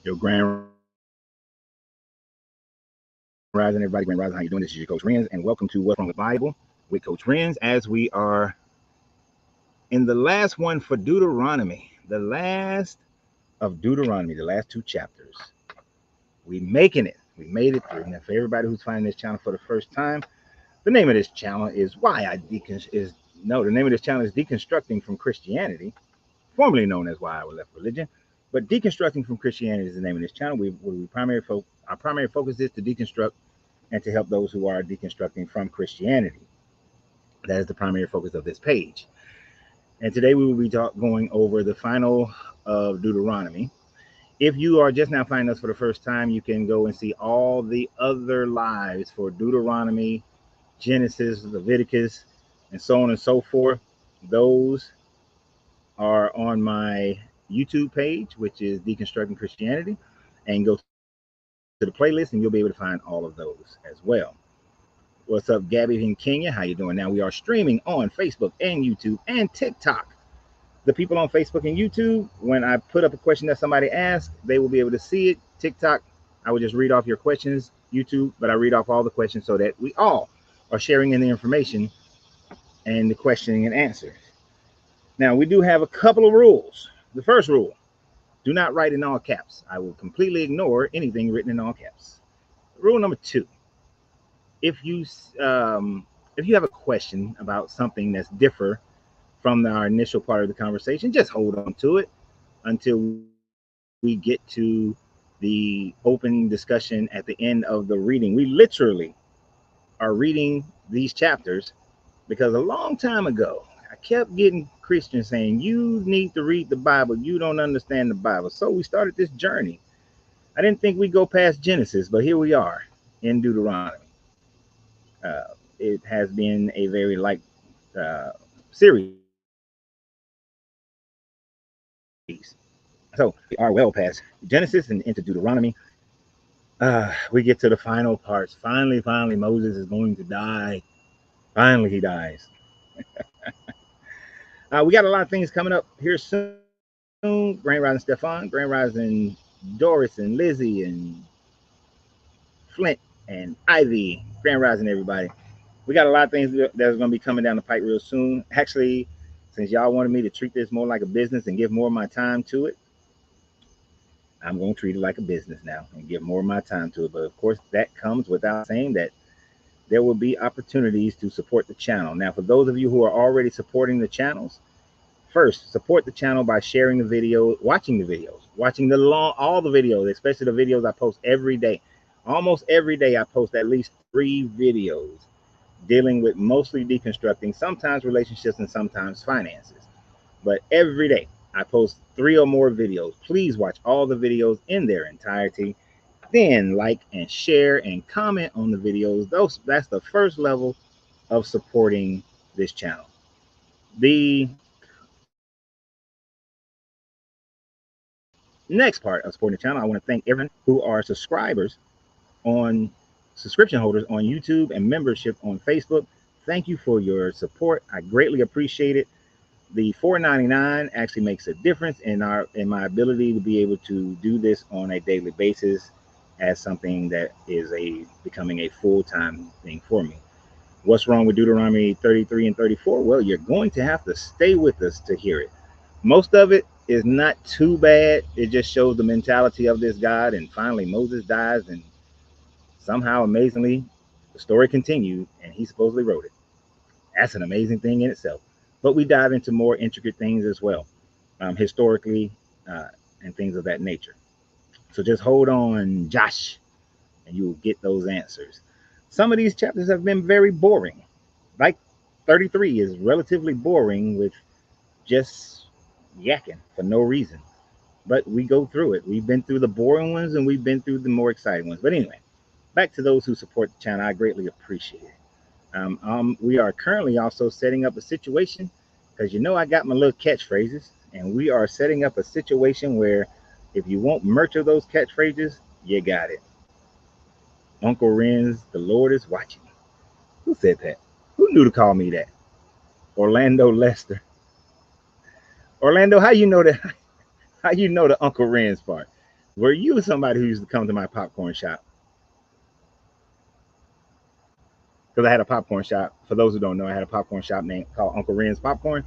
Yo, Grand Rising, everybody. Grand Rising, how you doing? This is your Coach Renz, and welcome to What's Wrong with Bible with Coach Renz, as we are in the last one for Deuteronomy, the last of Deuteronomy, the last two chapters. We making it. We made it through. Now, for everybody who's finding this channel for the first time, the name of this channel is the name of this channel is Deconstructing from Christianity, formerly known as Why I Left Religion. But Deconstructing from Christianity is the name of this channel. Our primary focus is to deconstruct and to help those who are deconstructing from Christianity. That is the primary focus of this page. And today we will be going over the final of Deuteronomy. If you are just now finding us for the first time, you can go and see all the other lives for Deuteronomy, Genesis, Leviticus, and so on and so forth. Those are on my YouTube page, which is Deconstructing Christianity, and go to the playlist and you'll be able to find all of those as well. What's up, Gabby in Kenya? How you doing? Now we are streaming on Facebook and YouTube and TikTok. The people on Facebook and YouTube, when I put up a question that somebody asked, they will be able to see it. TikTok, I will just read off your questions. YouTube, but I read off all the questions so that we all are sharing in the information and the questioning and answers. Now, we do have a couple of rules. The first rule, do not write in all caps. I will completely ignore anything written in all caps. Rule number 2, if you have a question about something that's different from our initial part of the conversation, just hold on to it until we get to the open discussion at the end of the reading. We literally are reading these chapters because a long time ago, I kept getting Christians saying, you need to read the Bible. You don't understand the Bible. So we started this journey. I didn't think we'd go past Genesis, but here we are in Deuteronomy. It has been a very light series. So we are well past Genesis and into Deuteronomy. We get to the final parts. Finally, Moses is going to die. Finally, he dies. We got a lot of things coming up here soon. Grand Rising Stefan, Grand Rising Doris and Lizzie and Flint and Ivy. Grand Rising, everybody. We got a lot of things that's going to be coming down the pipe real soon. Actually, since y'all wanted me to treat this more like a business and give more of my time to it, I'm going to treat it like a business now and give more of my time to it. But of course, that comes without saying that there will be opportunities to support the channel. Now, for those of you who are already supporting the channels, first, support the channel by sharing the video, watching all the videos, especially the videos I post every day. Almost every day I post at least 3 videos dealing with mostly deconstructing, sometimes relationships and sometimes finances. But every day I post 3 or more videos. Please watch all the videos in their entirety. Then like and share and comment on the videos. That's the first level of supporting this channel. The next part of supporting the channel, I want to thank everyone who are subscription holders on YouTube and membership on Facebook. Thank you for your support. I greatly appreciate it. The $4.99 actually makes a difference in my ability to be able to do this on a daily basis as something that is becoming a full-time thing for me. What's wrong with Deuteronomy 33 and 34? Well, you're going to have to stay with us to hear it. Most of it is not too bad. It just shows the mentality of this God. And finally, Moses dies, and somehow, amazingly, the story continued, and he supposedly wrote it. That's an amazing thing in itself. But we dive into more intricate things as well, historically, and things of that nature. So just hold on, Josh, and you will get those answers. Some of these chapters have been very boring. Like 33 is relatively boring with just yakking for no reason. But we go through it. We've been through the boring ones and we've been through the more exciting ones. But anyway, back to those who support the channel. I greatly appreciate it. We are currently also setting up a situation, because I got my little catchphrases, and we are setting up a situation where if you want merch of those catchphrases, you got it. Uncle Renz, the Lord is watching. Who said that? Who knew to call me that? Orlando Lester. Orlando, how you know that? How you know the Uncle Renz part? Were you somebody who used to come to my popcorn shop? Because I had a popcorn shop. For those who don't know, I had a popcorn shop named called Uncle Ren's Popcorn.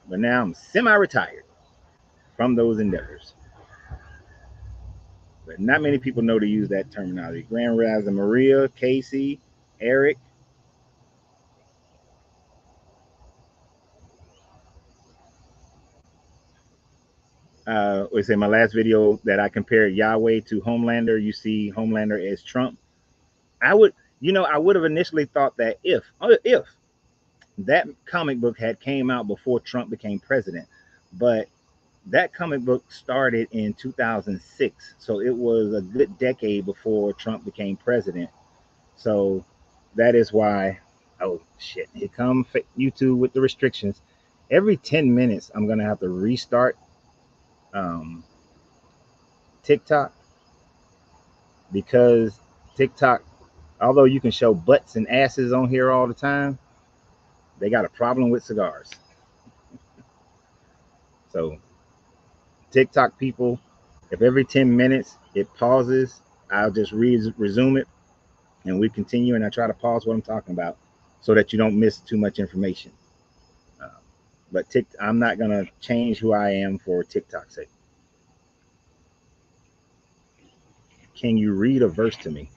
But now I'm semi-retired from those endeavors. But not many people know to use that terminology. Grand Rising Maria, Casey, Eric. We say my last video that I compared Yahweh to Homelander. You see Homelander as Trump. I would, I would have initially thought that if that comic book had came out before Trump became president, but that comic book started in 2006, so it was a good decade before Trump became president. So that is why. Oh shit! Here come YouTube with the restrictions. Every 10 minutes, I'm gonna have to restart um, TikTok, because TikTok, although you can show butts and asses on here all the time, they got a problem with cigars. So TikTok people, if every 10 minutes it pauses, I'll just resume it and we continue, and I try to pause what I'm talking about so that you don't miss too much information. Uh, but I'm not going to change who I am for TikTok's sake. Can you read a verse to me?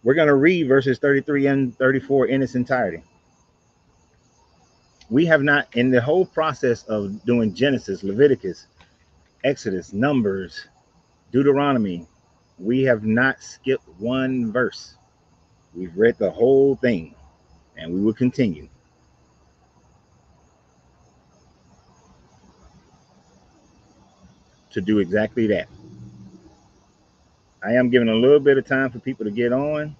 We're going to read verses 33 and 34 in its entirety. We have not, in the whole process of doing Genesis, Leviticus, Exodus, Numbers, Deuteronomy, we have not skipped one verse. We've read the whole thing, and we will continue. To do exactly that. I am giving a little bit of time for people to get on.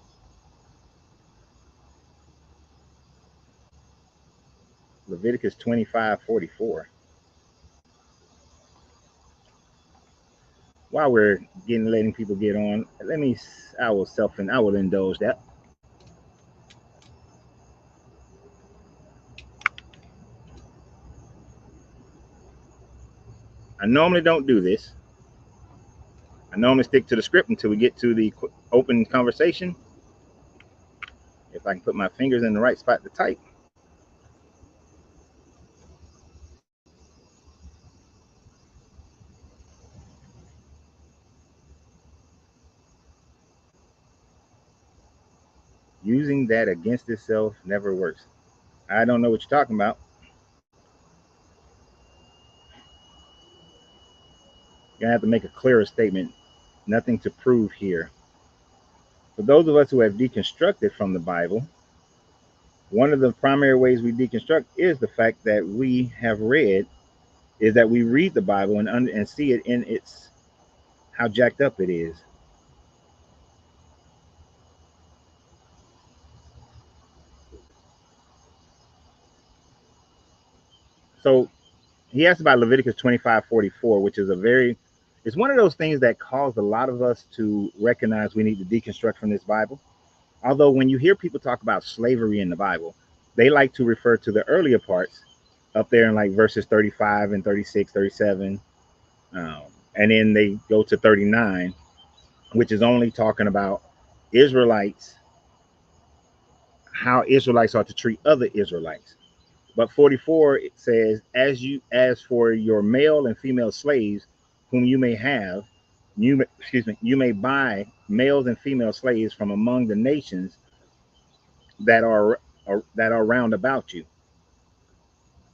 Leviticus 25:44. While we're letting people get on, I will indulge that. I normally don't do this. I normally stick to the script until we get to the open conversation. If I can put my fingers in the right spot to type. Using that against itself never works. I don't know what you're talking about. You're gonna have to make a clearer statement. Nothing to prove here. For those of us who have deconstructed from the Bible, one of the primary ways we deconstruct is the fact that we read the Bible and see it in its how jacked up it is. So he asked about Leviticus 25:44, which is it's one of those things that caused a lot of us to recognize we need to deconstruct from this Bible. Although when you hear people talk about slavery in the Bible, they like to refer to the earlier parts up there in like verses 35 and 36, 37. And then they go to 39, which is only talking about Israelites, how Israelites are to treat other Israelites. But 44, it says, as for your male and female slaves, whom you may have, you may buy males and female slaves from among the nations that are round about you.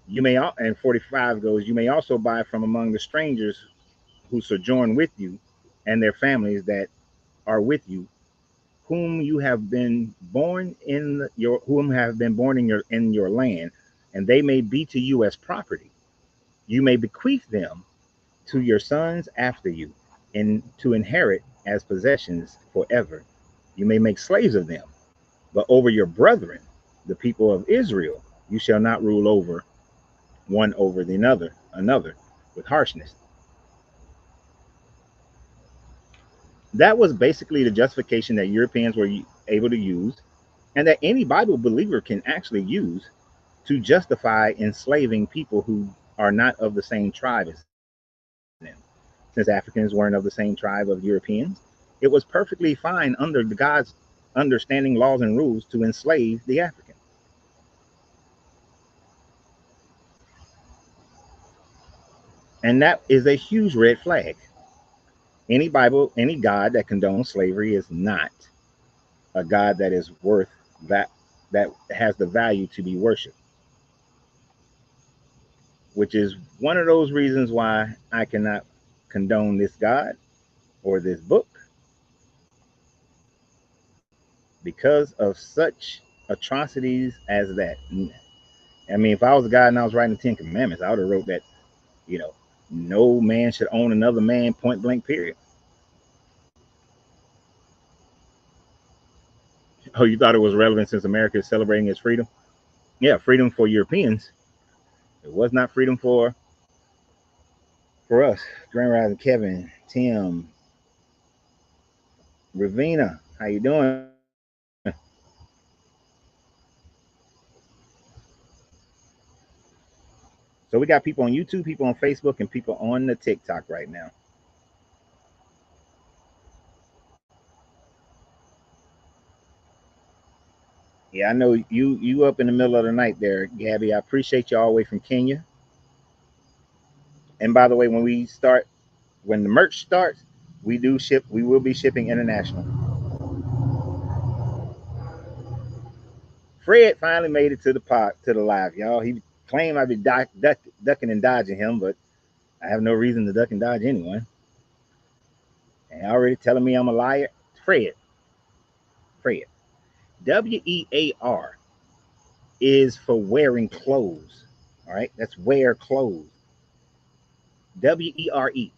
You may, and 45 goes, you may also buy from among the strangers who sojourn with you and their families that are with you, whom have been born in your land, and they may be to you as property. You may bequeath them to your sons after you, and to inherit as possessions forever. You may make slaves of them, but over your brethren, the people of Israel, you shall not rule over one over the another with harshness. That was basically the justification that Europeans were able to use, and that any Bible believer can actually use to justify enslaving people who are not of the same tribe as since Africans weren't of the same tribe of Europeans, it was perfectly fine under the God's understanding, laws, and rules to enslave the African. And that is a huge red flag. Any Bible, any God that condones slavery is not a God that is worth that has the value to be worshipped. Which is one of those reasons why I cannot condone this God or this book, because of such atrocities as that. I mean, if I was a God and I was writing the 10 Commandments, I would have wrote that, you know, no man should own another man, point blank, period. Oh, you thought it was relevant since America is celebrating its freedom? Yeah, freedom for Europeans. It was not freedom for us. Grand Rising Kevin, Tim, Ravina, how you doing? So we got people on YouTube, people on Facebook, and people on the TikTok right now. Yeah, I know you up in the middle of the night there, Gabby. I appreciate you all the way from Kenya. And by the way, when the merch starts, we will be shipping international. Fred finally made it to the live, y'all. He claimed I'd be ducking and dodging him, but I have no reason to duck and dodge anyone. And already telling me I'm a liar. Fred. WEAR is for wearing clothes. All right, that's wear clothes. WERE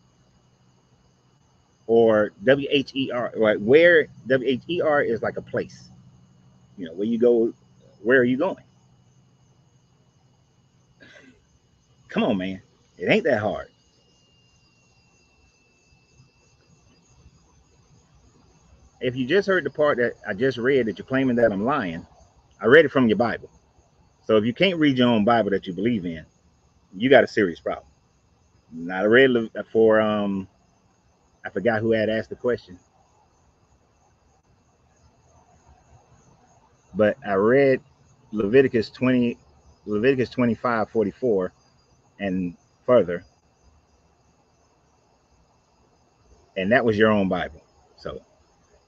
or WHER. Right, where WHER is like a place. You know, where you go. Where are you going? Come on, man. It ain't that hard. If you just heard the part that I just read that you're claiming that I'm lying, I read it from your Bible. So if you can't read your own Bible that you believe in, you got a serious problem. Not a read for I forgot who had asked the question, but I read Leviticus 20, Leviticus 25:44 and further, and that was your own Bible. So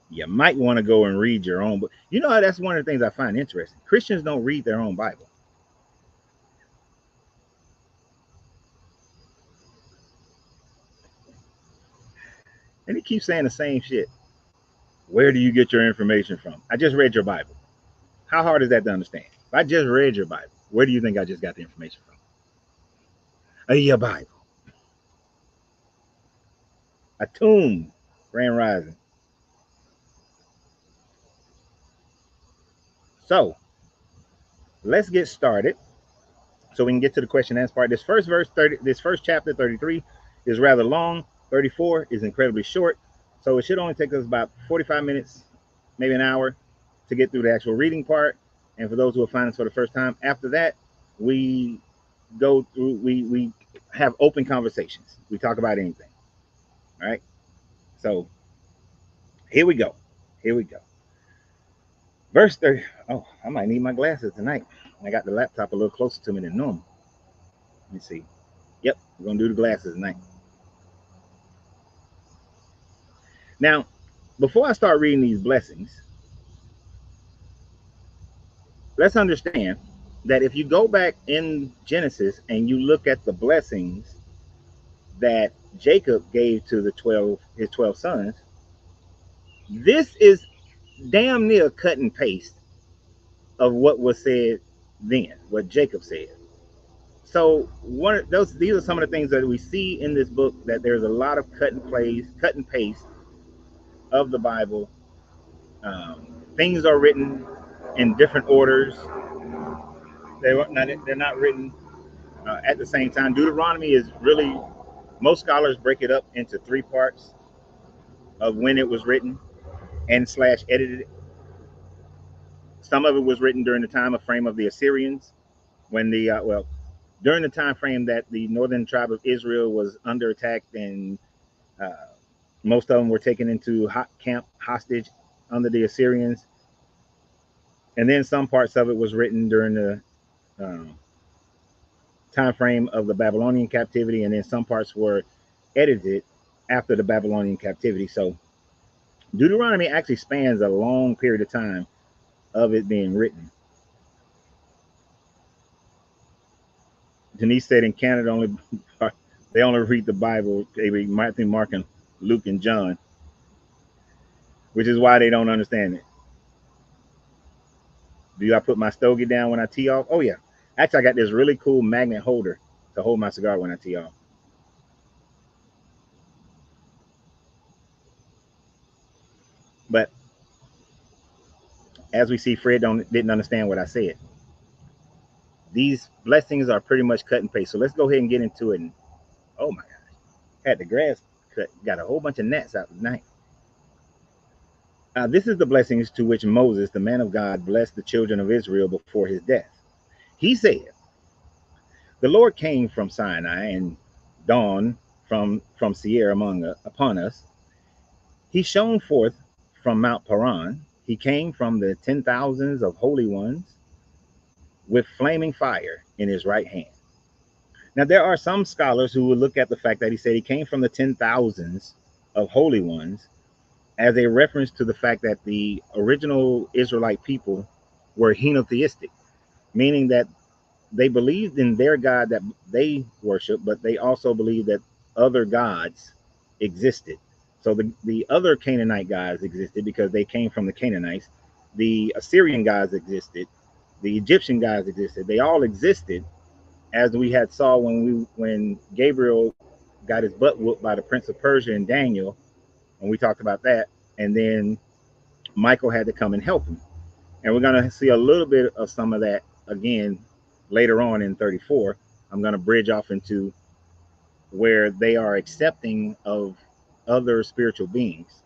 you might want to go and read your own book. You know, that's one of the things I find interesting. Christians don't read their own Bible. And he keeps saying the same shit. Where do you get your information from? I just read your Bible. How hard is that to understand? If I just read your Bible, where do you think I just got the information from? Your Bible. A tomb. Grand Rising. So let's get started so we can get to the question and answer part. This first chapter, 33, is rather long. 34 is incredibly short. So it should only take us about 45 minutes, maybe an hour, to get through the actual reading part. And for those who are finding this for the first time, after that, we go through, we have open conversations. We talk about anything. All right. So here we go. Here we go. Verse 30. Oh, I might need my glasses tonight. I got the laptop a little closer to me than normal. Let me see. Yep, we're going to do the glasses tonight. Now, before I start reading these blessings, let's understand that if you go back in Genesis and you look at the blessings that Jacob gave to his 12 sons, this is damn near cut and paste of what was said then, what Jacob said. So these are some of the things that we see in this book, that there's a lot of cut and paste of the Bible. Things are written in different orders. They're not written at the same time. Deuteronomy is really, most scholars break it up into three parts of when it was written and slash edited. Some of it was written during the time of frame of the Assyrians, when during the time frame that the northern tribe of Israel was under attack and Uh, most of them were taken into camp hostage under the Assyrians, and then some parts of it was written during the um, time frame of the Babylonian captivity, and then some parts were edited after the Babylonian captivity. So Deuteronomy actually spans a long period of time of it being written. Denise said in Canada only they only read the Bible. They read Matthew, Mark, and Luke and John, which is why they don't understand it. Do I put my stogie down when I tee off? Oh yeah. Actually, I got this really cool magnet holder to hold my cigar when I tee off. But as we see, Fred didn't understand what I said. These blessings are pretty much cut and paste. So let's go ahead and get into it. And oh my gosh, had the grass cut, got a whole bunch of gnats out tonight. This is the blessings to which Moses, the man of God, blessed the children of Israel before his death. He said, "The Lord came from Sinai and dawned from Seir upon us. He shone forth from Mount Paran. He came from the 10,000s of holy ones with flaming fire in his right hand." Now, there are some scholars who will look at the fact that he said he came from the 10,000s of holy ones as a reference to the fact that the original Israelite people were henotheistic, meaning that they believed in their God that they worship, but they also believed that other gods existed. So the other Canaanite gods existed because they came from the Canaanites. The Assyrian gods existed. The Egyptian gods existed. They all existed, as we had saw when Gabriel got his butt whooped by the Prince of Persia and Daniel, and we talked about that. And then Michael had to come and help him. And we're going to see a little bit of some of that again later on in 34. I'm going to bridge off into where they are accepting of other spiritual beings.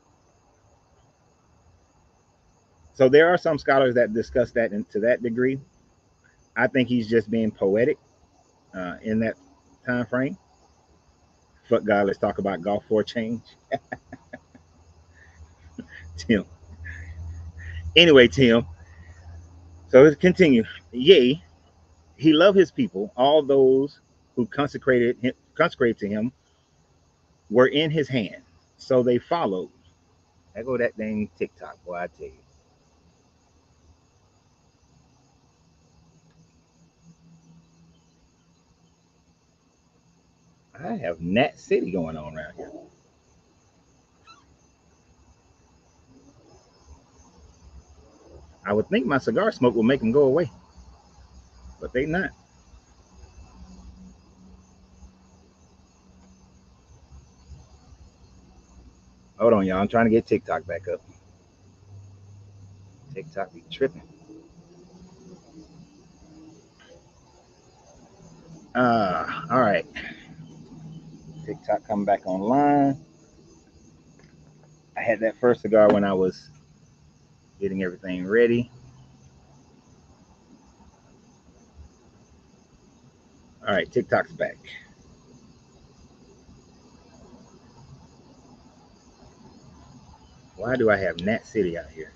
So there are some scholars that discuss that to that degree. I think he's just being poetic in that time frame. Fuck God, let's talk about golf for a change. Tim. Anyway, Tim. So let's continue. Yea, he loved his people. All those who consecrated to him were in his hand. So they followed. I go that dang TikTok, boy, I tell you. I have Nat City going on around here. I would think my cigar smoke will make them go away, but they not. Hold on, y'all. I'm trying to get TikTok back up. TikTok be tripping. All right. TikTok coming back online. I had that first cigar when I was getting everything ready. All right, TikTok's back. Why do I have Nat City out here?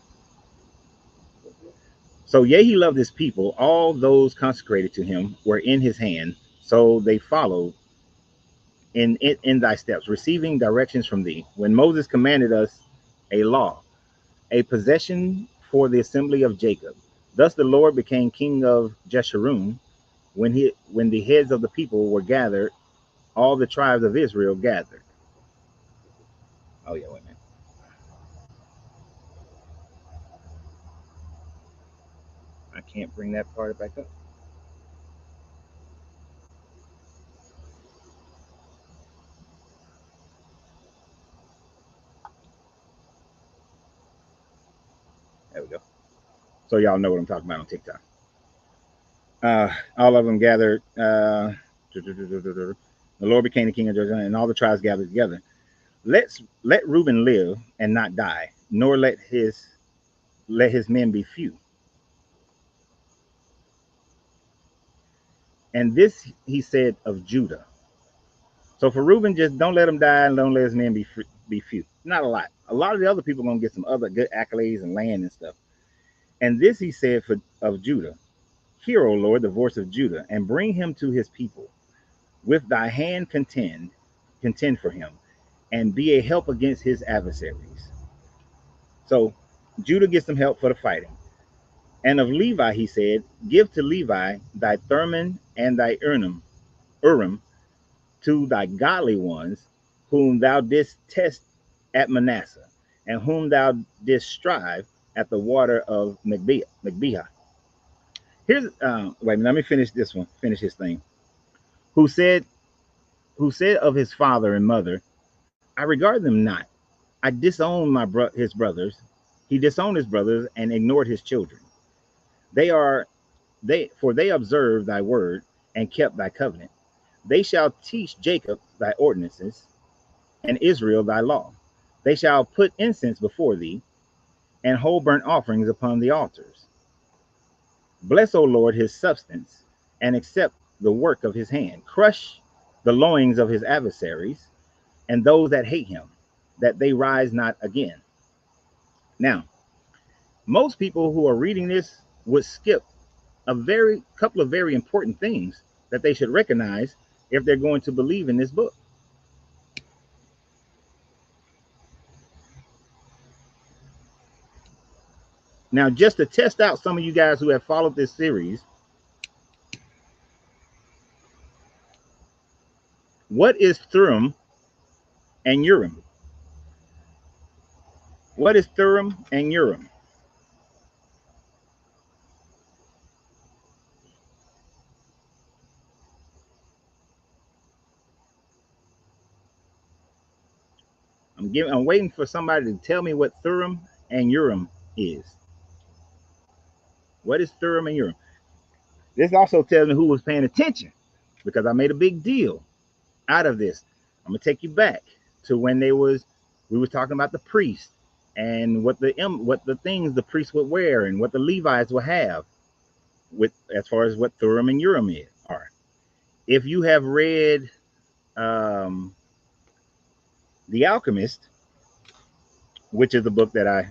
So, yea, he loved his people. All those consecrated to him were in his hand. So they followed in thy steps, receiving directions from thee. When Moses commanded us a law, a possession for the assembly of Jacob. Thus the Lord became king of Jeshurun when the heads of the people were gathered, all the tribes of Israel gathered. Oh yeah, wait a minute. I can't bring that part back up. There we go. So y'all know what I'm talking about on TikTok. All of them gathered. The Lord became the king of Jerusalem, and all the tribes gathered together. Let Reuben live and not die, nor let his men be few. And this he said of Judah. So for Reuben, just don't let him die and don't let his men be few. Not a lot. A lot of the other people are going to get some other good accolades and land and stuff. And this he said of Judah, hear, O Lord, the voice of Judah, and bring him to his people. With thy hand contend for him, and be a help against his adversaries. So Judah gets some help for the fighting. And of Levi, he said, give to Levi thy Thum and thy Urim to thy godly ones, whom thou didst test at Manasseh, and whom thou didst strive at the water of Magbiah. Here's wait, let me finish this one. Finish his thing. Who said of his father and mother, I regard them not. I disown his brothers. He disowned his brothers and ignored his children. For they observed thy word and kept thy covenant. They shall teach Jacob thy ordinances and Israel thy law. They shall put incense before thee and whole burnt offerings upon the altars. Bless, O Lord, his substance, and accept the work of his hand. Crush the loins of his adversaries and those that hate him, that they rise not again. Now, most people who are reading this would skip a couple of very important things that they should recognize if they're going to believe in this book. Now, just to test out some of you guys who have followed this series, what is Thum and Urim? What is Thum and Urim? I'm waiting for somebody to tell me what Thum and Urim is. What is Thum and Urim? This also tells me who was paying attention, because I made a big deal out of this. I'm gonna take you back to when we were talking about the priest and what the things the priest would wear and what the Levites would have with as far as what Thum and Urim are. If you have read The Alchemist, which is a book that I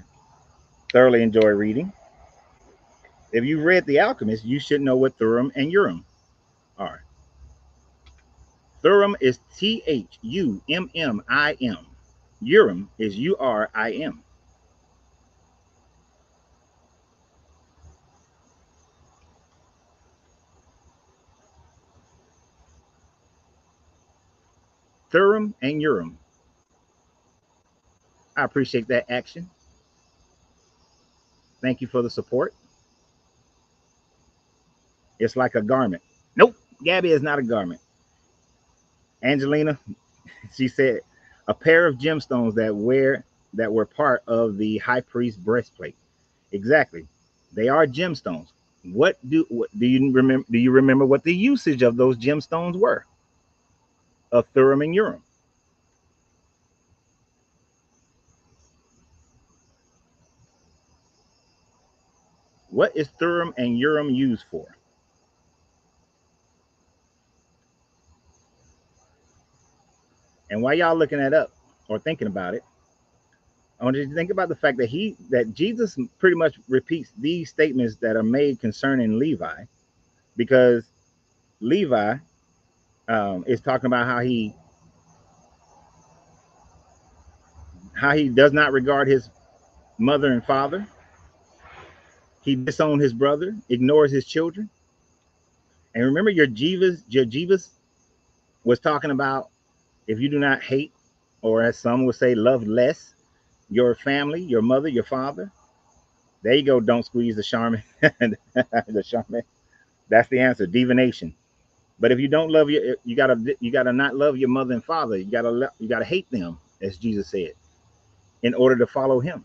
thoroughly enjoy reading, if you read The Alchemist, you should know what Thum and Urim are. Thum is Thummim. Urim is Urim. Thum and Urim. I appreciate that action. Thank you for the support. It's like a garment. Nope, Gabby is not a garment. Angelina, she said, a pair of gemstones that were part of the high priest's breastplate. Exactly, they are gemstones. What do you remember? Do you remember what the usage of those gemstones were? Of Thum and Urim. What is Thum and Urim used for? And while y'all looking that up or thinking about it, I want you to think about the fact that Jesus pretty much repeats these statements that are made concerning Levi, because Levi is talking about how he does not regard his mother and father. He disowns his brother, ignores his children. And remember, your Jivas was talking about, if you do not hate, or as some would say, love less, your family, your mother, your father. There you go. Don't squeeze the Charmin. The Charmin. That's the answer. Divination. But if you don't love you gotta not love your mother and father. You gotta hate them, as Jesus said, in order to follow him.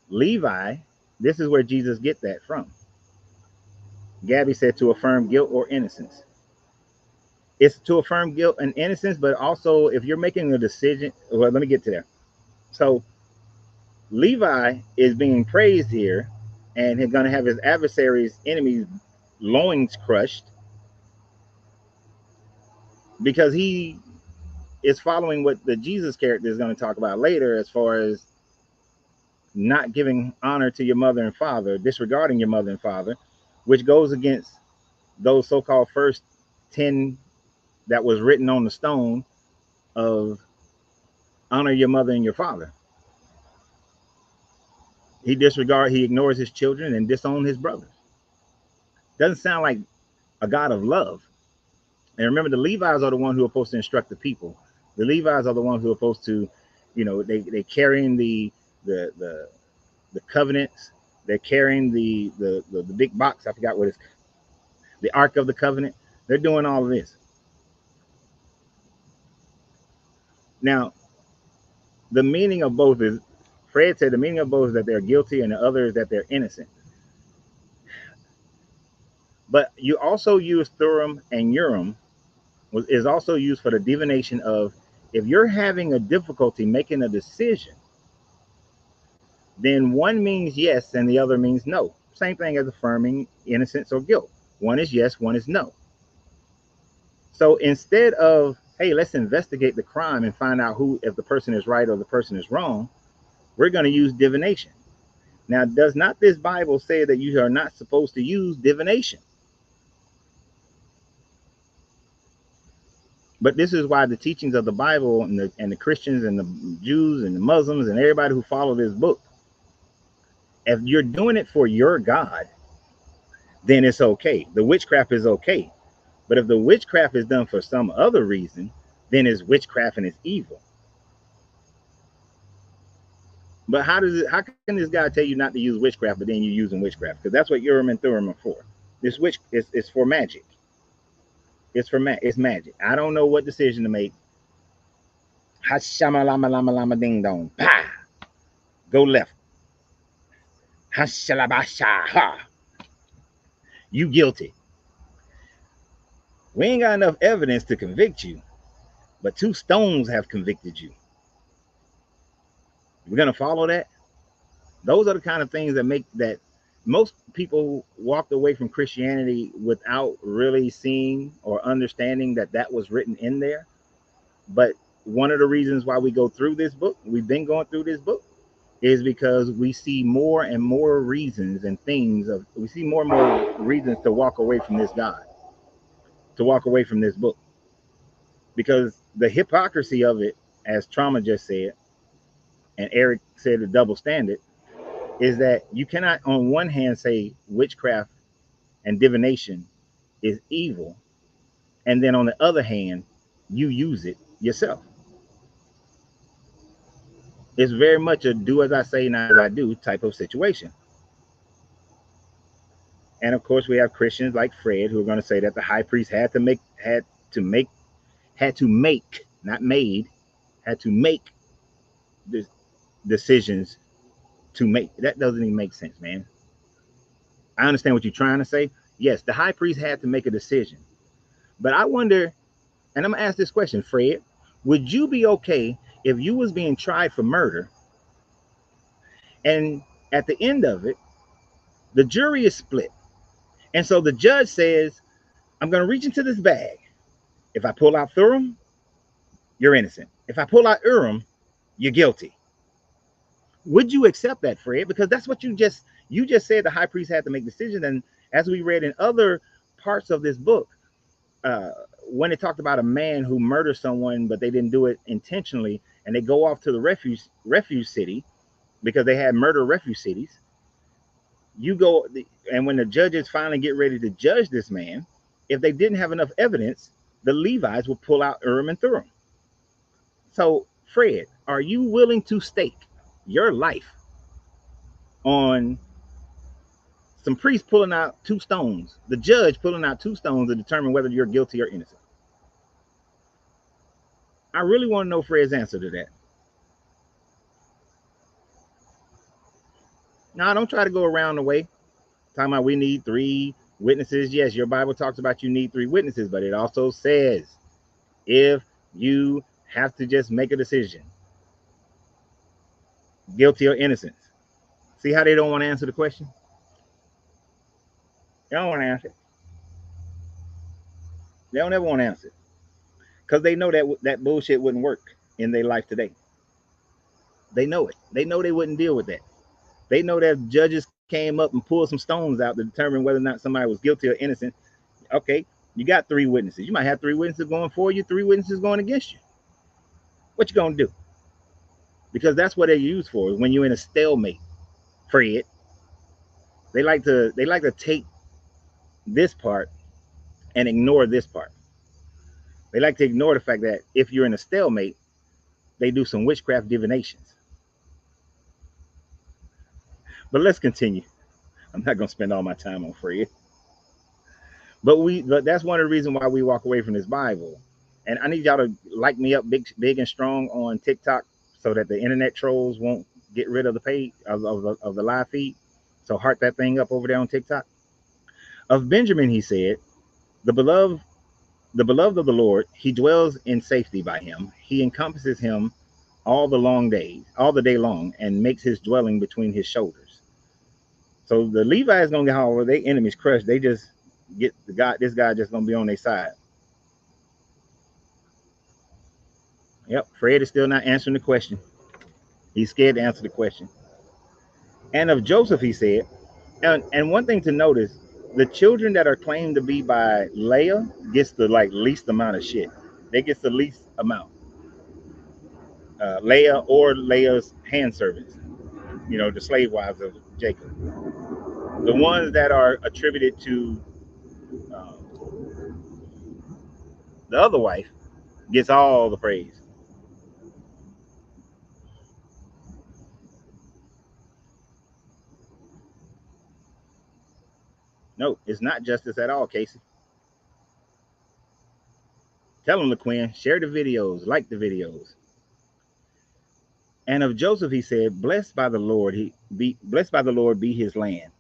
Levi, this is where Jesus get that from. Gabby said to affirm guilt or innocence. It's to affirm guilt and innocence, but also if you're making a decision. Well, let me get to there. So Levi is being praised here, and he's going to have his adversaries' enemies' loins crushed, because he it's following what the Jesus character is going to talk about later, as far as not giving honor to your mother and father, disregarding your mother and father, which goes against those so-called first 10 that was written on the stone of honor your mother and your father. He ignores his children and disowns his brothers. Doesn't sound like a God of love. And remember, the Levites are the ones who are supposed to instruct the people. The Levites are the ones who are supposed to, they carrying the covenants. They're carrying the big box. I forgot what it's, the Ark of the Covenant. They're doing all of this. Now, the meaning of both is, Fred said the meaning of both is that they're guilty, and the other is that they're innocent. But you also use Thum and Urim, is also used for the divination of, if you're having a difficulty making a decision, then one means yes and the other means no. Same thing as affirming innocence or guilt. One is yes, one is no. So instead of, hey, let's investigate the crime and find out if the person is right or the person is wrong, we're going to use divination. Now, does not this Bible say that you are not supposed to use divination? But this is why the teachings of the Bible and the Christians and the Jews and the Muslims and everybody who follow this book, if you're doing it for your God, then it's okay. The witchcraft is okay. But if the witchcraft is done for some other reason, then it's witchcraft and it's evil. But how can this guy tell you not to use witchcraft, but then you're using witchcraft? Because that's what Urim and Thummim are for. This witch is for magic. It's magic. I don't know what decision to make. Hashama lama lama lama ding dong. Pa. Go left. Hashalabasha ha. You guilty. We ain't got enough evidence to convict you, but 2 stones have convicted you. We're gonna follow that. Those are the kind of things that make that most people walked away from Christianity without really seeing or understanding that that was written in there. But one of the reasons why we go through this book, we've been going through this book, is because we see more and more reasons and we see more and more reasons to walk away from this God, to walk away from this book. Because the hypocrisy of it, as Trauma just said, and Eric said, the double standard, is that you cannot on one hand say witchcraft and divination is evil, and then on the other hand, you use it yourself. It's very much a do as I say, not as I do type of situation. And of course, we have Christians like Fred who are going to say that the high priest had to make, not made, had to make the decisions to make. That doesn't even make sense, man. I understand what you're trying to say. Yes, the high priest had to make a decision. But I wonder, and I'm gonna ask this question, Fred, would you be okay if you was being tried for murder, and at the end of it, the jury is split, and so the judge says, I'm gonna reach into this bag. If I pull out Thummim, you're innocent. If I pull out Urim, you're guilty. Would you accept that, Fred? Because that's what you just said. The high priest had to make decisions, and as we read in other parts of this book, when it talked about a man who murdered someone, but they didn't do it intentionally, and they go off to the refuge city because they had murder refuge cities. You go, and when the judges finally get ready to judge this man, if they didn't have enough evidence, the Levites will pull out Urim and Thummim. So, Fred, are you willing to stake your life on some priest pulling out 2 stones, the judge pulling out 2 stones to determine whether you're guilty or innocent? I really want to know Fred's answer to that. Now, don't try to go around the way talking about we need 3 witnesses. Yes, your Bible talks about you need 3 witnesses, but it also says if you have to just make a decision, guilty or innocent. See how they don't want to answer the question? They don't want to answer it. They don't ever want to answer it. because they know that that bullshit wouldn't work in their life today. They know it. They know they wouldn't deal with that. They know that judges came up and pulled some stones out to determine whether or not somebody was guilty or innocent. Okay, you got 3 witnesses. You might have 3 witnesses going for you, 3 witnesses going against you. What you gonna do? Because that's what they're used for. When you're in a stalemate, Fred, they like to take this part and ignore this part. They like to ignore the fact that if you're in a stalemate, they do some witchcraft divinations. But let's continue. I'm not gonna spend all my time on Fred. But that's one of the reasons why we walk away from this Bible. And I need y'all to like me up big and strong on TikTok so that the internet trolls won't get rid of the page of the live feed. So heart that thing up over there on TikTok. Of Benjamin, he said, the beloved of the Lord, he dwells in safety by him. He encompasses him all the day long, and makes his dwelling between his shoulders. So the Levites gonna get all their enemies crushed. They just get this guy just gonna be on their side. Yep, Fred is still not answering the question. He's scared to answer the question. And of Joseph, he said, and one thing to notice, the children that are claimed to be by Leah gets the least amount of shit. They gets the least amount. Leah or Leah's handservants, the slave wives of Jacob. The ones that are attributed to the other wife gets all the praise. No, it's not justice at all, Casey. Tell them, LaQuinn, share the videos, like the videos. And of Joseph, he said, blessed by the Lord be his land,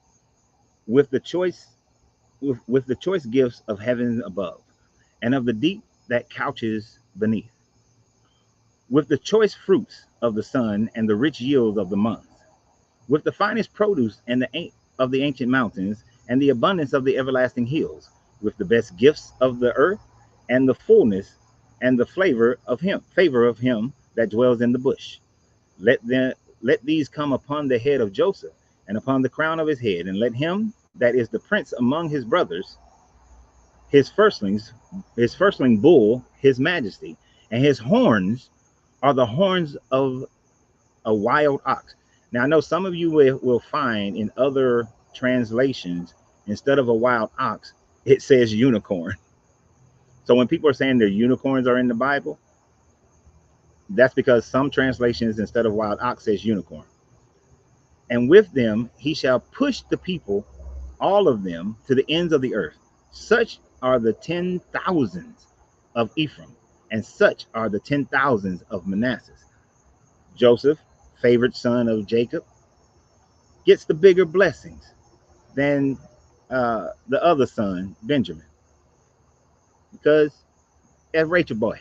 with the choice gifts of heaven above, and of the deep that couches beneath, with the choice fruits of the sun and the rich yields of the months, with the finest produce of the ancient mountains and the abundance of the everlasting hills, with the best gifts of the earth and the fullness and the favor of him that dwells in the bush. Let these come upon the head of Joseph and upon the crown of his head, and let him that is the prince among his brothers, his firstling bull, his majesty, and his horns are the horns of a wild ox. Now I know some of you will find in other translations, instead of a wild ox, it says unicorn. So when people are saying their unicorns are in the Bible, that's because some translations instead of wild ox says unicorn. And with them he shall push the people, all of them, to the ends of the earth. Such are the 10,000s of Ephraim, and such are the 10,000s of Manasseh. Joseph, favorite son of Jacob, gets the bigger blessings than the other son, Benjamin, because that's Rachel boy.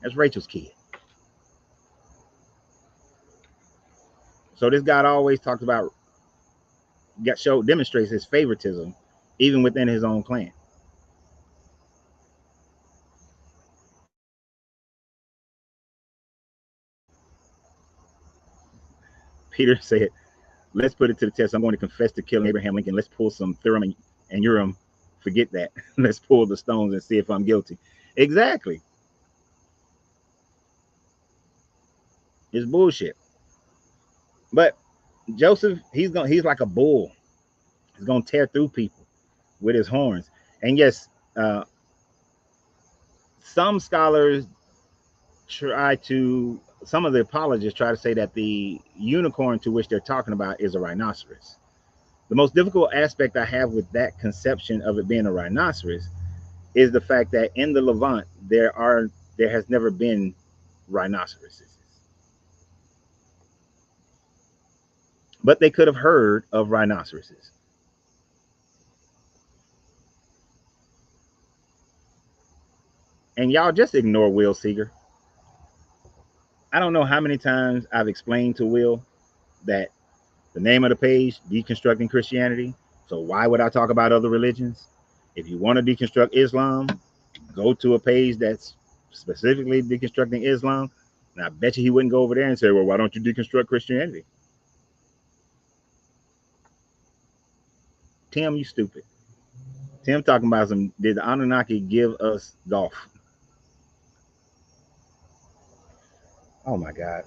That's Rachel's kid. So this God always talks about, demonstrates his favoritism even within his own clan. Peter said, let's put it to the test. I'm going to confess to killing Abraham Lincoln. Let's pull some Thum and Urim. Forget that. Let's pull the stones and see if I'm guilty. Exactly. It's bullshit. But Joseph, he's like a bull. He's gonna tear through people with his horns. And yes, some of the apologists try to say that the unicorn to which they're talking about is a rhinoceros. The most difficult aspect I have with that conception of it being a rhinoceros is the fact that in the Levant there has never been rhinoceroses. But they could have heard of rhinoceroses. And y'all just ignore Will Seeger. I don't know how many times I've explained to Will that the name of the page, Deconstructing Christianity. So why would I talk about other religions? If you want to deconstruct Islam, go to a page that's specifically deconstructing Islam. And I bet you he wouldn't go over there and say, well, why don't you deconstruct Christianity? Tim, you stupid. Tim talking about some, did the Anunnaki give us golf? Oh my God.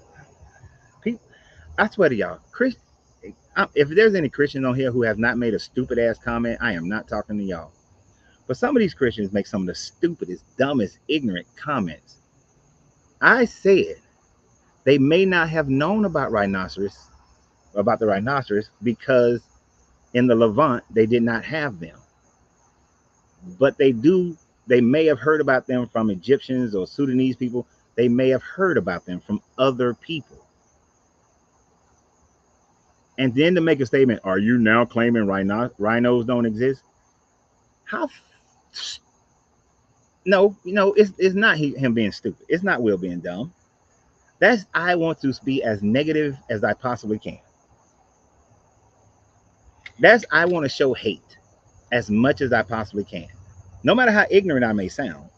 People, I swear to y'all, if there's any Christians on here who have not made a stupid ass comment, I am not talking to y'all. But some of these Christians make some of the stupidest, dumbest, ignorant comments. I said they may not have known about the rhinoceros, because in the Levant they did not have them. But they may have heard about them from Egyptians or Sudanese people. They may have heard about them from other people. And then to make a statement, are you now claiming rhinos don't exist? How? No, it's not him being stupid. It's not Will being dumb. I want to be as negative as I possibly can. I want to show hate as much as I possibly can. No matter how ignorant I may sound,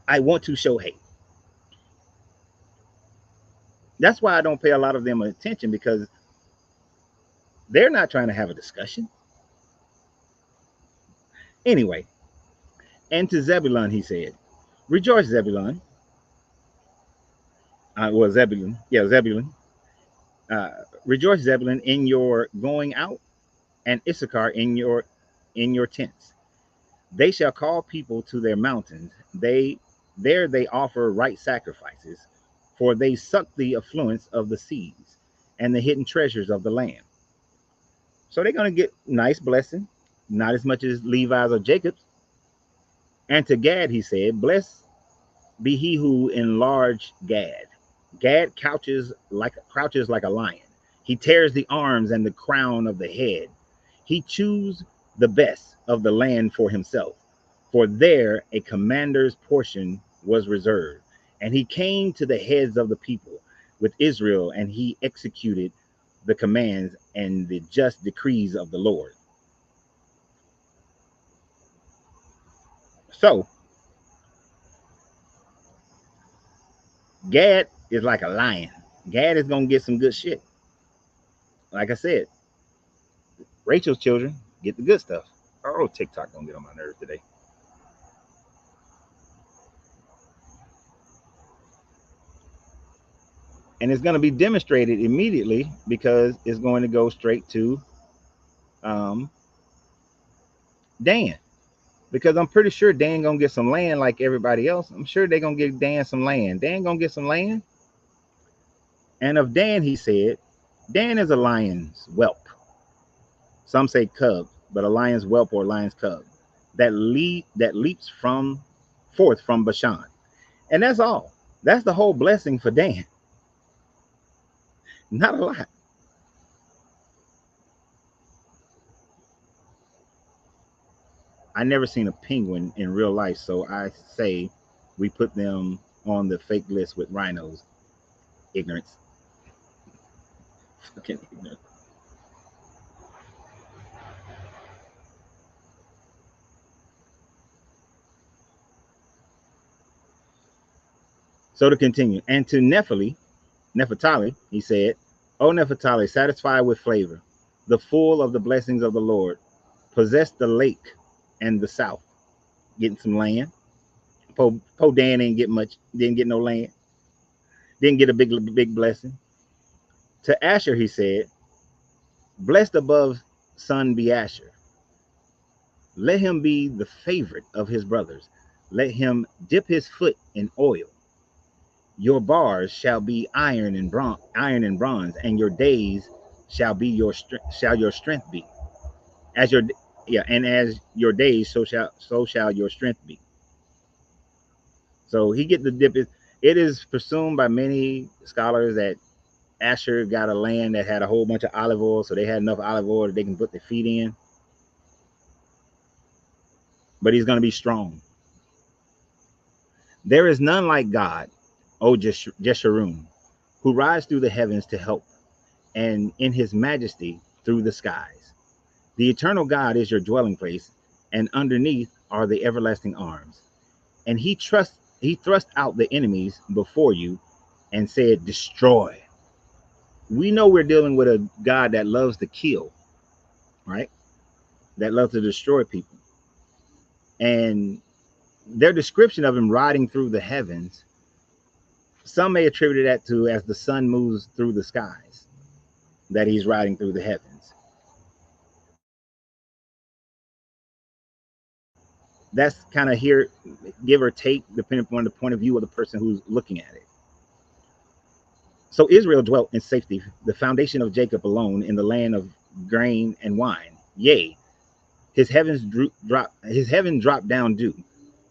I want to show hate. That's why I don't pay a lot of them attention, because they're not trying to have a discussion. Anyway, and to Zebulun, he said, rejoice, Zebulun. Zebulun. Yeah, Zebulun. Rejoice, Zebulun, in your going out, and Issachar in your tents. They shall call people to their mountains. There they offer right sacrifices, for they suck the affluence of the seas and the hidden treasures of the land. So they're going to get nice blessing, not as much as Levi's or Jacob's. And to Gad, he said, blessed be he who enlarged Gad. Gad crouches like a lion. He tears the arms and the crown of the head. He chews the best of the land for himself, for there a commander's portion was reserved. And he came to the heads of the people with Israel, and he executed the commands and the just decrees of the Lord. So Gad is like a lion. Gad is going to get some good shit. Like I said, Rachel's children get the good stuff. Oh, TikTok don't get on my nerves today. And it's going to be demonstrated immediately, because it's going to go straight to Dan. Because I'm pretty sure Dan going to get some land like everybody else. I'm sure they're going to give Dan some land. Dan going to get some land. And of Dan, he said, Dan is a lion's whelp. Some say cub, but a lion's whelp or lion's cub that leaps forth from Bashan. And that's all. That's the whole blessing for Dan. Not a lot. I never seen a penguin in real life, so I say we put them on the fake list with rhinos. Ignorance. Fucking ignorant. So to continue, and to Nephtali, he said, O Nephtali, satisfied with flavor, the full of the blessings of the Lord, possess the lake and the south, getting some land. Po Dan didn't get no land, didn't get a big blessing. To Asher, he said, blessed above son be Asher. Let him be the favorite of his brothers. Let him dip his foot in oil. Your bars shall be iron and bronze, and your days shall your strength be. As your days, so shall your strength be. So he get the dip. It is presumed by many scholars that Asher got a land that had a whole bunch of olive oil, so they had enough olive oil that they can put their feet in. But he's going to be strong. There is none like God, O Jeshurun, who rides through the heavens to help, and in his majesty through the skies. The eternal God is your dwelling place, and underneath are the everlasting arms. And he trusts He thrust out the enemies before you and said, destroy. We know we're dealing with a God that loves to kill, right? That loves to destroy people. And their description of him riding through the heavens, some may attribute that to as the sun moves through the skies, that he's riding through the heavens. That's kind of here, give or take, depending upon the point of view of the person who's looking at it. So Israel dwelt in safety, the foundation of Jacob alone, in the land of grain and wine. Yea, his heaven dropped down dew.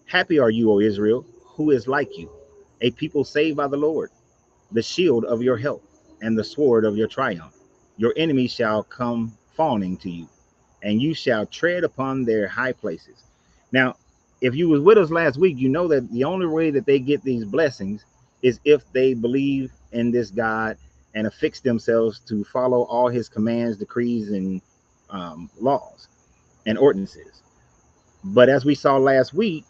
Happy are you, O Israel, who is like you, a people saved by the Lord, the shield of your help, and the sword of your triumph. Your enemies shall come fawning to you, and you shall tread upon their high places. Now, if you was with us last week, you know that the only way that they get these blessings is if they believe in this God and affix themselves to follow all his commands, decrees, and laws and ordinances. But as we saw last week,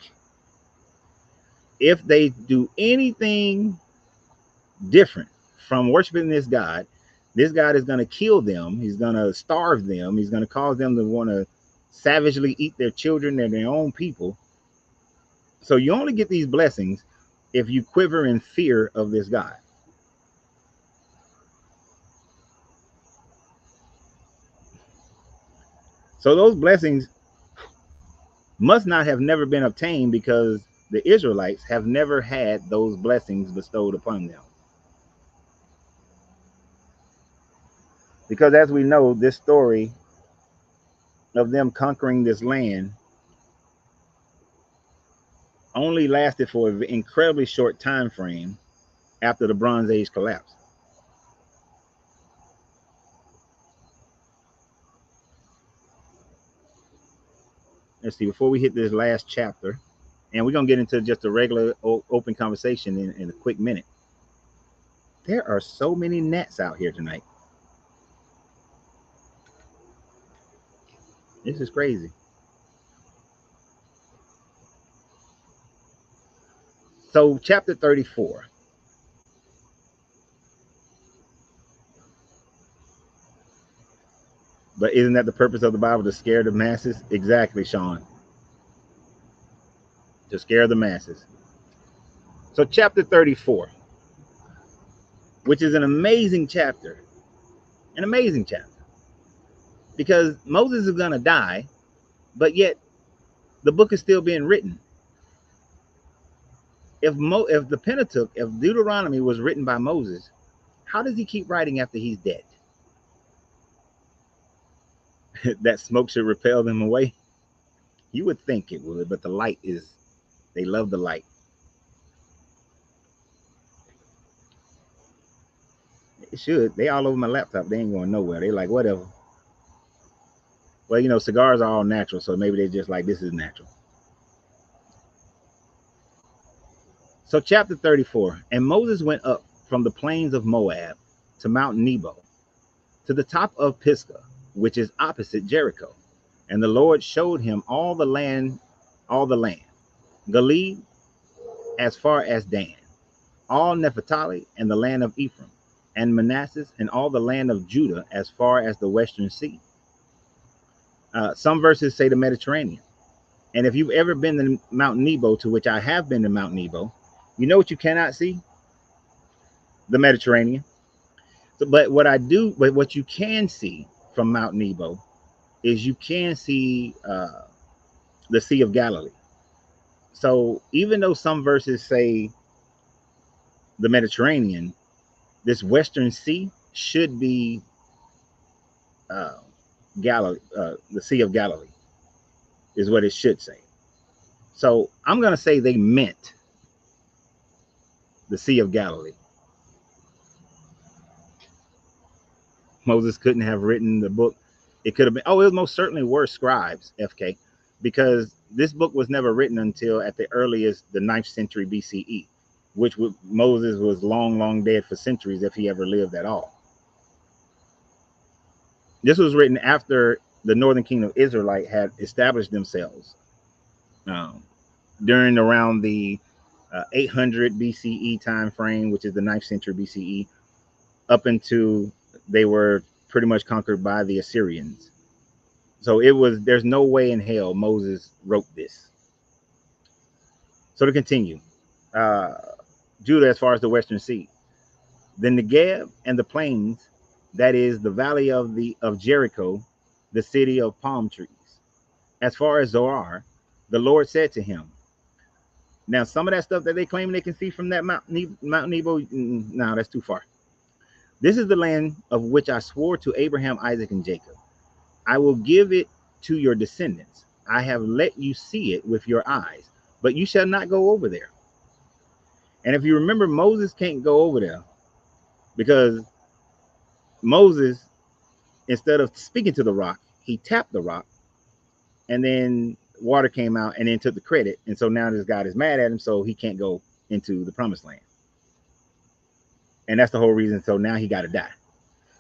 if they do anything different from worshiping this God is going to kill them. He's going to starve them. He's going to cause them to want to savagely eat their children and their own people. So you only get these blessings if you quiver in fear of this God. So those blessings must not have never been obtained because the Israelites have never had those blessings bestowed upon them. Because as we know, this story of them conquering this land only lasted for an incredibly short time frame after the Bronze Age collapsed. Let's see, before we hit this last chapter, and we're going to get into just a regular open conversation in a quick minute. There are so many gnats out here tonight. This is crazy. So chapter 34. But isn't that the purpose of the Bible, to scare the masses? Exactly, Sean. To scare the masses. So chapter 34, which is an amazing chapter. An amazing chapter. Because Moses is going to die, but yet the book is still being written. If the Pentateuch, if Deuteronomy was written by Moses, how does he keep writing after he's dead? That smoke should repel them away. You would think it would, but the light is, they love the light. It should. They all over my laptop. They ain't going nowhere. They like, whatever. Well, you know, cigars are all natural, so maybe they're just like, this is natural. So chapter 34, and Moses went up from the plains of Moab to Mount Nebo, to the top of Pisgah, which is opposite Jericho. And the Lord showed him all the land, Galilee as far as Dan, all Naphtali and the land of Ephraim, and Manasseh and all the land of Judah as far as the western sea. Some verses say the Mediterranean. And if you've ever been to Mount Nebo, to which I have been to Mount Nebo, you know what you cannot see? The Mediterranean. So, but what you can see from Mount Nebo is you can see the Sea of Galilee. So even though some verses say the Mediterranean, this Western Sea should be Galilee, the Sea of Galilee is what it should say. So I'm going to say they meant the Sea of Galilee. Moses couldn't have written the book. It could have been, it most certainly were scribes, FK, because this book was never written until at the earliest, the 9th century BCE, which Moses was long dead for centuries if he ever lived at all. This was written after the northern kingdom of Israelite had established themselves during around the 800 BCE time frame, which is the 9th century BCE, up into they were pretty much conquered by the Assyrians. So there's no way in hell Moses wrote this. So to continue, uh, Judah, as far as the Western Sea, the Negev and the plains, that is the valley of Jericho, the city of palm trees. As far as Zoar, the Lord said to him. Now, some of that stuff that they claim they can see from that Mount Nebo, no, that's too far. This is the land of which I swore to Abraham, Isaac, and Jacob. I will give it to your descendants. I have let you see it with your eyes, but you shall not go over there. And if you remember, Moses can't go over there because Moses, instead of speaking to the rock, he tapped the rock, and then water came out and then took the credit. And so now this God is mad at him, so he can't go into the promised land. And that's the whole reason. So now he got to die.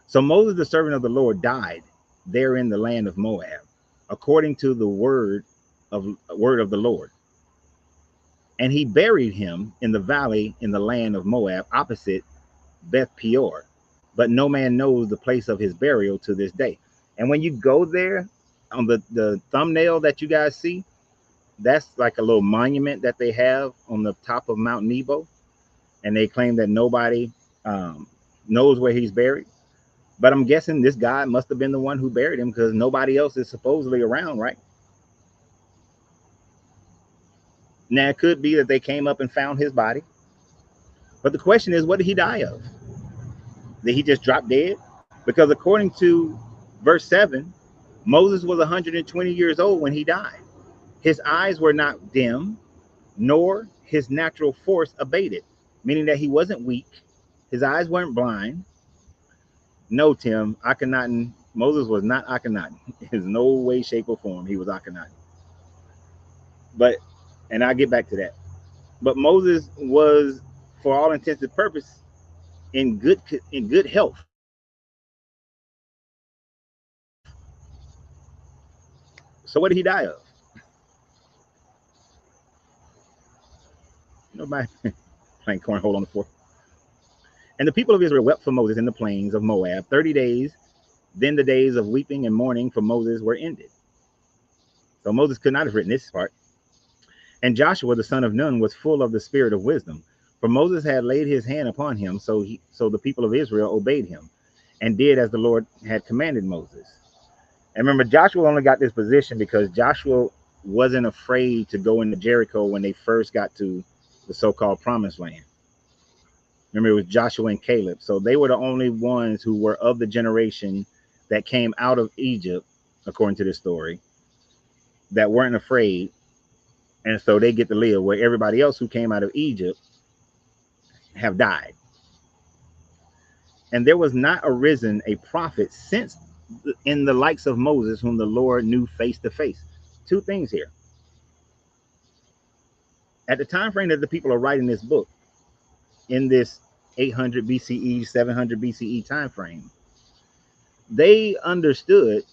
So Moses, the servant of the Lord, died there in the land of Moab, according to the word of the Lord. And he buried him in the valley in the land of Moab, opposite Beth Peor. But no man knows the place of his burial to this day. And when you go there, on the thumbnail that you guys see, that's like a little monument that they have on the top of Mount Nebo. And they claim that nobody knows where he's buried. But I'm guessing this guy must have been the one who buried him, because nobody else is supposedly around, right? Now, it could be that they came up and found his body. But the question is, what did he die of? Did he just drop dead? Because according to verse 7, Moses was 120 years old when he died. His eyes were not dim, nor his natural force abated, meaning that he wasn't weak. His eyes weren't blind. No, Tim, Akhenaten, Moses was not Akhenaten. In no way, shape, or form he was Akhenaten. But, and I'll get back to that. But Moses was, for all intents and purposes, in good health. So what did he die of? Nobody playing cornhole on the floor. And the people of Israel wept for Moses in the plains of Moab 30 days. Then the days of weeping and mourning for Moses were ended. So Moses could not have written this part. And Joshua, the son of Nun, was full of the spirit of wisdom, for Moses had laid his hand upon him. So the people of Israel obeyed him and did as the Lord had commanded Moses. And remember, Joshua only got this position because Joshua wasn't afraid to go into Jericho when they first got to the so-called promised land. Remember, it was Joshua and Caleb. So they were the only ones who were of the generation that came out of Egypt, according to this story, that weren't afraid. And so they get to live, where everybody else who came out of Egypt have died. And there was not arisen a prophet since in the likes of Moses, whom the Lord knew face to face. Two things here. At the time frame that the people are writing this book, in this 800 BCE, 700 BCE time frame, they understood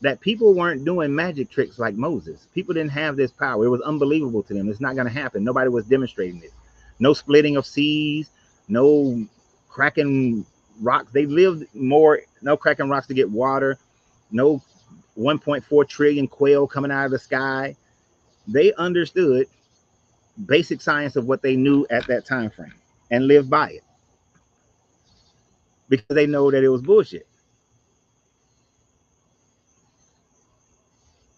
that people weren't doing magic tricks like Moses. People didn't have this power. It was unbelievable to them. It's not going to happen. Nobody was demonstrating this. No splitting of seas, no cracking rocks. They lived more, no cracking rocks to get water, no 1.4 trillion quail coming out of the sky. They understood basic science of what they knew at that time frame and lived by it, because they know that it was bullshit.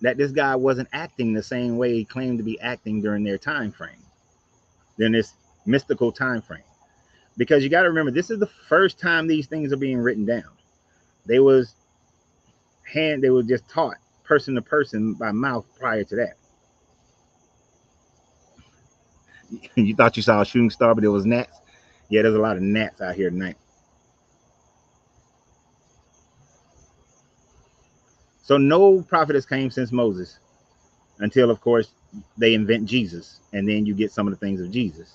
That this guy wasn't acting the same way he claimed to be acting during their time frame, during this mystical time frame. Because you got to remember, this is the first time these things are being written down. They were just taught person to person by mouth prior to that. You thought you saw a shooting star, but it was gnats. Yeah, there's a lot of gnats out here tonight. So no prophet has came since Moses, until, of course, they invent Jesus, and then you get some of the things of Jesus.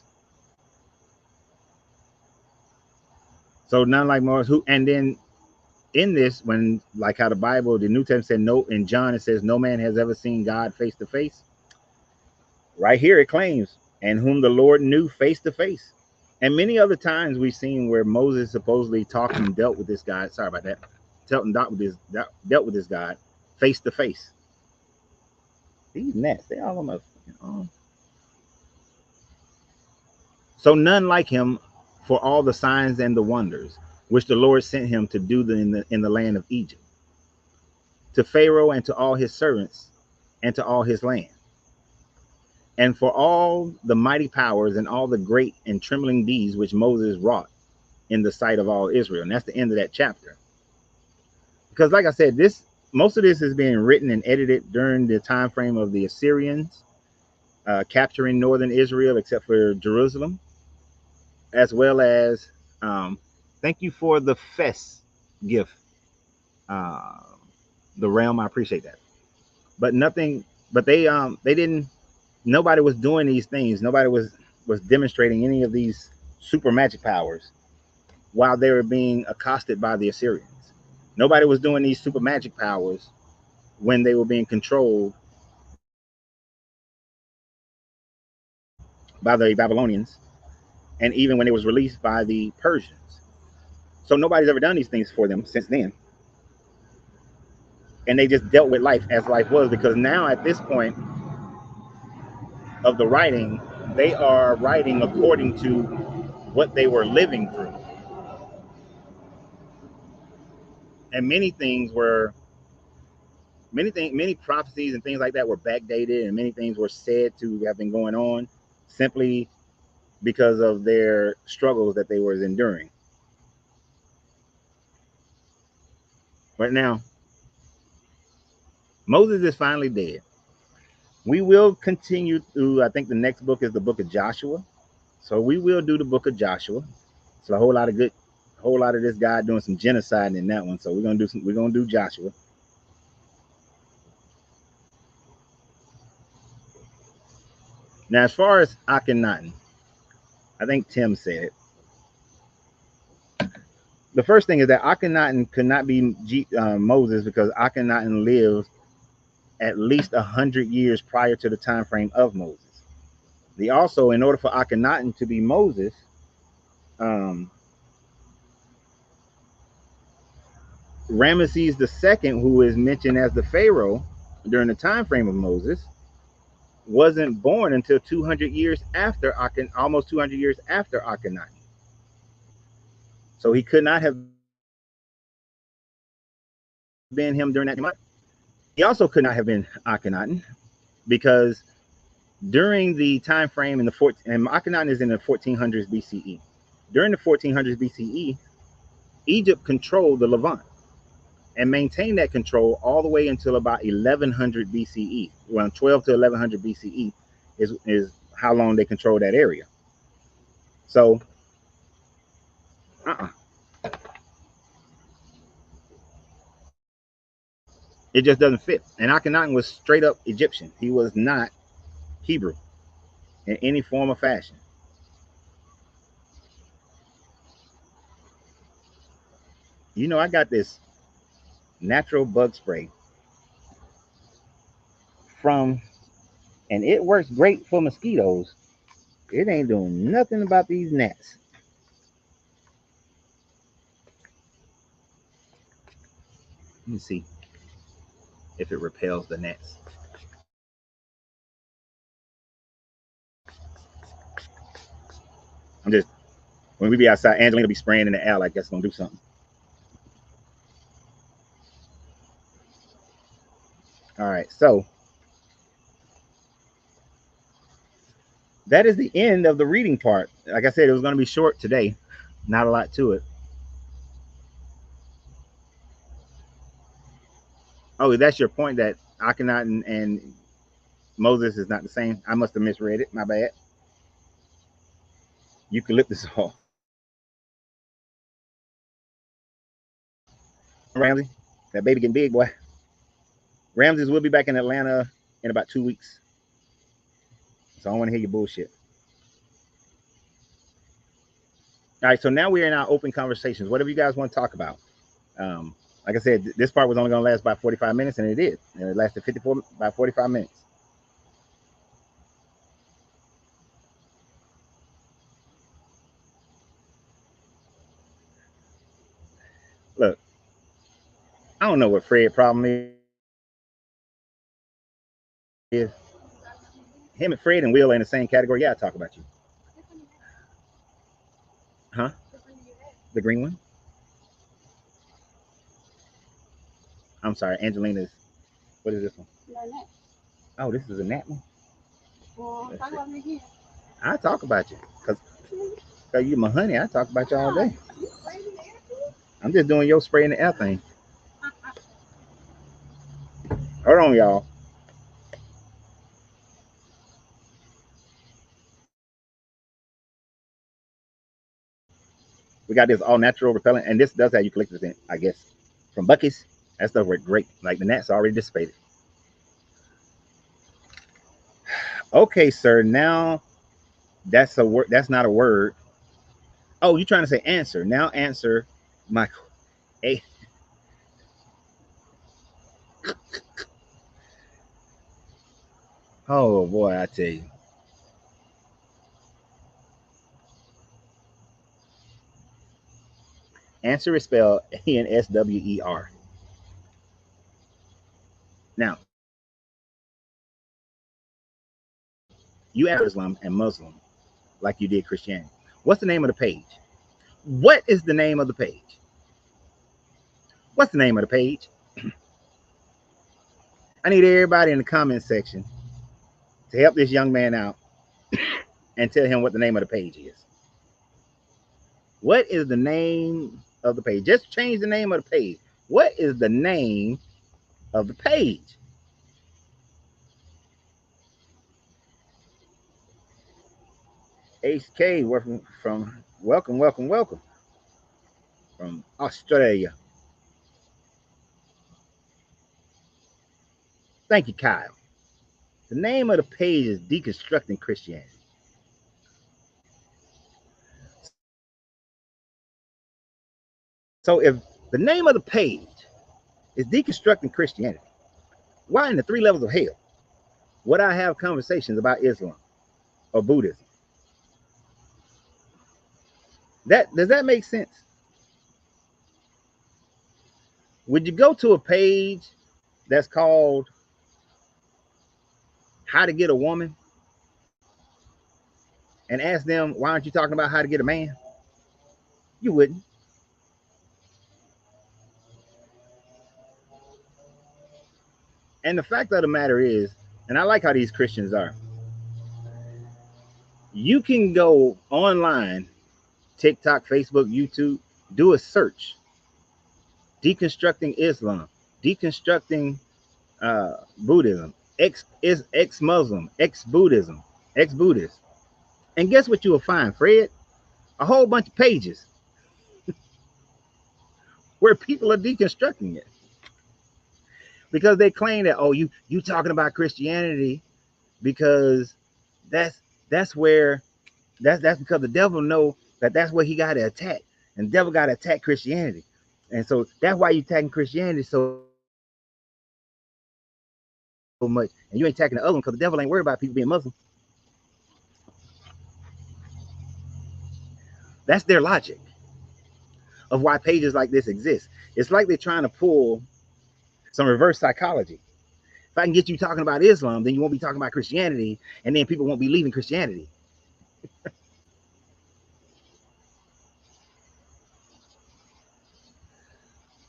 So none like Moses. And then in this, when, like how the Bible, the New Testament said, no, in John it says no man has ever seen God face to face. Right here it claims and whom the Lord knew face to face. And many other times we've seen where Moses supposedly talked and dealt with this God. Sorry about that. Dealt with this God face to face. These gnats, they all on my arm. So none like him for all the signs and the wonders which the Lord sent him to do in the land of Egypt, to Pharaoh and to all his servants and to all his land, and for all the mighty powers and all the great and trembling deeds which Moses wrought in the sight of all Israel. And that's the end of that chapter. Because like I said, most of this is being written and edited during the time frame of the Assyrians capturing northern Israel except for Jerusalem, as well as thank you for the fest gift, the realm. I appreciate that. But they didn't. Nobody was doing these things. Nobody was demonstrating any of these super magic powers while they were being accosted by the Assyrians. Nobody was doing these super magic powers when they were being controlled by the Babylonians, and even when it was released by the Persians. So nobody's ever done these things for them since then. And they just dealt with life as life was, because now at this point of the writing, they are writing according to what they were living through. And many prophecies and things like that were backdated, and many things were said to have been going on simply because of their struggles that they were enduring. But now, Moses is finally dead. We will continue through, I think the next book is the book of Joshua. So we will do the book of Joshua. So a whole lot of this guy doing some genocide in that one. So we're gonna do Joshua. Now, as far as Akhenaten, I think Tim said it. The first thing is that Akhenaten could not be Moses, because Akhenaten lived at least 100 years prior to the time frame of Moses. Also, in order for Akhenaten to be Moses, Ramesses II, who is mentioned as the Pharaoh during the time frame of Moses, wasn't born until 200 years after almost 200 years after Akhenaten. So he could not have been him during that time. He also could not have been Akhenaten, because during the time frame and Akhenaten is in the 1400s BCE. During the 1400s BCE, Egypt controlled the Levant and maintained that control all the way until about 1100 BCE. Around 12 to 1100 BCE is how long they controlled that area. So, it just doesn't fit. And Akhenaten was straight up Egyptian. He was not Hebrew in any form or fashion. You know, I got this natural bug spray and it works great for mosquitoes. It ain't doing nothing about these gnats. Let me see if it repels the gnats. When we be outside, Angelina be spraying in the air like that's gonna do something. All right, so that is the end of the reading part. Like I said, it was going to be short today. Not a lot to it. Oh, that's your point, that Akhenaten and Moses is not the same. I must have misread it. My bad. Eucalyptus oil. Ramsey, that baby getting big, boy. Ramses will be back in Atlanta in about 2 weeks. So I don't want to hear your bullshit. All right, so now we're in our open conversations. Whatever you guys want to talk about. Like I said, this part was only going to last about 45 minutes, and it did. And it lasted about 45 minutes. I don't know what Fred's problem is. Him and Fred and Will are in the same category. Yeah, I talk about you. Huh? The green one? I'm sorry, Angelina's. What is this one? Oh, this is a nat one? Talk about me again. I talk about you. Because you my honey, I talk about you all day. I'm just doing your spray in the air thing. Hold on, y'all. We got this all natural repellent, and this does have eucalyptus in it, I guess. From Bucky's. That stuff worked great. Like the gnats already dissipated. Okay, sir. Now that's a word. That's not a word. Oh, you're trying to say answer. Now answer my a. Oh boy, I tell you. Answer is spelled Answer. Now, you add Islam and Muslim like you did Christianity. What's the name of the page? What is the name of the page? What's the name of the page? I need everybody in the comment section to help this young man out and tell him what the name of the page is. What is the name of the page? Just change the name of the page. What is the name of the page? HK, we're from welcome from Australia. Thank you, Kyle. The name of the page is Deconstructing Christianity. So if the name of the page is Deconstructing Christianity, why in the 3 levels of hell would I have conversations about Islam or Buddhism? Does that make sense? Would you go to a page that's called How to Get a Woman and ask them, why aren't you talking about how to get a man? You wouldn't. And the fact of the matter is, and I like how these Christians are, you can go online, TikTok, Facebook, YouTube, do a search, deconstructing Islam, deconstructing Buddhism, ex-Muslim, ex-Buddhism, ex-Buddhist. And guess what you will find, Fred? A whole bunch of pages where people are deconstructing it. Because they claim that, oh, you talking about Christianity because that's where that's because the devil know that's where he got to attack, and the devil got to attack Christianity, and so that's why you attacking Christianity so much, and you ain't attacking the other one because the devil ain't worried about people being Muslim. That's their logic of why pages like this exist. It's like they're trying to pull some reverse psychology. If I can get you talking about Islam, then you won't be talking about Christianity, and then people won't be leaving Christianity.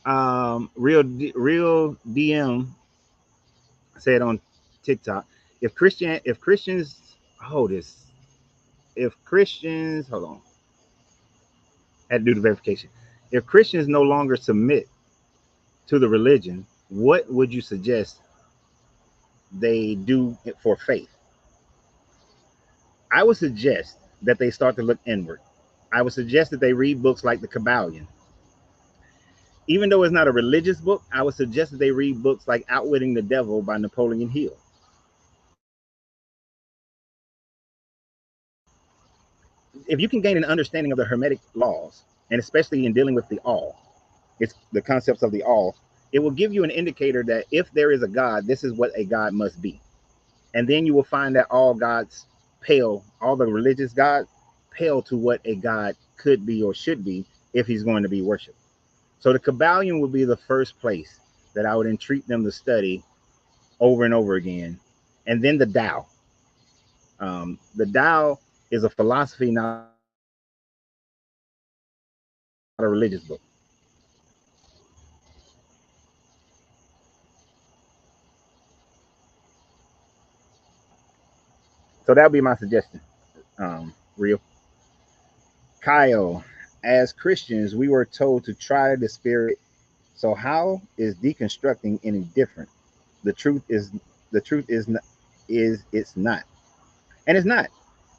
Real DM said on TikTok, if Christians hold this, if Christians hold on, I had to do the verification. If Christians no longer submit to the religion, what would you suggest they do for faith? I would suggest that they start to look inward. I would suggest that they read books like the Kabbalion. Even though it's not a religious book, I would suggest that they read books like Outwitting the Devil by Napoleon Hill. If you can gain an understanding of the Hermetic laws, and especially in dealing with the all, it's the concepts of the all, it will give you an indicator that if there is a God, this is what a God must be. And then you will find that all gods pale, all the religious gods pale to what a God could be or should be if he's going to be worshipped. So the Kabbalion will be the first place that I would entreat them to study over and over again. And then the Tao. The Tao is a philosophy, not a religious book. So that would be my suggestion. Real. Kyle, as Christians, we were told to try the spirit. So how is deconstructing any different? The truth is, the truth is not, is it's not, and it's not.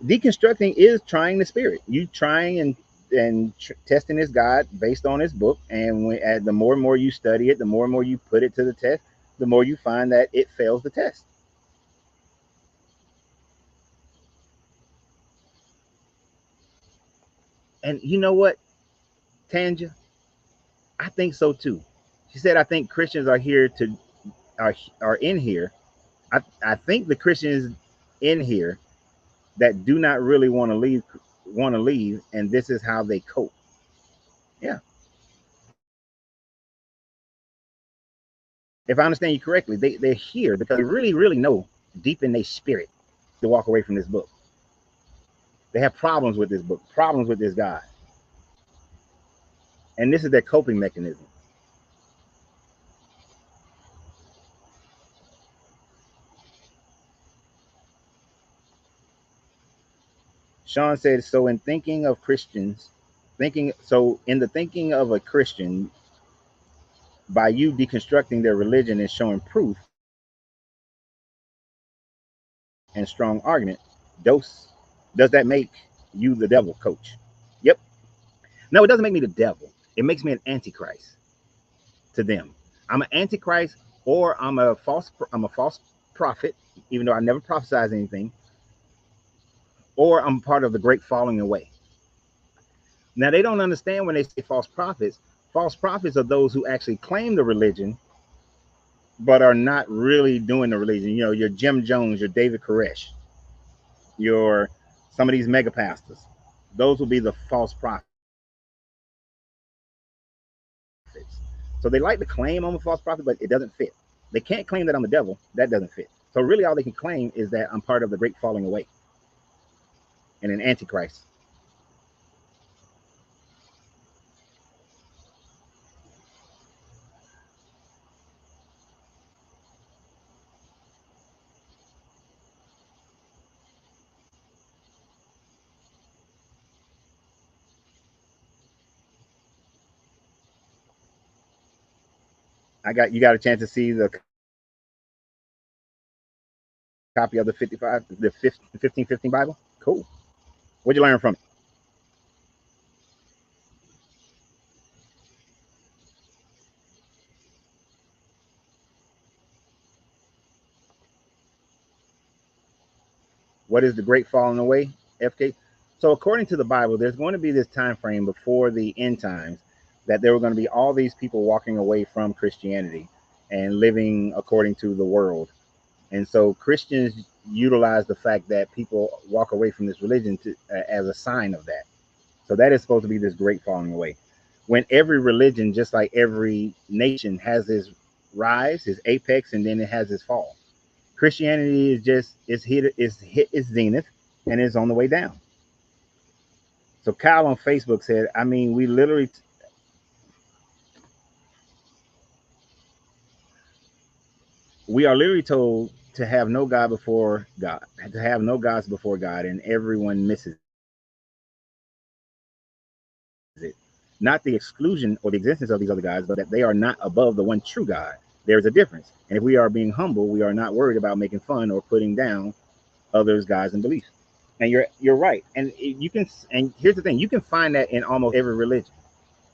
Deconstructing is trying the spirit. You trying and testing this God based on his book, and the more and more you study it, the more and more you put it to the test, the more you find that it fails the test. And you know what, Tanja, I think so too. She said, I think Christians are here to are in here. I think the Christians in here that do not really want to leave, and this is how they cope. Yeah. If I understand you correctly, they're here because they really, really know deep in their spirit to walk away from this book. They have problems with this book, problems with this God. And this is their coping mechanism. Sean said, so in thinking of Christians, in the thinking of a Christian, by you deconstructing their religion and showing proof and strong argument, does that make you the devil, coach? Yep. No, it doesn't make me the devil. It makes me an antichrist to them. I'm an antichrist, or I'm a false prophet, even though I never prophesied anything, or I'm part of the great falling away. Now they don't understand when they say false prophets. False prophets are those who actually claim the religion, but are not really doing the religion. You know, your Jim Jones, your David Koresh, your some of these mega pastors. Those will be the false prophets. So they like to claim I'm a false prophet, but it doesn't fit. They can't claim that I'm the devil. That doesn't fit. So really all they can claim is that I'm part of the great falling away and an antichrist. You got a chance to see the copy of the 1515 Bible? Cool. What'd you learn from it? What is the great falling away, FK? So according to the Bible, there's going to be this time frame before the end times that there were going to be all these people walking away from Christianity and living according to the world. And so Christians utilize the fact that people walk away from this religion as a sign of that. So that is supposed to be this great falling away. When every religion, just like every nation, has its rise, its apex, and then it has its fall. Christianity is just hit its zenith and is on the way down. So Kyle on Facebook said, I mean, we are literally told to have no God before God, to have no gods before God, and everyone misses it. Not the exclusion or the existence of these other gods, but that they are not above the one true God. There's a difference. And if we are being humble, we are not worried about making fun or putting down others' gods and beliefs. And you're right. And you can, and here's the thing, you can find that in almost every religion.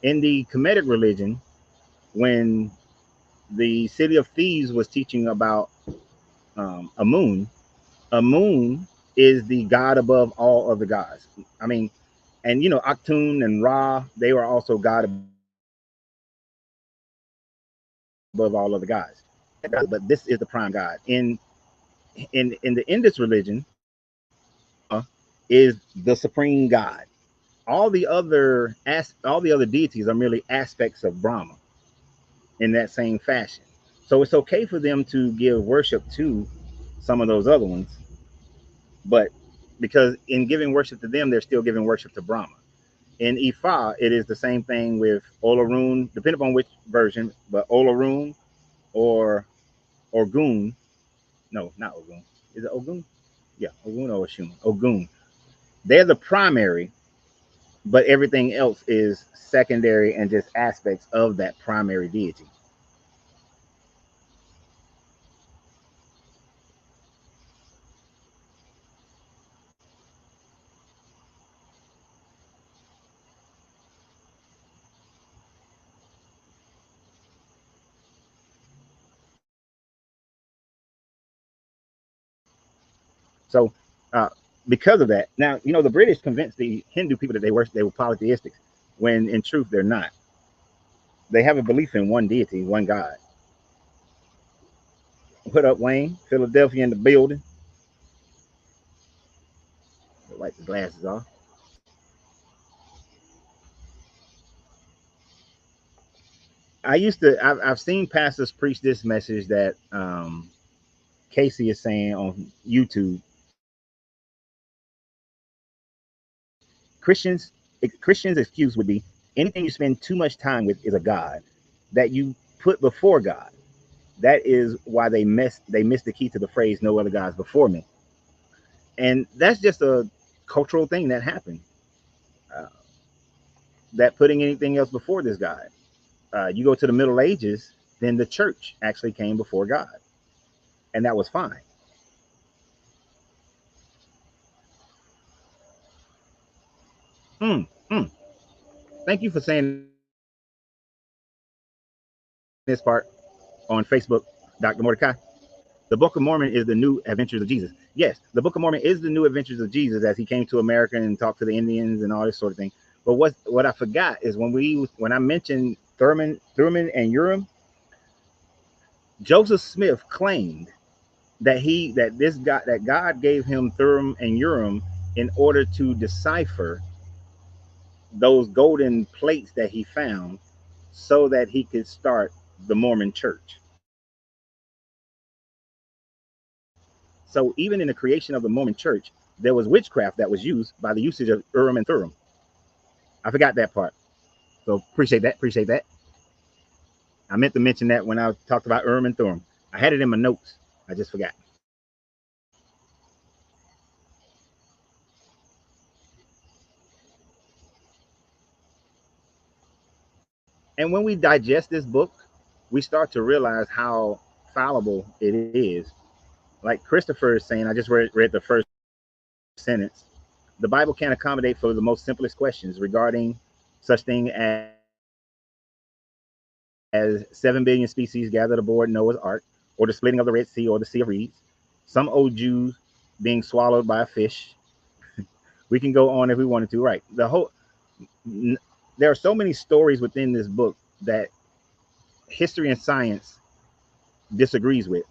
In the Kemetic religion, when the city of Thebes was teaching about Amun, Amun is the god above all other gods. I mean, and you know, Aktun and Ra, they were also god above all other gods. But this is the prime god. In the Indus religion, is the supreme god. All the other deities are merely aspects of Brahma in that same fashion. So it's okay for them to give worship to some of those other ones, but because in giving worship to them, they're still giving worship to Brahma. In Ifa, it is the same thing with Olorun, depending upon which version, but Olorun or Orgun. No, not Ogun. Is it Ogun? Yeah, Ogun or Oshun. Ogun. They're the primary, but everything else is secondary and just aspects of that primary deity. So, uh, because of that, now the British convinced the Hindu people that they were polytheistic, when in truth they're not. They have a belief in one deity, one God. What up, Wayne? Philadelphia in the building. Wipe the glasses off. I've seen pastors preach this message that Casey is saying on YouTube. Christians Christians' excuse would be anything you spend too much time with is a god that you put before God. That is why they missed the key to the phrase "no other gods before me," and that's just a cultural thing that happened. Uh, that putting anything else before this God. You go to the Middle Ages, then the church actually came before God, and that was fine. Mm, mm. Thank you for saying this part on Facebook, Dr. Mordecai. The Book of Mormon is the new adventures of Jesus. Yes, the Book of Mormon is the new adventures of Jesus as he came to America and talked to the Indians and all this sort of thing. But what I forgot is when I mentioned Thurman and Urim, Joseph Smith claimed that God gave him Thum and Urim in order to decipher those golden plates that he found so that he could start the Mormon church. So even in the creation of the Mormon church, there was witchcraft that was used by the usage of Urim and Thummim. I forgot that part. So appreciate that. Appreciate that. I meant to mention that when I talked about Urim and Thummim. I had it in my notes. I just forgot. And when we digest this book, we start to realize how fallible it is. Like Christopher is saying, I just read the first sentence. The Bible can accommodate for the most simplest questions regarding such thing as 7 billion species gathered aboard Noah's Ark, or the splitting of the Red Sea, or the Sea of Reeds, some old Jews being swallowed by a fish. We can go on if we wanted to, right? There are so many stories within this book that history and science disagrees with.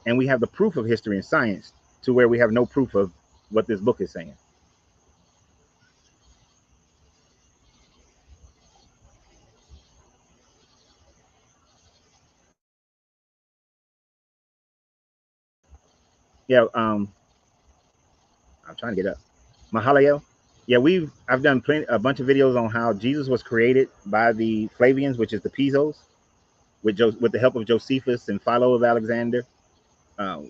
And we have the proof of history and science to where we have no proof of what this book is saying. Yeah, I'm trying to get up. Mahaleo. Yeah, I've done a bunch of videos on how Jesus was created by the Flavians, which is the Pisos, with the help of Josephus and Philo of Alexander,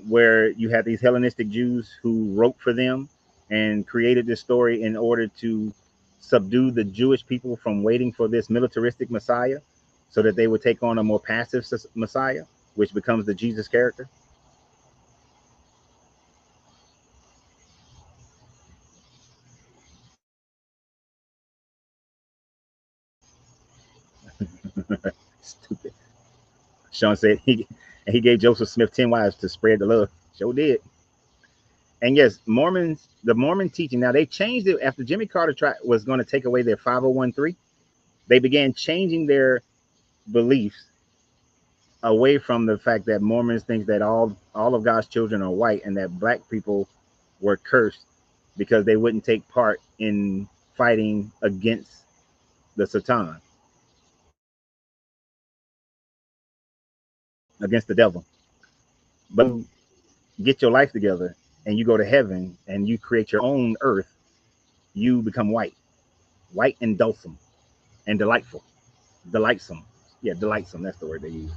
where you had these Hellenistic Jews who wrote for them and created this story in order to subdue the Jewish people from waiting for this militaristic Messiah, so that they would take on a more passive Messiah, which becomes the Jesus character. Stupid. Sean said he gave Joseph Smith 10 wives to spread the love. Sure did. And yes, the Mormon teaching, now they changed it after Jimmy Carter was going to take away their 501(c)(3). They began changing their beliefs away from the fact that Mormons think that all of God's children are white and that black people were cursed because they wouldn't take part in fighting against the Satan. against the devil. But you get your life together and you go to heaven and you create your own earth, you become white and dulcet and delightful. Delightsome. Yeah, delightsome. That's the word they use.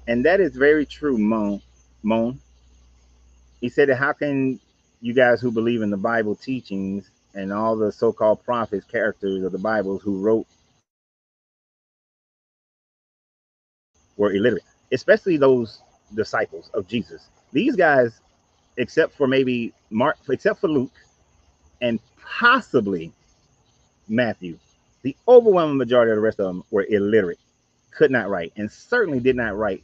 And that is very true, Moan. He said that how can you guys who believe in the Bible teachings and all the so-called prophets, characters of the Bible who wrote were illiterate, especially those disciples of Jesus. These guys, except for maybe Mark, except for Luke, and possibly Matthew, the overwhelming majority of the rest of them were illiterate, could not write, and certainly did not write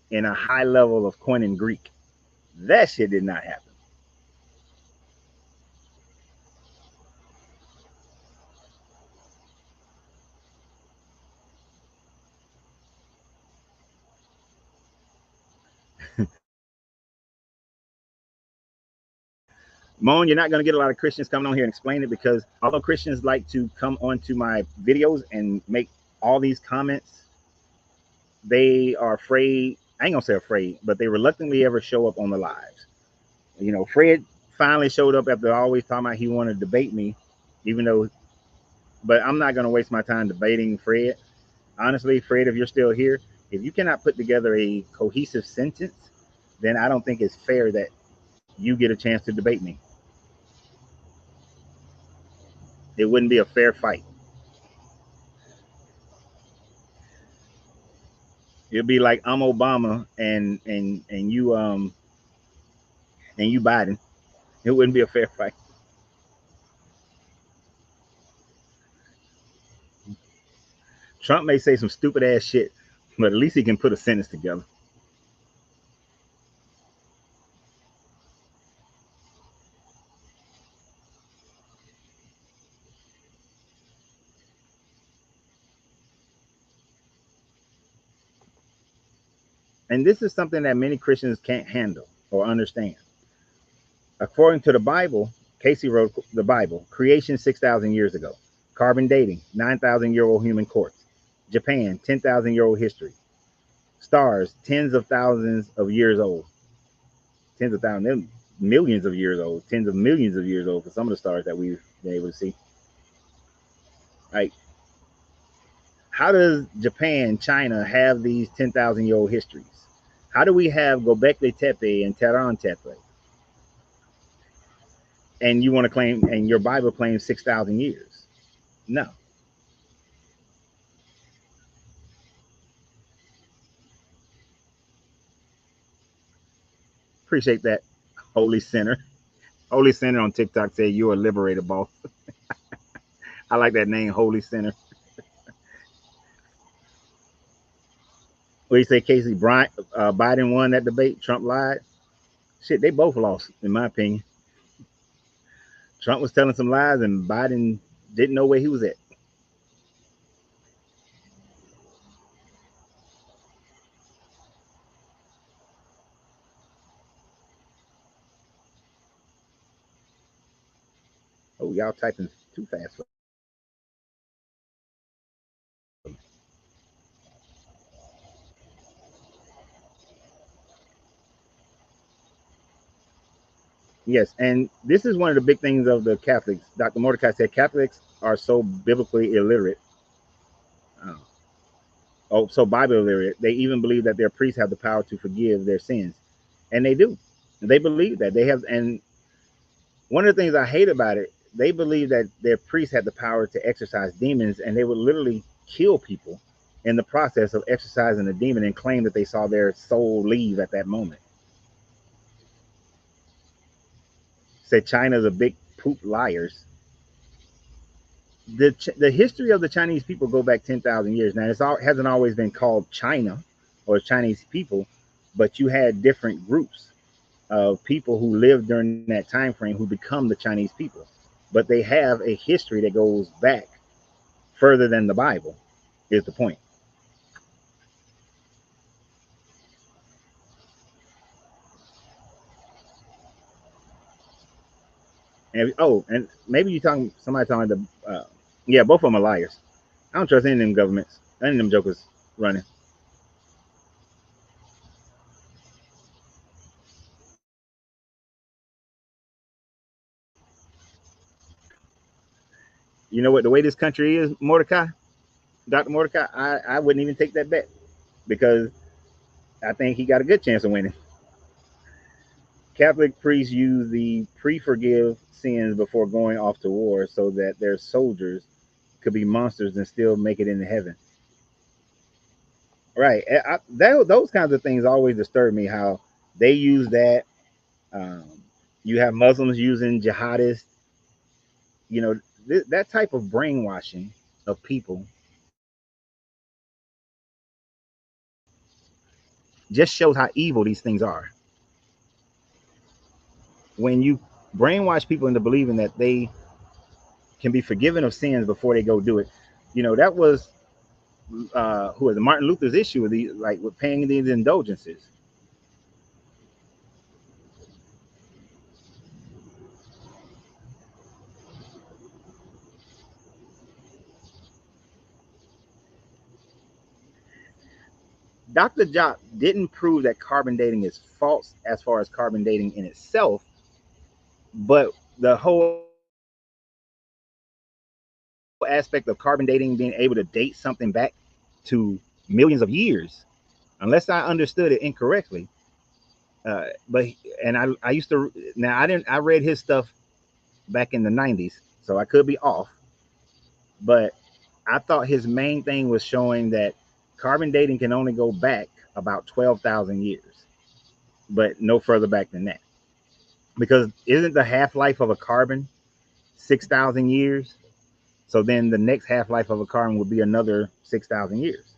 in a high level of Koine Greek. That shit did not happen. Moan, you're not going to get a lot of Christians coming on here and explain it, because although Christians like to come onto my videos and make all these comments, they are afraid. I ain't gonna say afraid, but they reluctantly ever show up on the lives. You know, Fred finally showed up after always talking about he wanted to debate me, even though, but I'm not gonna waste my time debating Fred. Honestly, Fred, if you're still here, if you cannot put together a cohesive sentence, then I don't think it's fair that you get a chance to debate me. It wouldn't be a fair fight. It'd be like I'm Obama and you Biden. It wouldn't be a fair fight. Trump may say some stupid ass shit, but at least he can put a sentence together. And this is something that many Christians can't handle or understand. According to the Bible, Casey wrote the Bible, creation 6,000 years ago, carbon dating, 9,000-year-old human corpse, Japan, 10,000-year-old history, stars, tens of thousands of years old, tens of thousands, millions of years old, tens of millions of years old for some of the stars that we've been able to see. Like, how does Japan, China have these 10,000-year-old histories? How do we have Gobekli Tepe and Tehran Tepe? And you want to claim, and your Bible claims 6,000 years? No. Appreciate that, Holy Sinner. Holy Sinner on TikTok said you're a liberator, boss. I like that name, Holy Sinner. What you say, Casey? Biden won that debate. Trump lied. Shit, they both lost, in my opinion. Trump was telling some lies, and Biden didn't know where he was at. Oh, y'all typing too fast. Yes, and this is one of the big things of the Catholics. Dr. Mordecai said Catholics are so biblically illiterate. Oh, so Bible illiterate. They even believe that their priests have the power to forgive their sins, and they do. They believe that they have. And one of the things I hate about it, they believe that their priests had the power to exorcise demons, and they would literally kill people in the process of exorcising a demon and claim that they saw their soul leave at that moment. Said China's a big poop liars. The history of the Chinese people go back 10,000 years. Now, hasn't always been called China or Chinese people, but you had different groups of people who lived during that time frame who become the Chinese people. But they have a history that goes back further than the Bible, is the point. And maybe you talking somebody talking to yeah, both of them are liars. I don't trust any of them governments, any of them jokers running. You know what? The way this country is, Mordecai, Dr. Mordecai, I wouldn't even take that bet because I think he got a good chance of winning. Catholic priests use the pre-forgive sins before going off to war so that their soldiers could be monsters and still make it into heaven. Right. Those kinds of things always disturb me. How they use that. Um, you have Muslims using jihadists. You know, that type of brainwashing of people just shows how evil these things are. When you brainwash people into believing that they can be forgiven of sins before they go do it, you know, that was who was it, Martin Luther's issue with with paying these indulgences. Dr. Jock didn't prove that carbon dating is false as far as carbon dating in itself, but the whole aspect of carbon dating being able to date something back to millions of years, unless I understood it incorrectly. But and I used to now I read his stuff back in the 90s, so I could be off, but I thought his main thing was showing that carbon dating can only go back about 12,000 years, but no further back than that. Because isn't the half life of a carbon 6,000 years? So then the next half life of a carbon would be another 6,000 years.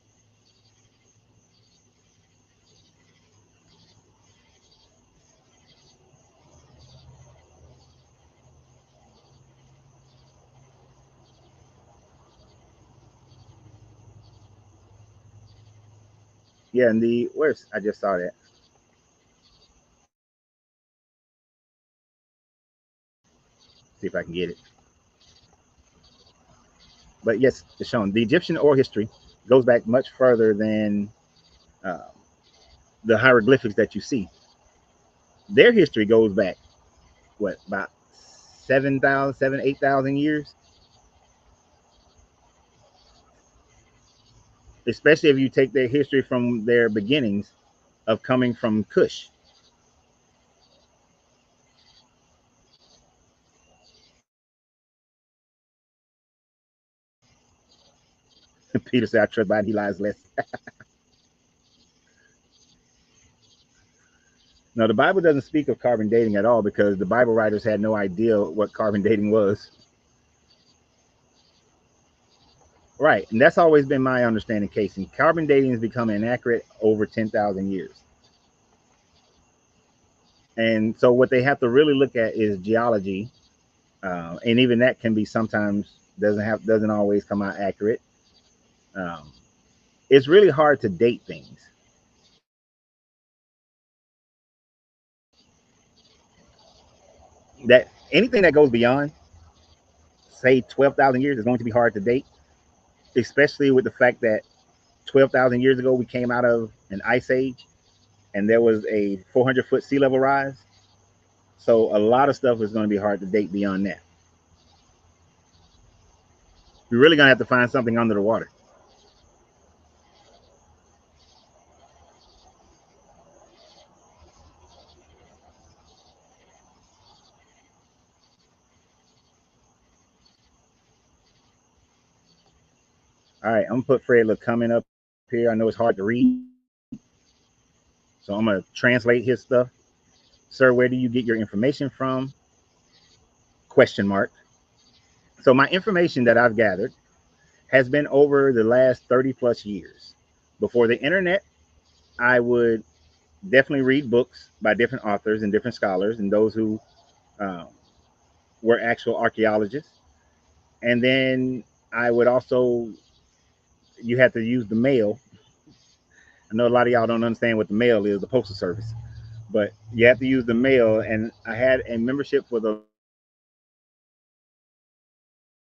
Yeah, and the where's I just saw that. See if I can get it. But yes, it's shown the Egyptian oral history goes back much further than uh, the hieroglyphics that you see. Their history goes back what about 8,000 years, especially if you take their history from their beginnings of coming from Kush. Peter said, "I trust Biden, he lies less." No, the Bible doesn't speak of carbon dating at all because the Bible writers had no idea what carbon dating was. Right, and that's always been my understanding, Casey. Carbon dating has become inaccurate over 10,000 years. And so what they have to really look at is geology, and even that can be sometimes doesn't always come out accurate. Um, it's really hard to date things. That anything that goes beyond say 12,000 years is going to be hard to date, especially with the fact that 12,000 years ago we came out of an ice age and there was a 400-foot sea level rise. So a lot of stuff is going to be hard to date beyond that. We're really going to have to find something under the water. All right, I'm gonna put Fred look coming up here. I know it's hard to read, so I'm gonna translate his stuff. Sir, where do you get your information from? Question mark. So my information that I've gathered has been over the last 30 plus years. Before the internet, I would definitely read books by different authors and different scholars and those who um, were actual archaeologists. And then I would also, you had to use the mail. I know a lot of y'all don't understand what the mail is, the postal service, but you have to use the mail. And I had a membership for the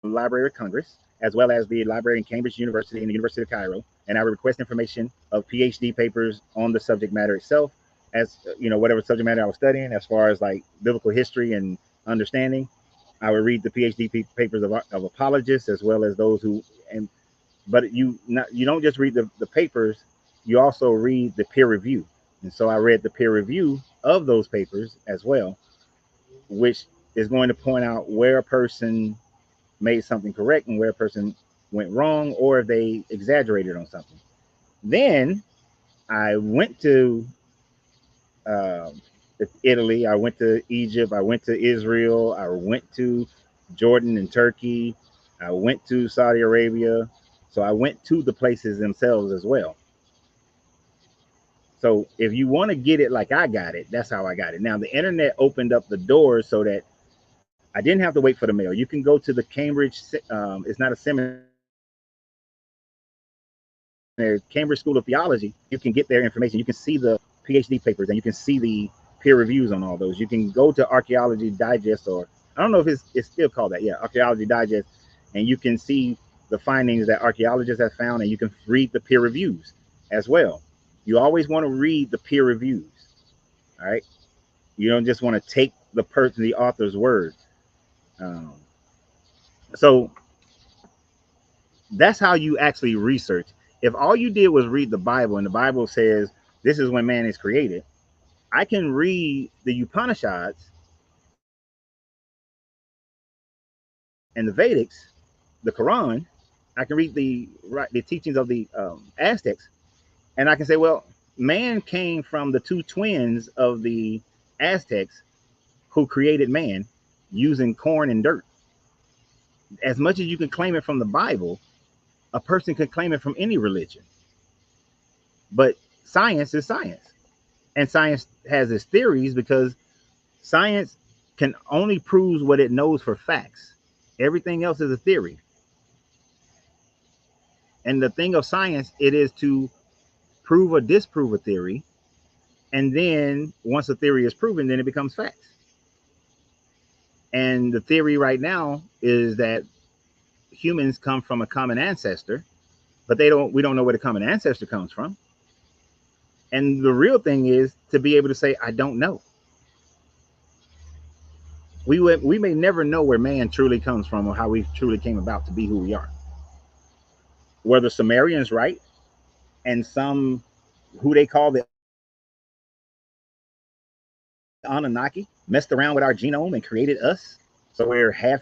Library of Congress, as well as the library in Cambridge University and the University of Cairo. And I would request information of PhD papers on the subject matter itself, as whatever subject matter I was studying, as far as like biblical history and understanding. I would read the PhD papers of apologists, as well as those who, and but you don't just read the papers, you also read the peer review. And so I read the peer review of those papers as well, which is going to point out where a person made something correct and where a person went wrong, or if they exaggerated on something. Then I went to um, Italy, I went to Egypt, I went to Israel, I went to Jordan and Turkey, I went to Saudi Arabia. So I went to the places themselves as well. So if you want to get it like I got it, that's how I got it. Now the internet opened up the doors so that I didn't have to wait for the mail. You can go to the Cambridge, it's not a seminary, Cambridge School of Theology. You can get their information. You can see the PhD papers and you can see the peer reviews on all those. You can go to Archaeology Digest, or I don't know if it's still called that. Yeah, Archaeology Digest, and you can see the findings that archaeologists have found, and you can read the peer reviews as well. You always want to read the peer reviews. All right. You don't just want to take the author's word. Um, so that's how you actually research. If all you did was read the Bible and the Bible says this is when man is created, I can read the Upanishads and the Vedics, the Quran. I can read the teachings of the Aztecs, and I can say, well, man came from the two twins of the Aztecs who created man using corn and dirt. As much as you can claim it from the Bible, a person can claim it from any religion. But science is science. And science has its theories because science can only prove what it knows for facts. Everything else is a theory. And the thing of science, it is to prove or disprove a theory. And then once a theory is proven, then it becomes facts. And the theory right now is that humans come from a common ancestor, but we don't know where the common ancestor comes from. And the real thing is to be able to say, I don't know. We may never know where man truly comes from or how we truly came about to be who we are. Were the Sumerians right? And some who they call the Anunnaki messed around with our genome and created us. So we're half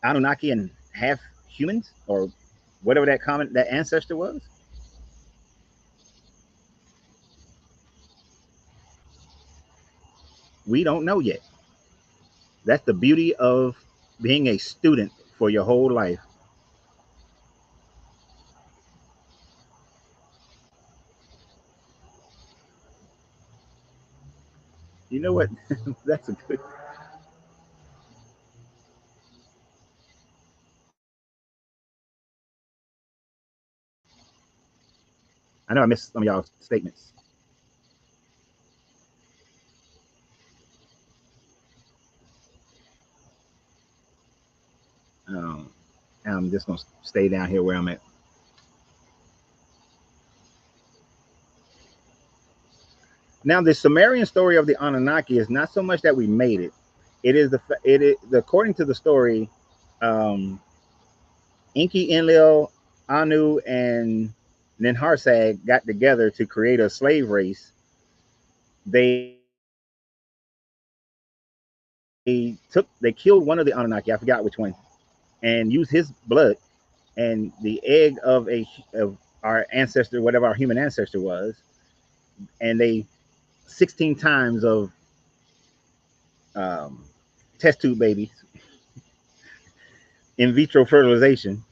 Anunnaki and half humans, or whatever that ancestor was. We don't know yet. That's the beauty of being a student for your whole life. You know what? That's a good. I know I missed some of y'all's statements. Um, I'm just gonna stay down here where I'm at. Now, the Sumerian story of the Anunnaki is not so much that we made it. It is according to the story, um, Enki, Enlil, Anu, and Ninharsag got together to create a slave race. They killed one of the Anunnaki. I forgot which one, and used his blood and the egg of our ancestor, whatever our human ancestor was, and they 16 times of um, test tube babies, in vitro fertilization,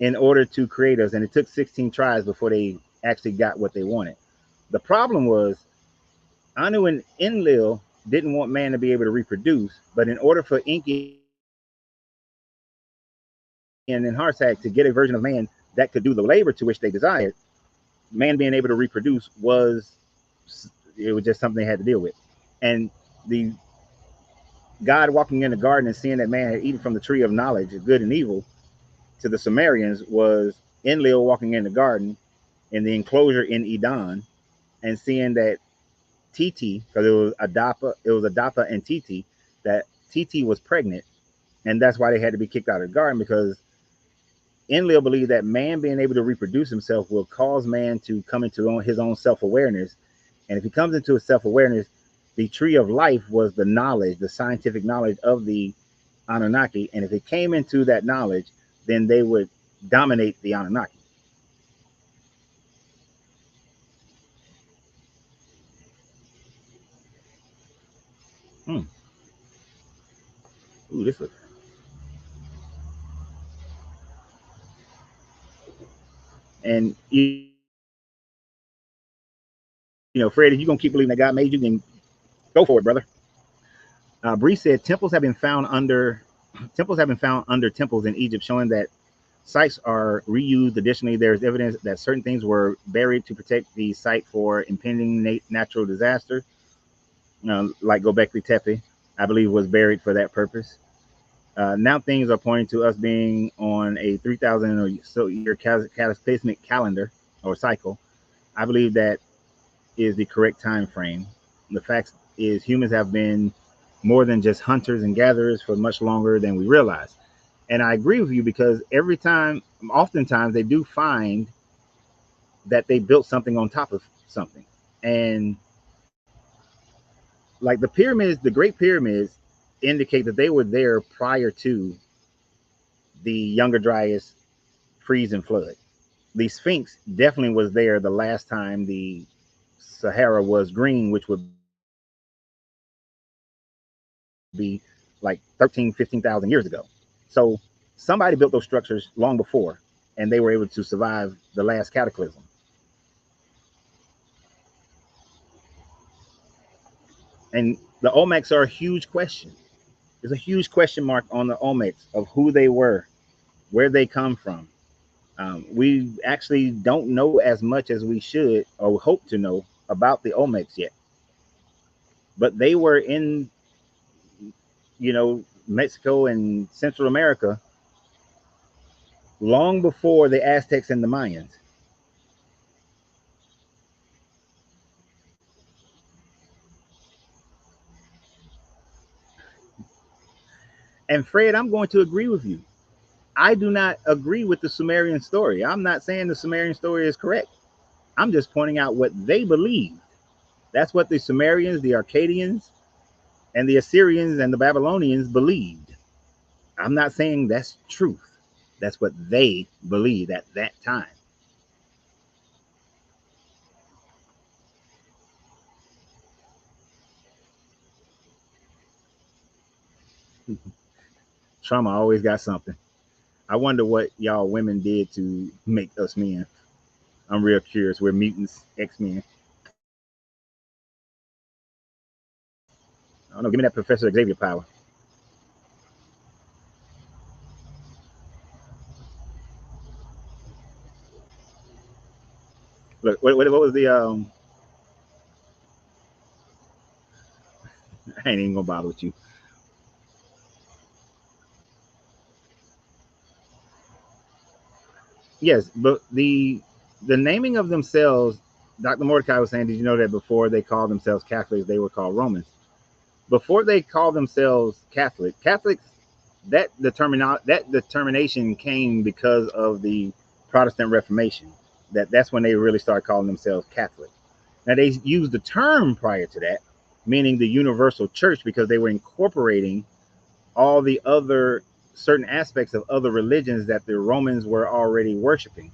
in order to create us. And it took 16 tries before they actually got what they wanted. The problem was Anu and Enlil didn't want man to be able to reproduce, but in order for Enki and Ninharsag to get a version of man that could do the labor to which they desired, man being able to reproduce was just something they had to deal with. And the God walking in the garden and seeing that man had eaten from the tree of knowledge of good and evil, to the Sumerians was Enlil walking in the garden in the enclosure in Eden and seeing that Titi, because it was Adapa and Titi, that Titi was pregnant, and that's why they had to be kicked out of the garden, because Enlil believed that man being able to reproduce himself will cause man to come into his own self-awareness. And if he comes into his self-awareness, the tree of life was the knowledge, the scientific knowledge of the Anunnaki. And if it came into that knowledge, then they would dominate the Anunnaki. Hmm. Ooh, this was, and Fred, if you're gonna keep believing that God made you, then go for it, brother. Bree said temples have been found under temples in Egypt, showing that sites are reused. Additionally, there's evidence that certain things were buried to protect the site for impending natural disaster, like Gobekli Tepe, I believe, was buried for that purpose. Now things are pointing to us being on a 3,000 or so year cataclysmic calendar or cycle. I believe that is the correct time frame. The fact is, humans have been more than just hunters and gatherers for much longer than we realize. And I agree with you, because oftentimes they do find that they built something on top of something. And like the pyramids, the Great Pyramids indicate that they were there prior to the Younger Dryas freeze and flood. The Sphinx definitely was there the last time the Sahara was green, which would be like 13, 15,000 years ago. So somebody built those structures long before, and they were able to survive the last cataclysm. And the Olmecs are a huge question. There's a huge question mark on the Olmecs of who they were, where they come from. We actually don't know as much as we should or hope to know about the Olmecs yet. But they were in, Mexico and Central America long before the Aztecs and the Mayans. And Fred, I'm going to agree with you. I do not agree with the Sumerian story. I'm not saying the Sumerian story is correct. I'm just pointing out what they believed. That's what the Sumerians, the Akkadians, and the Assyrians and the Babylonians believed. I'm not saying that's truth. That's what they believed at that time. Trauma always got something. I wonder what y'all women did to make us men. I'm real curious. We're mutants, X-Men. I don't know. Give me that Professor Xavier power. Look, what was the I ain't even gonna bother with you. Yes, but the naming of themselves, Dr. Mordecai was saying, did you know that before they called themselves Catholics, they were called Romans? Before they called themselves Catholics, that determination came because of the Protestant Reformation. That's when they really started calling themselves Catholic. Now they used the term prior to that, meaning the universal church, because they were incorporating all the other certain aspects of other religions that the Romans were already worshiping,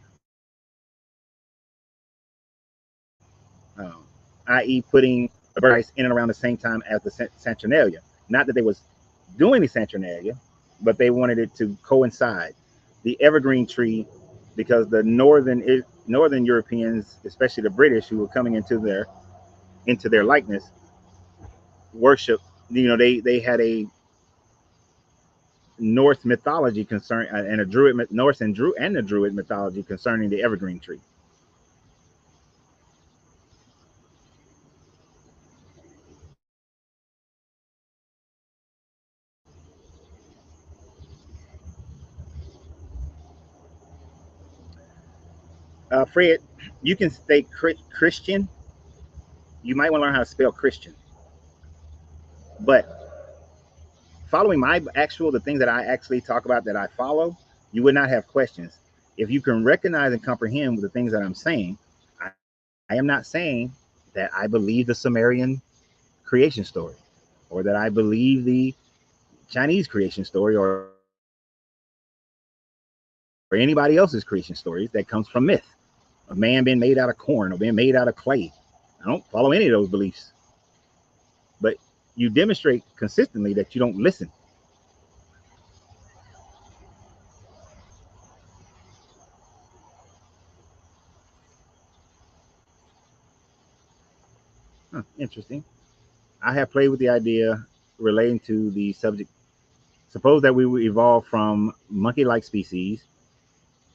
um, i.e., putting the Christ in and around the same time as the Saturnalia. Not that they was doing the Saturnalia, but they wanted it to coincide. The evergreen tree, because the northern Europeans, especially the British, who were coming into their likeness, worship. They had a Norse mythology and a Druid Norse and the Druid mythology concerning the evergreen tree. Fred, you can say Christian. You might want to learn how to spell Christian. But following my actual, the things that I actually talk about that I follow, you would not have questions. If you can recognize and comprehend the things that I'm saying, I am not saying that I believe the Sumerian creation story, or that I believe the Chinese creation story, or anybody else's creation stories that comes from myth, of man being made out of corn or being made out of clay. I don't follow any of those beliefs. But you demonstrate consistently that you don't listen. Huh, interesting. I have played with the idea relating to the subject. Suppose that we would evolve from monkey-like species,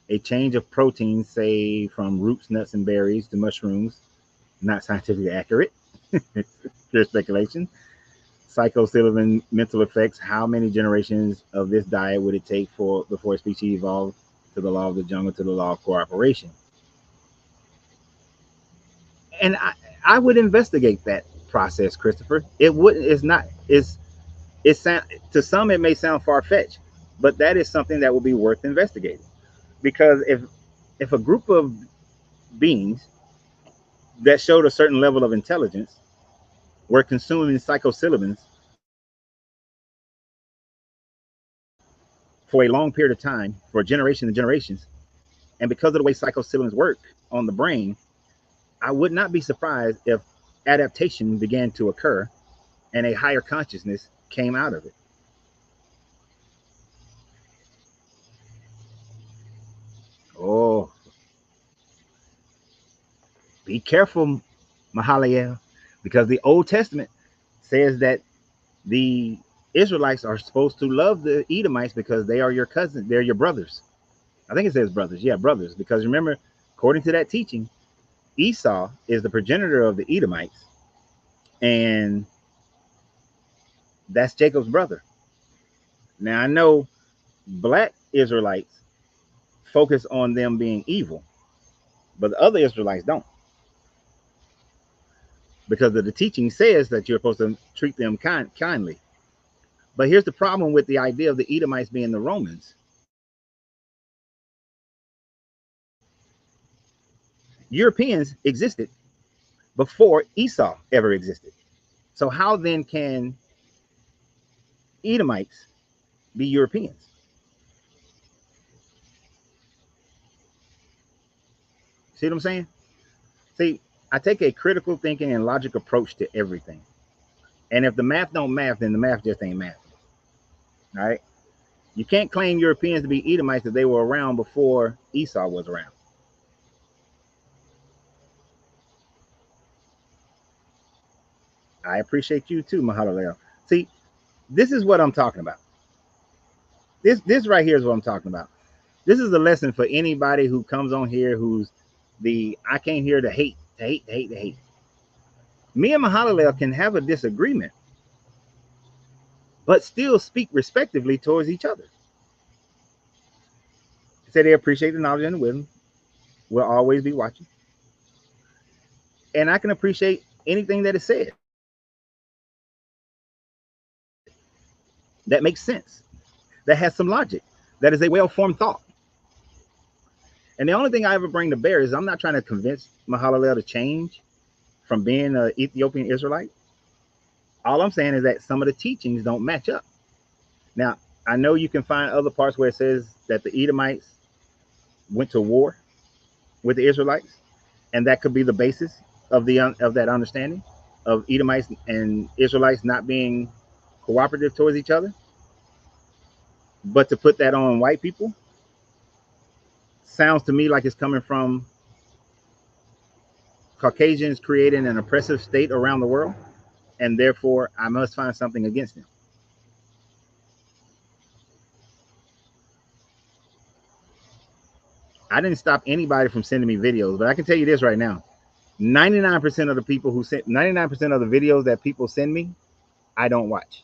a change of proteins, say from roots, nuts, and berries to mushrooms, not scientifically accurate, pure speculation. Psychosilivin mental effects. How many generations of this diet would it take for before a species evolved to the law of the jungle, to the law of cooperation? And I would investigate that process, Christopher. It wouldn't. It's not. It's to some it may sound far fetched, but that is something that would be worth investigating. Because if a group of beings that showed a certain level of intelligence were consuming psychosilibins for a long period of time, for generations and generations, and because of the way psychosilibins work on the brain, I would not be surprised if adaptation began to occur and a higher consciousness came out of it. Oh, be careful, Mahaliel, because the Old Testament says that the Israelites are supposed to love the Edomites because they are your cousins, they're your brothers. I think it says brothers, yeah, brothers, because remember, according to that teaching, Esau is the progenitor of the Edomites, and that's Jacob's brother. Now I know black Israelites focus on them being evil, but the other Israelites don't, because of the teaching says that you're supposed to treat them kindly. But here's the problem with the idea of the Edomites being the Romans. Europeans existed before Esau ever existed. So how then can Edomites be Europeans? See what I'm saying? See, I take a critical thinking and logic approach to everything. And if the math don't math, then the math just ain't math. All right. You can't claim Europeans to be Edomites if they were around before Esau was around. I appreciate you too, Mahalalel. See, this is what I'm talking about. This right here is what I'm talking about. This is a lesson for anybody who comes on here who's the I came here to hate, to hate, to hate, to hate. Me and Mahalalel can have a disagreement, but still speak respectively towards each other. Say they appreciate the knowledge and the wisdom. We'll always be watching. And I can appreciate anything that is said that makes sense, that has some logic, that is a well-formed thought. And the only thing I ever bring to bear is I'm not trying to convince Mahalalel to change from being an Ethiopian Israelite. All I'm saying is that some of the teachings don't match up. Now, I know you can find other parts where it says that the Edomites went to war with the Israelites, and that could be the basis of that understanding of Edomites and Israelites not being cooperative towards each other. But to put that on white people sounds to me like it's coming from Caucasians creating an oppressive state around the world, and therefore I must find something against them. I didn't stop anybody from sending me videos, but I can tell you this right now: 99% of the people who sent 99% of the videos that people send me, I don't watch.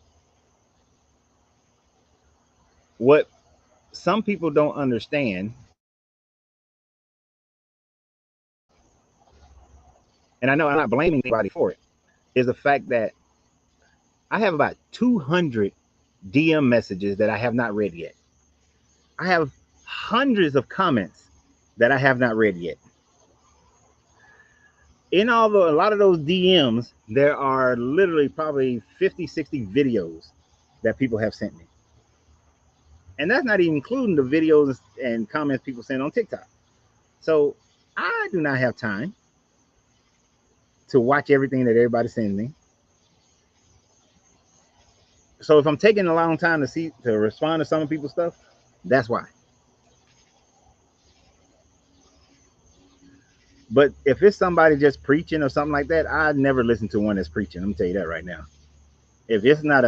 What some people don't understand and I know I'm not blaming anybody for it, is the fact that I have about 200 DM messages that I have not read yet. I have hundreds of comments that I have not read yet. In a lot of those DMs, there are literally probably 50, 60 videos that people have sent me. And that's not even including the videos and comments people send on TikTok. So I do not have time to watch everything that everybody sends me. So if I'm taking a long time to respond to some of people's stuff, that's why. But if it's somebody just preaching or something like that, I'd never listen to one that's preaching. I'm gonna tell you that right now. If it's not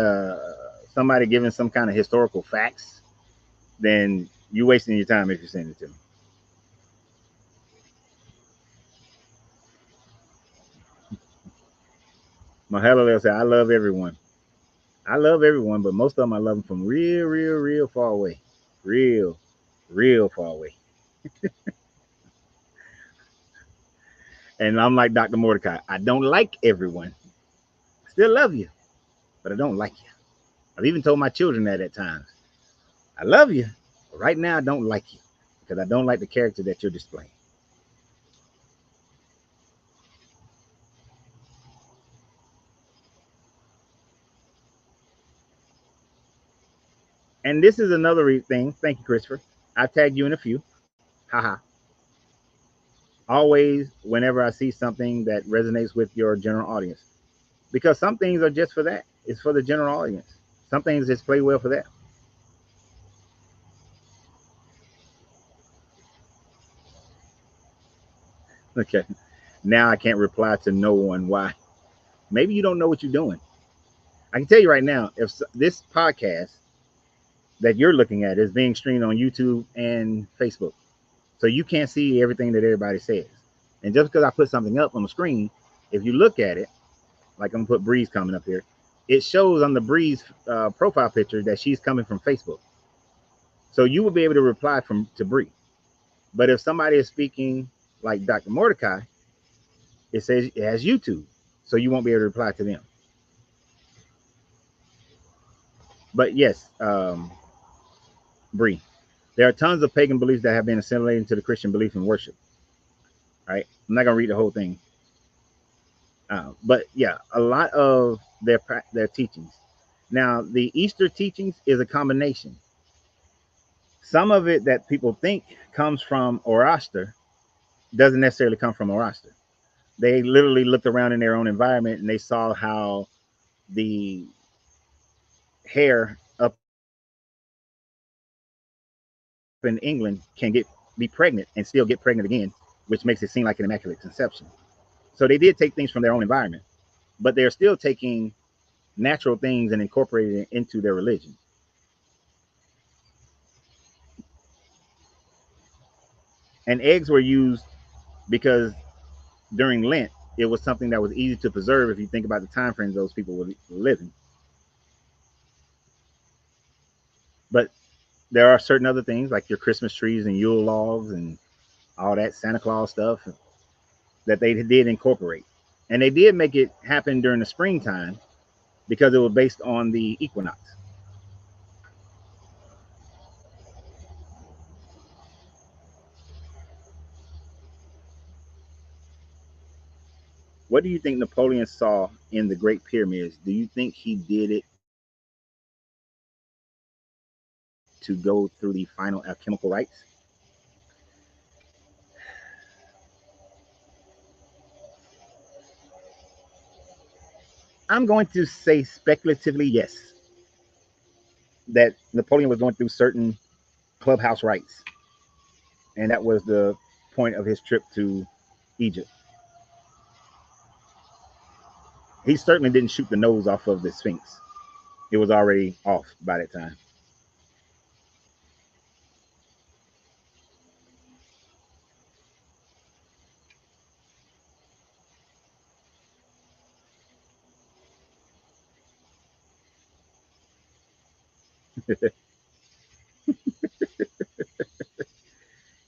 somebody giving some kind of historical facts, then you're wasting your time if you send it to me. Mahalo said, I love everyone. I love everyone, but most of them I love them from real, real, real far away. Real, real far away. And I'm like Dr. Mordecai. I don't like everyone. I still love you, but I don't like you. I've even told my children that at times. I love you, but right now I don't like you because I don't like the character that you're displaying. And this is another thing. Thank you, Christopher. I tagged you in a few. Haha. Always, whenever I see something that resonates with your general audience, because some things are just for that. It's for the general audience. Some things just play well for that. Okay. Now I can't reply to no one. Why? Maybe you don't know what you're doing. I can tell you right now, if this podcast that you're looking at is being streamed on YouTube and Facebook, so you can't see everything that everybody says. And just because I put something up on the screen, if you look at it, like I'm gonna put Breeze coming up here, it shows on the Breeze profile picture that she's coming from Facebook. So you will be able to reply to Bree. But if somebody is speaking like Dr. Mordecai, it says it has YouTube, so you won't be able to reply to them. But yes, Bree, there are tons of pagan beliefs that have been assimilated into the Christian belief and worship. Right? I'm not gonna read the whole thing, but yeah, a lot of their teachings. Now, the Easter teachings is a combination. Some of it that people think comes from Zoroaster doesn't necessarily come from Zoroaster. They literally looked around in their own environment and they saw how the hair up in England can be pregnant and still get pregnant again, which makes it seem like an immaculate conception. So they did take things from their own environment, but they're still taking natural things and incorporating it into their religion. And eggs were used because during Lent, it was something that was easy to preserve if you think about the time frames those people were living. But there are certain other things like your Christmas trees and Yule logs and all that Santa Claus stuff that they did incorporate. And they did make it happen during the springtime because it was based on the equinox. What do you think Napoleon saw in the Great Pyramids? Do you think he did it to go through the final alchemical rites? I'm going to say speculatively yes, that Napoleon was going through certain clubhouse rites, and that was the point of his trip to Egypt. He certainly didn't shoot the nose off of the Sphinx. It was already off by that time.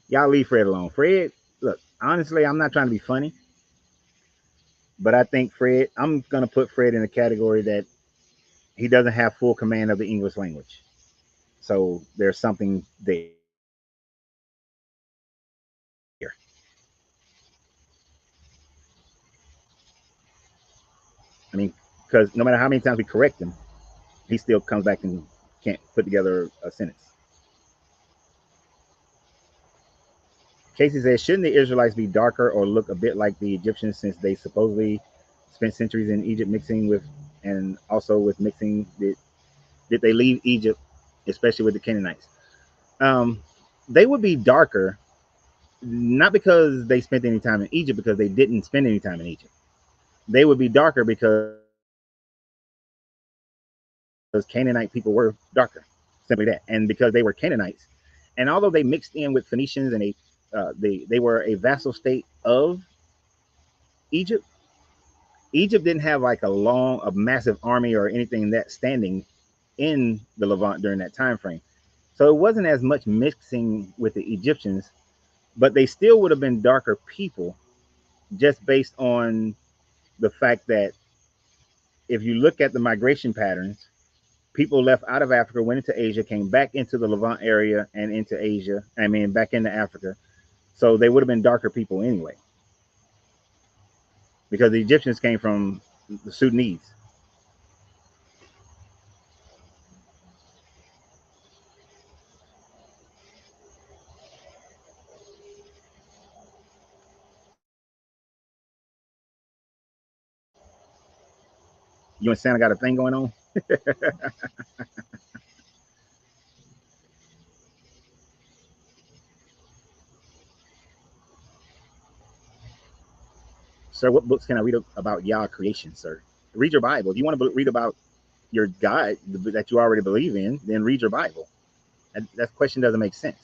Y'all leave Fred alone. Fred, look, honestly, I'm not trying to be funny, But I think Fred, I'm going to put Fred in a category that he doesn't have full command of the English language. So there's something there. I mean, because no matter how many times we correct him, he still comes back and can't put together a sentence. Casey says, shouldn't the Israelites be darker or look a bit like the Egyptians since they supposedly spent centuries in Egypt mixing with, and also with mixing, did they leave Egypt, especially with the Canaanites? Um, they would be darker, not because they spent any time in Egypt, because they didn't spend any time in Egypt. They would be darker because Canaanite people were darker, simply that, and because they were Canaanites, and although they mixed in with Phoenicians and they were a vassal state of Egypt. Egypt didn't have like a massive army or anything that standing in the Levant during that time frame, so it wasn't as much mixing with the Egyptians, but they still would have been darker people, just based on the fact that if you look at the migration patterns, people left out of Africa, went into Asia, came back into the Levant area and into Asia, I mean, back into Africa. So they would have been darker people anyway, because the Egyptians came from the Sudanese. You and Santa got a thing going on? Sir, what books can I read about Yah creation, sir? Read your Bible. If you want to read about your God that you already believe in, then read your Bible. That question doesn't make sense.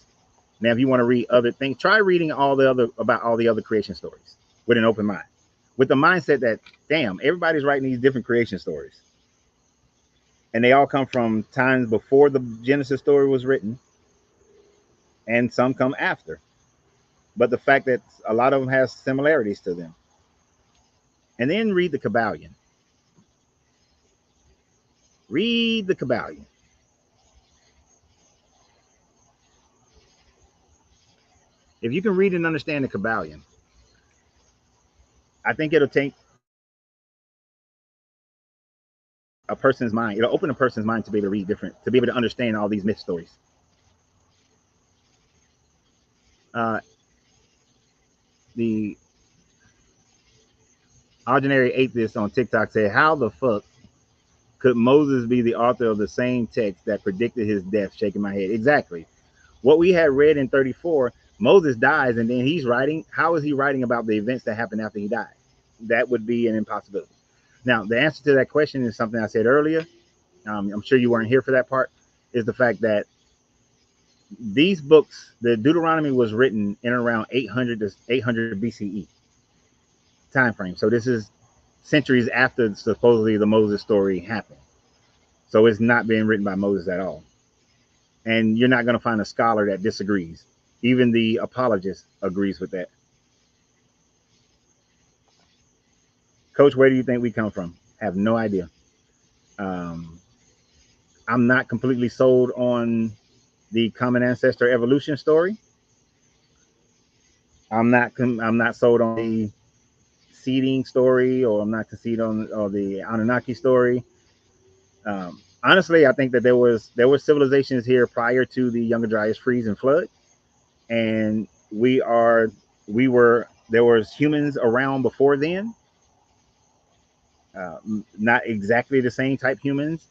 Now, if you want to read other things, try reading all the other creation stories with an open mind, with the mindset that, damn, everybody's writing these different creation stories, and they all come from times before the Genesis story was written, and some come after. But the fact that a lot of them has similarities to them, and then read the Kabbalion. Read the Kabbalion. If you can read and understand the Kabbalion, I think it'll take a person's mind. It'll open a person's mind to be able to read different, to be able to understand all these myth stories. The ordinary atheist on TikTok said, "How the fuck could Moses be the author of the same text that predicted his death?" Shaking my head. Exactly. What we had read in 34, Moses dies, and then he's writing. How is he writing about the events that happened after he died? That would be an impossibility. Now, the answer to that question is something I said earlier. I'm sure you weren't here for that part. Is the fact that these books, the Deuteronomy was written in around 800 to 800 BCE time frame. So this is centuries after supposedly the Moses story happened. So it's not being written by Moses at all. And you're not going to find a scholar that disagrees. Even the apologist agrees with that. Coach, where do you think we come from? Have no idea. Um, I'm not completely sold on the common ancestor evolution story. I'm not sold on the seeding story, or I'm not conceded on or the Anunnaki story. Honestly, I think that there were civilizations here prior to the Younger Dryas freeze and flood, and we were there was humans around before then. Not exactly the same type humans.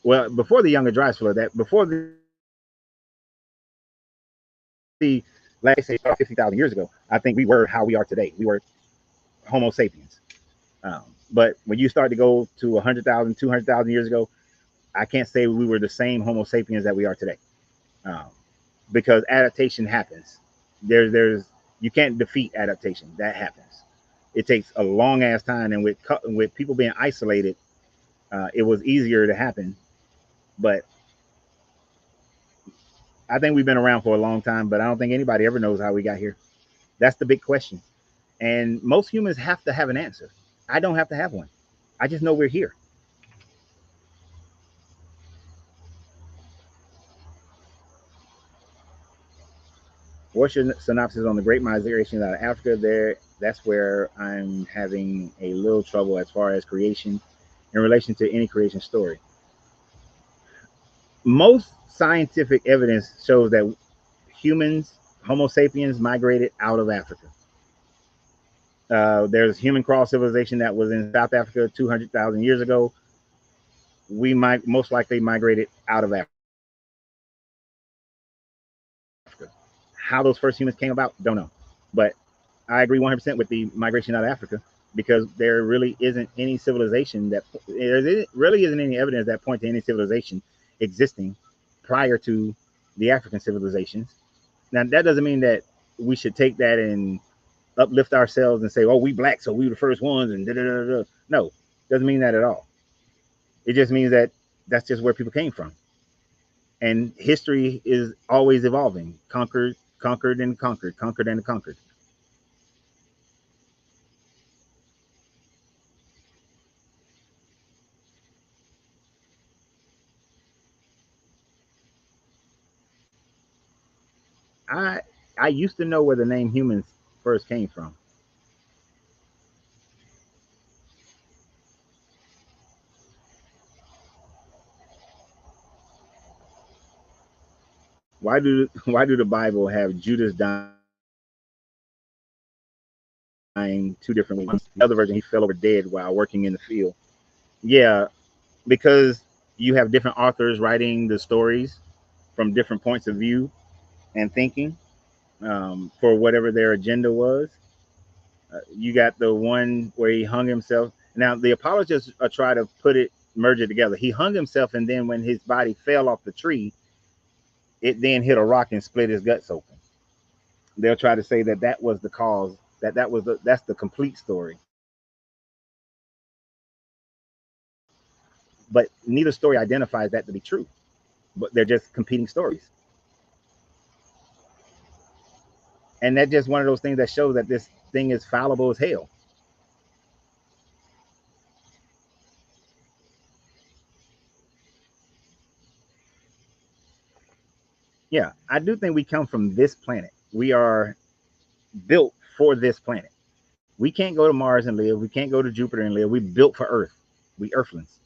Well, before the Younger Dryas flood, that before the let's say 50,000 years ago, I think we were how we are today. We were Homo sapiens. But when you start to go to 100,000, 200,000 years ago, I can't say we were the same Homo sapiens that we are today, um, because adaptation happens. There's you can't defeat adaptation. That happens. It takes a long ass time, and with people being isolated, it was easier to happen. But I think we've been around for a long time, but I don't think anybody ever knows how we got here. That's the big question, and most humans have to have an answer. I don't have to have one. I just know we're here. What's your synopsis on the Great Migration out of Africa? That's where I'm having a little trouble as far as creation in relation to any creation story. Most scientific evidence shows that humans, Homo sapiens, migrated out of Africa. There's human crawl civilization that was in South Africa 200,000 years ago. We might most likely migrated out of Africa. How those first humans came about, don't know. But I agree 100% with the migration out of Africa, because there really isn't any civilization that there really isn't any evidence that point to any civilization existing prior to the African civilizations. Now, that doesn't mean that we should take that and uplift ourselves and say, "Oh, we black, so we were the first ones," and da da da da. No, doesn't mean that at all. It just means that that's just where people came from, and history is always evolving. Conquered, conquered, and conquered, conquered and conquered. I I used to know where the name humans first came from. Why do the Bible have Judas dying two different ways? The other version, he fell over dead while working in the field. Yeah, because you have different authors writing the stories from different points of view and thinking, for whatever their agenda was. You got the one where he hung himself. Now the apologists are try to merge it together. He hung himself, and then when his body fell off the tree, it then hit a rock and split his guts open. They'll try to say that that was the cause. That's the complete story. But neither story identifies that to be true. But they're just competing stories, and that's just one of those things that shows that this thing is fallible as hell. Yeah, I do think we come from this planet. We are built for this planet. We can't go to Mars and live. We can't go to Jupiter and live. We built for Earth. We Earthlings.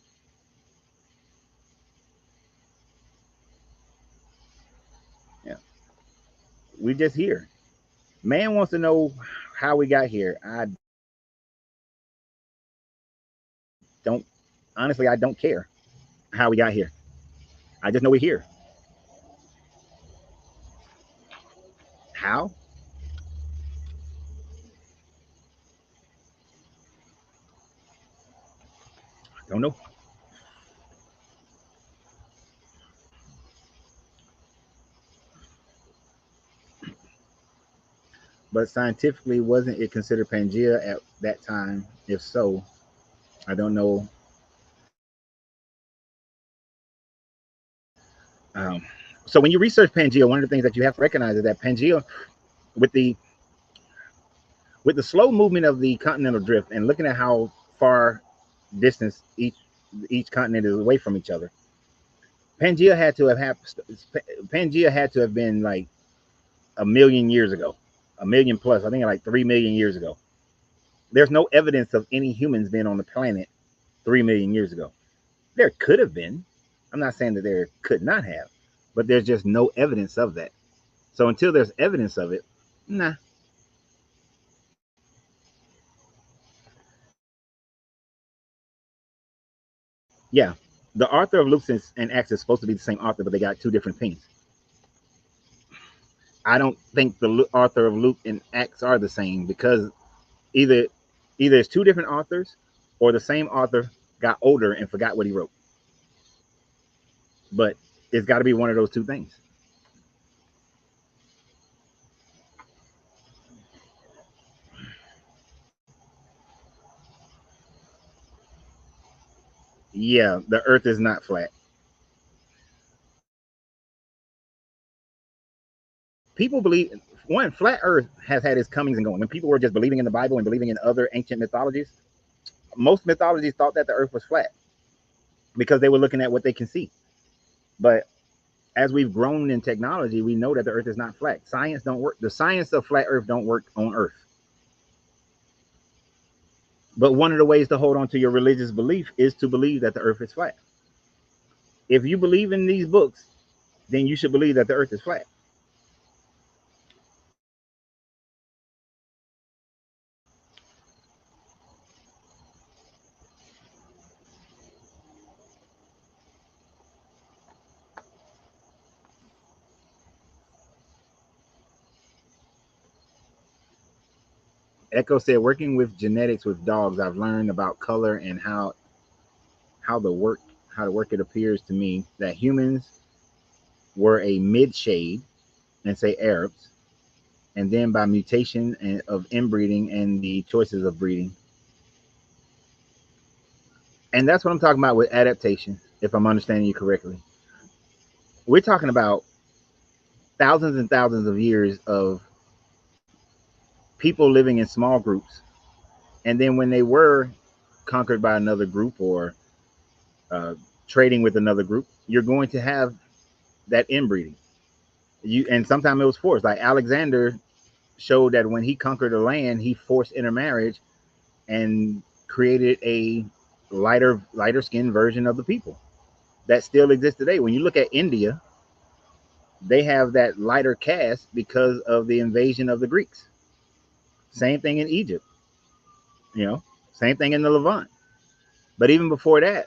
Yeah, we just here. Man wants to know how we got here. I don't. Honestly, I don't care how we got here. I just know we're here. How? I don't know. But scientifically, wasn't it considered Pangea at that time? If so, I don't know. Um, so when you research Pangea, one of the things that you have to recognize is that Pangea, with the slow movement of the continental drift, and looking at how far distance each continent is away from each other, Pangea had to have been like a million years ago, a million plus. I think like 3 million years ago. There's no evidence of any humans being on the planet 3 million years ago. There could have been. I'm not saying that there could not have, but there's just no evidence of that. So until there's evidence of it, nah. Yeah, the author of Luke and Acts is supposed to be the same author, but they got two different opinions. I don't think the author of Luke and Acts are the same, because either it's two different authors, or the same author got older and forgot what he wrote. But it's got to be one of those two things. Yeah, the Earth is not flat. People believe, one, flat Earth has had its comings and going. When people were just believing in the Bible and believing in other ancient mythologies, most mythologies thought that the earth was flat because they were looking at what they can see. But as we've grown in technology, we know that the earth is not flat. Science don't work. The science of flat earth don't work on earth. But one of the ways to hold on to your religious belief is to believe that the earth is flat. If you believe in these books, then you should believe that the earth is flat. Echo said, working with genetics with dogs, I've learned about color and how the work it appears to me that humans were a mid shade and say Arabs, and then by mutation and of inbreeding and the choices of breeding. And that's what I'm talking about with adaptation, if I'm understanding you correctly. We're talking about thousands and thousands of years of people living in small groups. And then when they were conquered by another group or uh, trading with another group, you're going to have that inbreeding. And sometimes it was forced. Like Alexander showed that when he conquered a land, he forced intermarriage and created a lighter skinned version of the people that still exists today. When you look at India, they have that lighter caste because of the invasion of the Greeks. Same thing in Egypt, you know, same thing in the Levant. But even before that,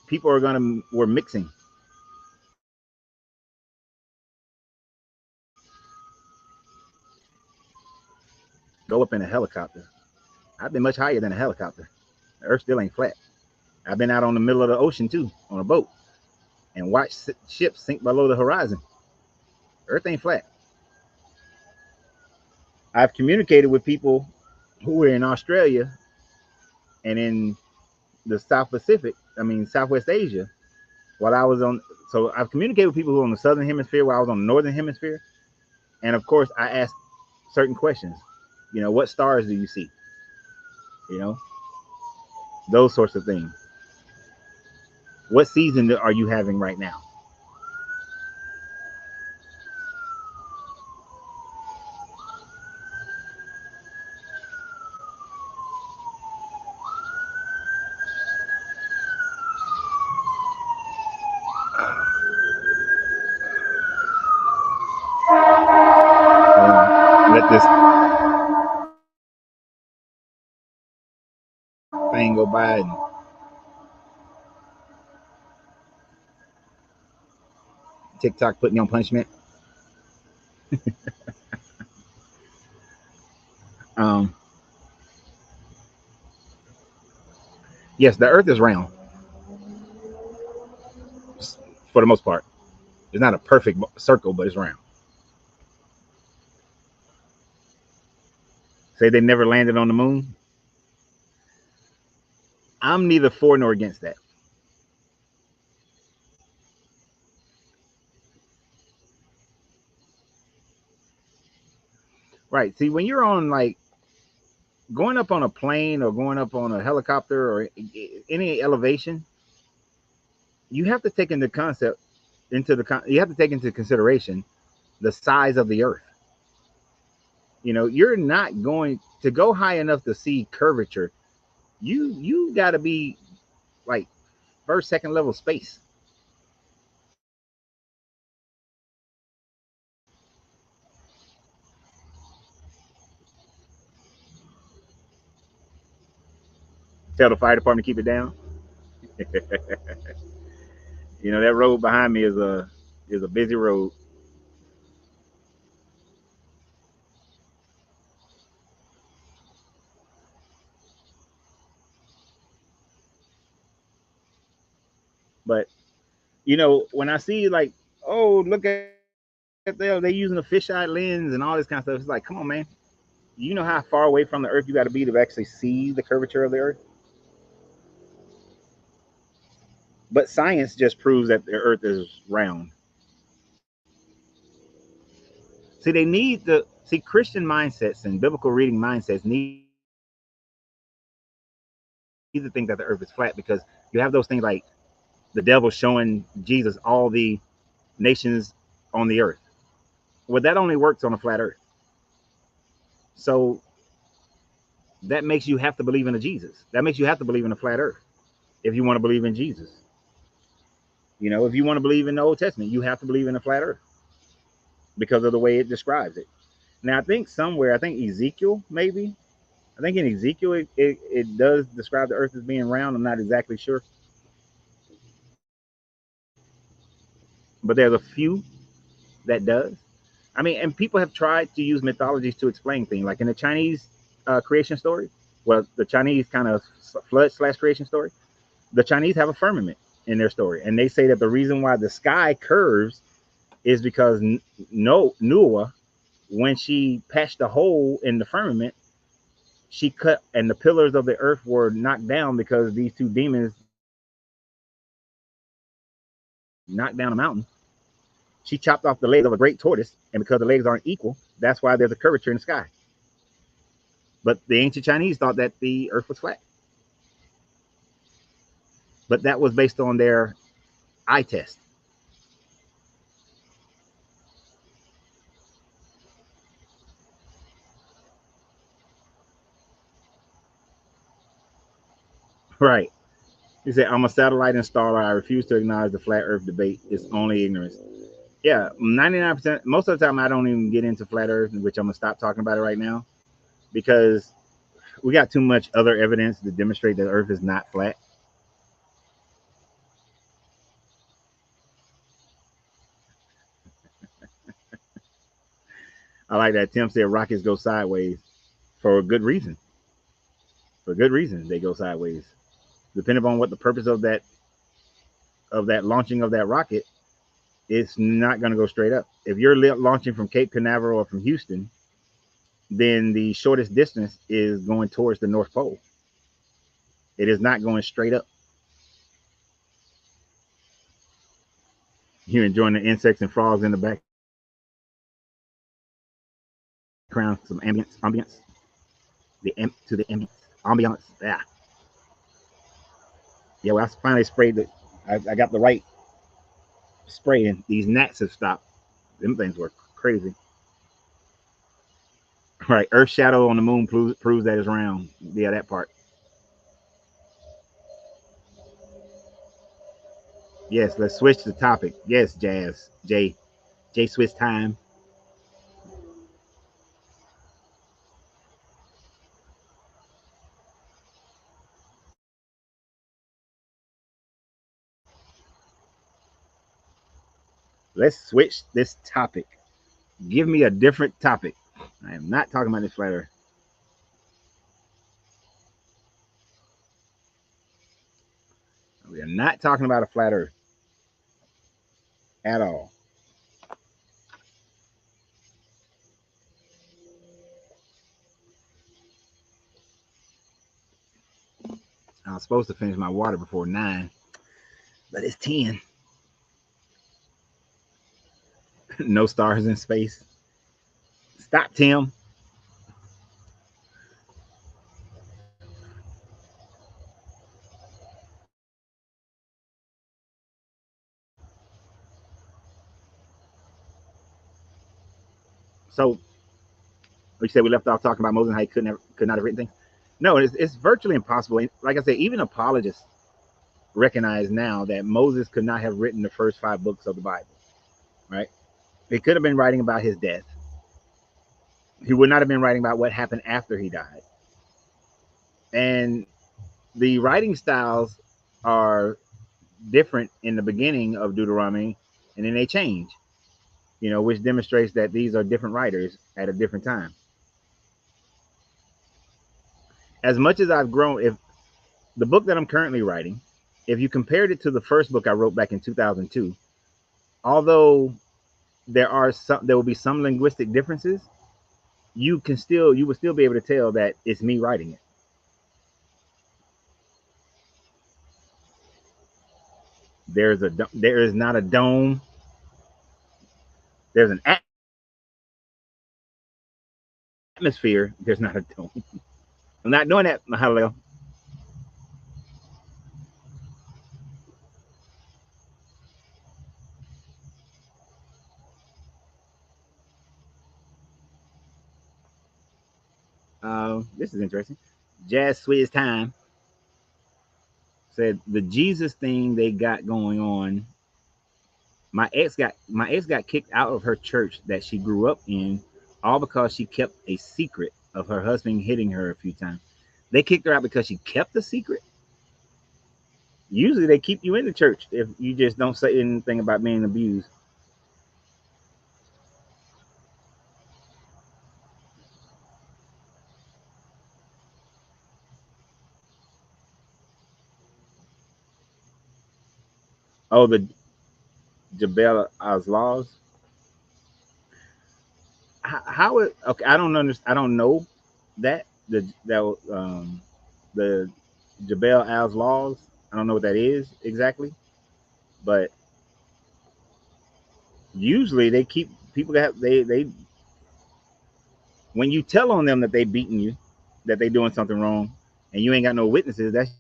people were mixing. Go up in a helicopter. I've been much higher than a helicopter. The earth still ain't flat. I've been out on the middle of the ocean too, on a boat, and watched ships sink below the horizon. Earth ain't flat. I've communicated with people who were in Australia and in the South Pacific, Southwest Asia, while I was on. So I've communicated with people who are on the Southern Hemisphere while I was on the Northern Hemisphere. And of course, I asked certain questions. What stars do you see? You know, those sorts of things. What season are you having right now? Let this thing go by and TikTok putting you on punishment. Um, yes, the Earth is round for the most part. It's not a perfect circle, but it's round. Say they never landed on the moon. I'm neither for nor against that. Right. See, when you're on like going up on a plane or going up on a helicopter or any elevation, you have to take into concept you have to take into consideration the size of the Earth. You're not going to go high enough to see curvature. You got to be like first, second level space. Tell the fire department to keep it down. That road behind me is a busy road. But when I see like, oh, look at they using a fisheye lens and all this kind of stuff, it's like, come on, man. You know how far away from the Earth you got to be to actually see the curvature of the Earth? But science just proves that the Earth is round. See, they need to see Christian mindsets and biblical reading mindsets need either think that the earth is flat, because you have those things like the devil showing Jesus all the nations on the earth. Well, that only works on a flat earth. So that makes you have to believe in a Jesus. That makes you have to believe in a flat earth if you want to believe in Jesus. You know, if you want to believe in the Old Testament, you have to believe in a flat earth because of the way it describes it. Now, I think somewhere, I think Ezekiel, maybe. I think in Ezekiel, it does describe the earth as being round. I'm not exactly sure. But there's a few that does. I mean, and people have tried to use mythologies to explain things, like in the Chinese creation story. Well, the Chinese kind of flood / creation story. The Chinese have a firmament in their story, and they say that the reason why the sky curves is because Noah, when she patched a hole in the firmament, she cut, and the pillars of the earth were knocked down because these two demons knocked down a mountain. She chopped off the legs of a great tortoise, and because the legs aren't equal, that's why there's a curvature in the sky. But the ancient Chinese thought that the earth was flat. But that was based on their eye test. Right. He said, I'm a satellite installer. I refuse to acknowledge the flat earth debate. It's only ignorance. Yeah, 99%. Most of the time, I don't even get into flat earth, which I'm going to stop talking about it right now, because we got too much other evidence to demonstrate that earth is not flat. I like that Tim said rockets go sideways for a good reason. For good reason, they go sideways. Depending on what the purpose of that launching of that rocket, it's not going to go straight up. If you're launching from Cape Canaveral or from Houston, then the shortest distance is going towards the North Pole. It is not going straight up. You're enjoying the insects and frogs in the background, some ambience, the ambience. Yeah, yeah. Well, I finally sprayed the. I got the right spray, and these gnats have stopped. Them things were crazy. Right, Earth shadow on the moon proves that it's round. Yeah, that part. Yes, let's switch the topic. Yes, Jazz, J Swiss time. Let's switch this topic. Give me a different topic. I am not talking about this flat earth. We are not talking about a flat earth at all. I was supposed to finish my water before 9, but it's 10. No stars in space. Stop, Tim. So you said we left off talking about Moses and how he could not have written things. No, it's virtually impossible. Like I said, even apologists recognize now that Moses could not have written the first 5 books of the Bible. Right? He could have been writing about his death. He would not have been writing about what happened after he died. And the writing styles are different in the beginning of Deuteronomy, and then they change, which demonstrates that these are different writers at a different time. As much as I've grown, if the book that I'm currently writing, if you compared it to the first book I wrote back in 2002, although there will be some linguistic differences, you would still be able to tell that it's me writing it. There is not a dome. There's an atmosphere. There's not a dome. I'm not doing that, Mahalel. This is interesting. Jazz Swizz Time said the Jesus thing they got going on. My ex got kicked out of her church that she grew up in, all because she kept a secret of her husband hitting her a few times. They kicked her out because she kept the secret. Usually they keep you in the church if you just don't say anything about being abused. Oh, the Jabel Azlaws. How it? Okay, I don't understand. I don't know that the Jabel Azlaws. I don't know what that is exactly, but usually they keep people that they when you tell on them that they beating you, that they doing something wrong, and you ain't got no witnesses. That's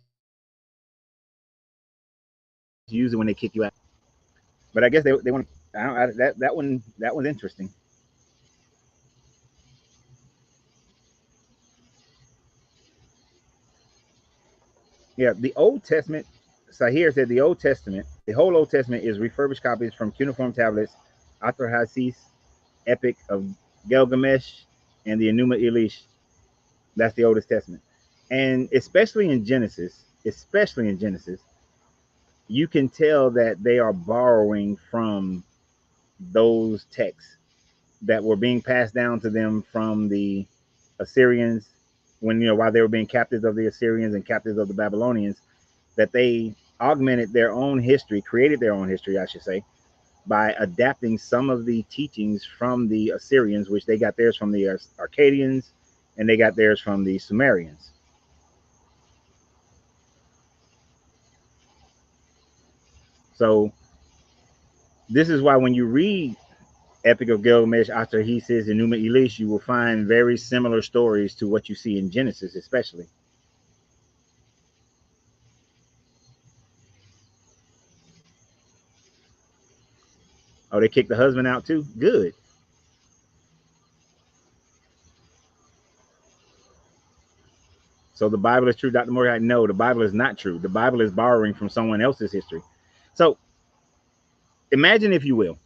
usually when they kick you out. But I guess they want that one's interesting. Yeah, the Old Testament. Sahir said the Old Testament, the whole Old Testament is refurbished copies from cuneiform tablets, Atrahasis, Epic of Gilgamesh, and the Enuma Elish. That's the oldest testament. And especially in Genesis, you can tell that they are borrowing from those texts that were being passed down to them from the Assyrians when, while they were being captives of the Assyrians and captives of the Babylonians, that they augmented their own history, created their own history, I should say, by adapting some of the teachings from the Assyrians, which they got theirs from the Arcadians and they got theirs from the Sumerians. So this is why when you read Epic of Gilgamesh, after he says Enuma Elish, you will find very similar stories to what you see in Genesis, especially. Oh, they kicked the husband out too? Good. So the Bible is true, Dr. Moriarty? No, the Bible is not true. The Bible is borrowing from someone else's history. So imagine, if you will,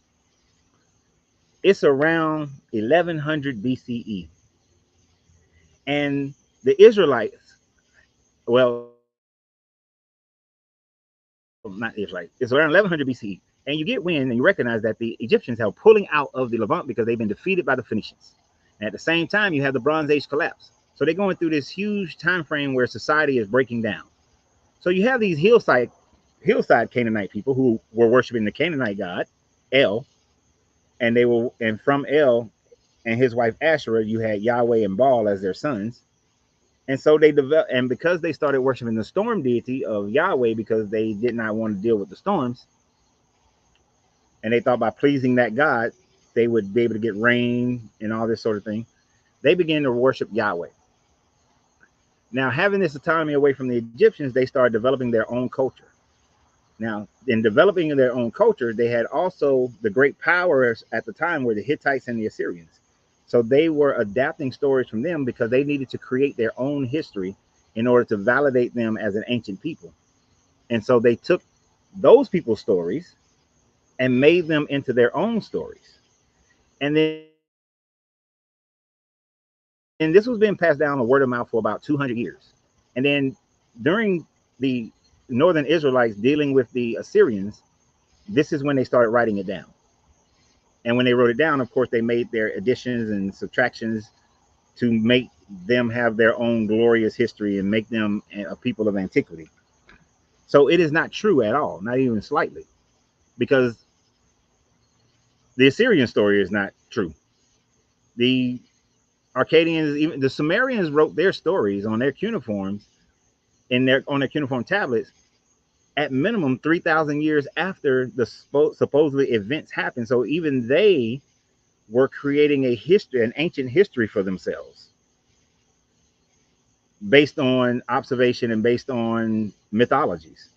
it's around 1100 BCE, and the Israelites, well, not Israelites, it's around 1100 BCE, and you get wind and you recognize that the Egyptians are pulling out of the Levant because they've been defeated by the Phoenicians. And at the same time, you have the Bronze Age collapse. So they're going through this huge time frame where society is breaking down. So you have these hillside Canaanite people who were worshiping the Canaanite god El, and from El and his wife Asherah, you had Yahweh and Baal as their sons. And so they developed, and because they started worshiping the storm deity of Yahweh because they did not want to deal with the storms, and they thought by pleasing that God, they would be able to get rain and all this sort of thing, they began to worship Yahweh. Now, having this autonomy away from the Egyptians, they started developing their own culture. Now, in developing their own culture, they had also the great powers at the time were the Hittites and the Assyrians. So they were adapting stories from them because they needed to create their own history in order to validate them as an ancient people. And so they took those people's stories and made them into their own stories. And then and this was being passed down a word of mouth for about 200 years. And then during the northern Israelites dealing with the Assyrians, this is when they started writing it down. And when they wrote it down, of course, they made their additions and subtractions to make them have their own glorious history and make them a people of antiquity. So it is not true at all, not even slightly, because the Assyrian story is not true. The Arcadians, even the Sumerians, wrote their stories on their cuneiforms on their cuneiform tablets at minimum 3,000 years after the supposedly events happened. So even they were creating a history, an ancient history for themselves, based on observation and based on mythologies.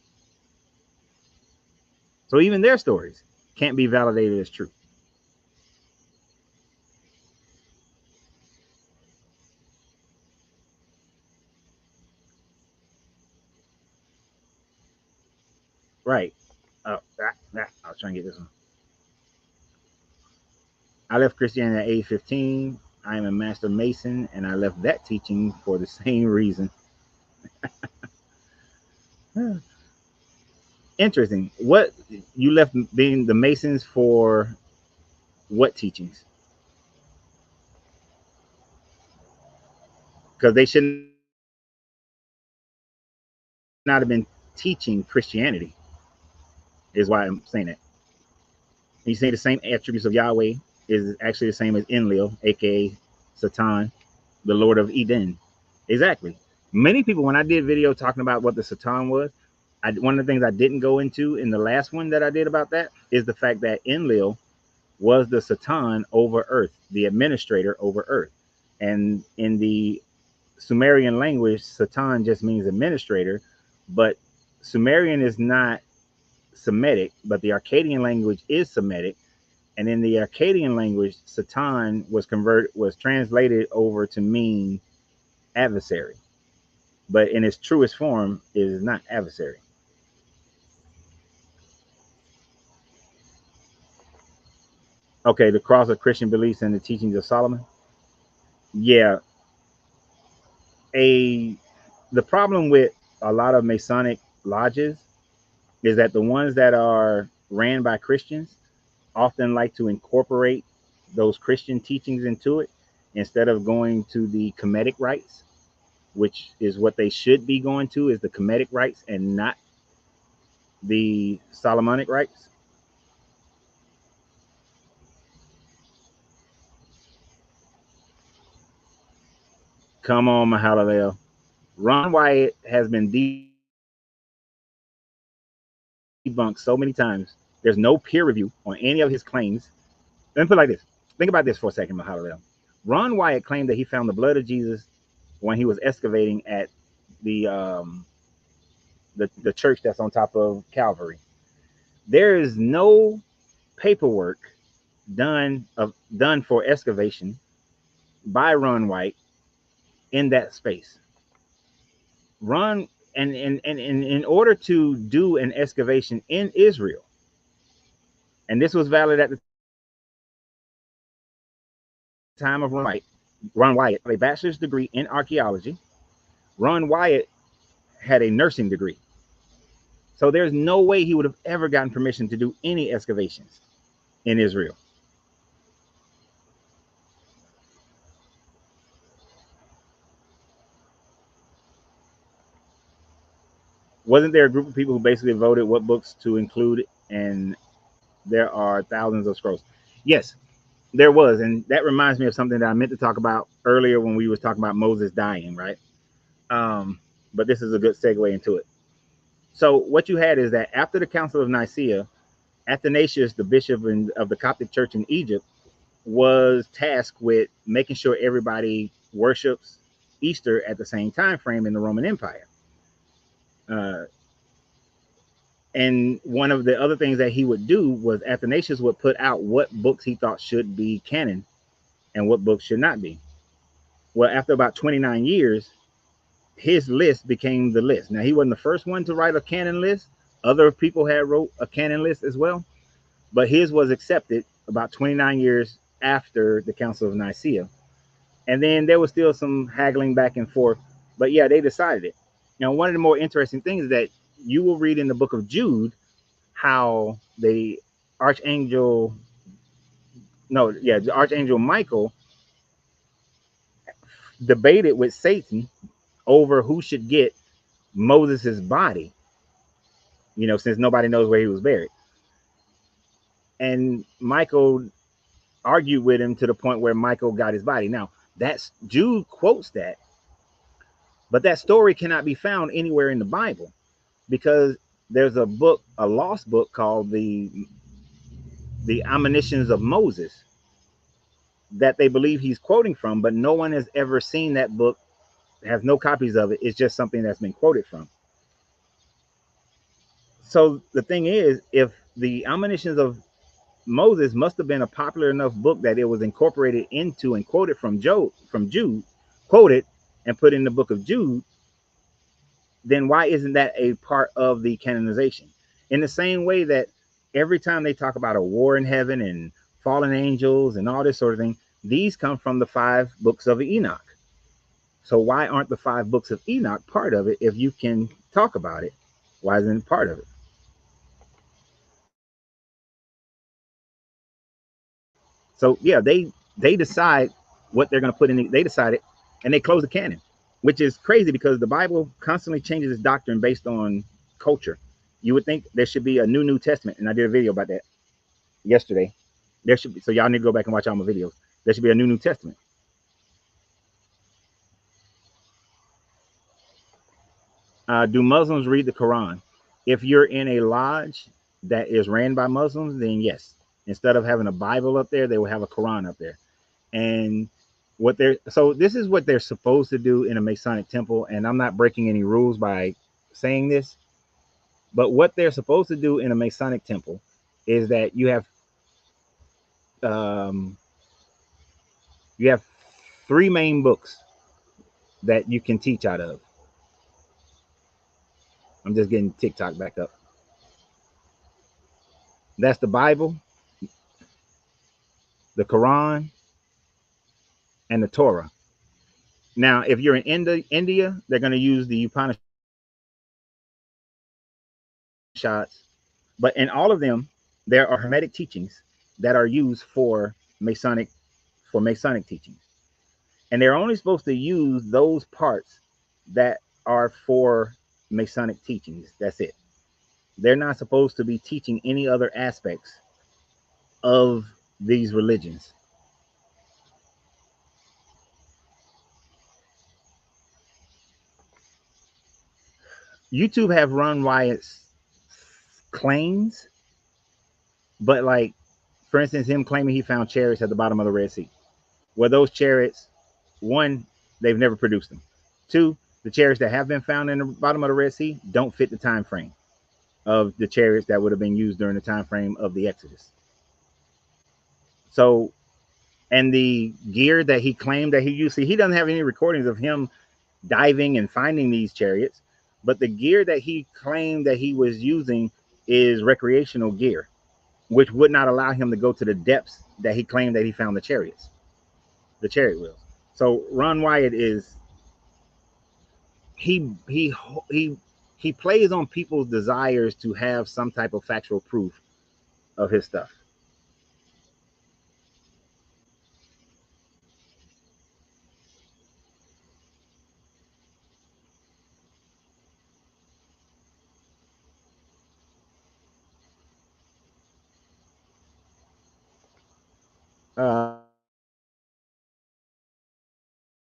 So even their stories can't be validated as true. Right. I was trying to get this one. I left Christianity at age 15. I am a master mason, and I left that teaching for the same reason. Interesting. What you left being the Masons for? What teachings? Because they should not have been teaching Christianity. Is why I'm saying that. You say the same attributes of Yahweh is actually the same as Enlil, aka Satan, the Lord of Eden. Exactly. Many people, when I did video talking about what the Satan was, one of the things I didn't go into in the last one that I did about that is the fact that Enlil was the Satan over Earth, the administrator over Earth. And in the Sumerian language, Satan just means administrator, but Sumerian is not Semitic, but the Akkadian language is Semitic. And in the Akkadian language, Satan was translated over to mean adversary, but in its truest form, it is not adversary. Okay, the cross of Christian beliefs and the teachings of Solomon. Yeah, a the problem with a lot of Masonic lodges is that the ones that are ran by Christians often like to incorporate those Christian teachings into it instead of going to the Kemetic rites, which is what they should be going to, is the Kemetic rites and not the Solomonic rites. Come on, Mahalalel. Ron Wyatt has been debunked so many times. There's no peer review on any of his claims. Let me put it like this. Think about this for a second, Mahalalel. Ron Wyatt claimed that he found the blood of Jesus when he was excavating at the the church that's on top of Calvary. There is no paperwork done for excavation by Ron White in that space. Ron and in order to do an excavation in Israel, and this was valid at the time of Ron Wyatt, a bachelor's degree in archaeology. Ron Wyatt had a nursing degree. So there's no way he would have ever gotten permission to do any excavations in Israel. Wasn't there a group of people who basically voted what books to include? And there are thousands of scrolls. Yes, there was. And that reminds me of something that I meant to talk about earlier when we was talking about Moses dying, right? But this is a good segue into it. So what you had is that after the Council of Nicaea, Athanasius, the bishop of the Coptic Church in Egypt, was tasked with making sure everybody worships Easter at the same time frame in the Roman Empire. Uh, and one of the other things that he would do was Athanasius would put out what books he thought should be canon and what books should not be. Well, after about 29 years, his list became the list. Now, he wasn't the first one to write a canon list. Other people had wrote a canon list as well, but his was accepted about 29 years after the Council of Nicaea. And then there was still some haggling back and forth, but yeah, they decided it. Now, one of the more interesting things is that you will read in the book of Jude how the archangel, no, yeah, the archangel Michael debated with Satan over who should get Moses's body, since nobody knows where he was buried. And Michael argued with him to the point where Michael got his body. Now, that's Jude quotes that, but that story cannot be found anywhere in the Bible because there's a book, a lost book called the Admonitions of Moses that they believe he's quoting from, but no one has ever seen that book, has no copies of it. It's just something that's been quoted from. So the thing is, if the Admonitions of Moses must have been a popular enough book that it was incorporated into and quoted from Jude, quoted and put in the book of Jude, then why isn't that a part of the canonization? In the same way that every time they talk about a war in heaven and fallen angels and all this sort of thing, these come from the 5 books of Enoch. So why aren't the 5 books of Enoch part of it? If you can talk about it, why isn't it part of it? So yeah, they decide what they're going to put in. They decide it, and they close the canon, which is crazy because the Bible constantly changes its doctrine based on culture. You would think there should be a New Testament, and I did a video about that yesterday. There should be, so y'all need to go back and watch all my videos. There should be a New Testament. Do Muslims read the Quran? If you're in a lodge that is ran by Muslims, then yes. Instead of having a Bible up there, they will have a Quran up there. And this is what they're supposed to do in a Masonic temple. And I'm not breaking any rules by saying this, but what they're supposed to do in a Masonic temple is that um, you have 3 main books that you can teach out of. I'm just getting TikTok back up. That's the Bible, the Quran, and the Torah. Now, if you're in India, they're going to use the Upanishads, but in all of them, there are Hermetic teachings that are used for Masonic teachings, and they're only supposed to use those parts that are for Masonic teachings. That's it. They're not supposed to be teaching any other aspects of these religions. YouTube have run Wyatt's claims, but like, for instance, him claiming he found chariots at the bottom of the Red Sea. Well, those chariots, one, they've never produced them. Two, the chariots that have been found in the bottom of the Red Sea don't fit the time frame of the chariots that would have been used during the time frame of the Exodus. So, and the gear that he claimed that he used, see, he doesn't have any recordings of him diving and finding these chariots, but the gear that he claimed that he was using is recreational gear, which would not allow him to go to the depths that he claimed that he found the chariots, the chariot wheels. So Ron Wyatt is he he he he plays on people's desires to have some type of factual proof of his stuff. Uh,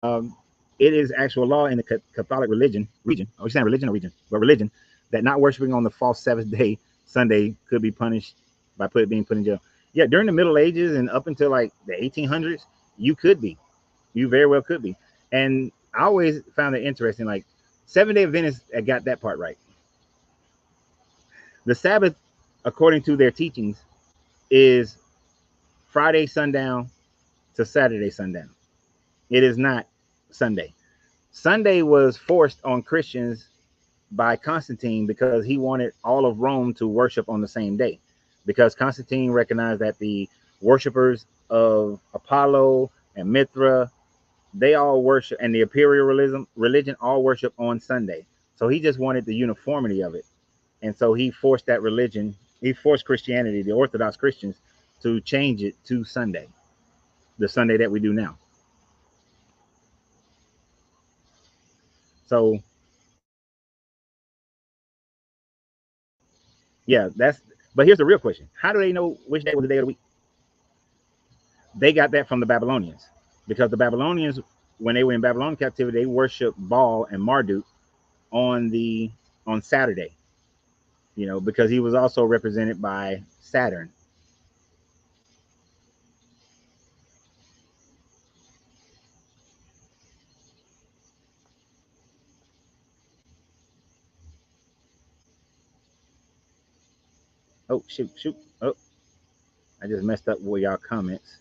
um, it is actual law in the Catholic region. Are you saying religion or region? But religion, that not worshiping on the false Sabbath day, Sunday, could be punished by being put in jail. Yeah, during the Middle Ages and up until like the 1800s, you could be. You very well could be. And I always found it interesting. Like, Seventh Day Adventists got that part right. The Sabbath, according to their teachings, is Friday sundown to Saturday sundown. It is not Sunday. Sunday was forced on Christians by Constantine because he wanted all of Rome to worship on the same day. Because Constantine recognized that the worshippers of Apollo and Mithra, they all worship, and the imperial religion all worship on Sunday. So he just wanted the uniformity of it. And so he forced that religion, he forced Christianity, the Orthodox Christians, to change it to Sunday, the Sunday that we do now. So yeah, but here's the real question. How do they know which day was the day of the week? They got that from the Babylonians, because the Babylonians, when they were in Babylonian captivity, they worshiped Baal and Marduk on Saturday, because he was also represented by Saturn. Oh, shoot. Oh, I just messed up with y'all comments.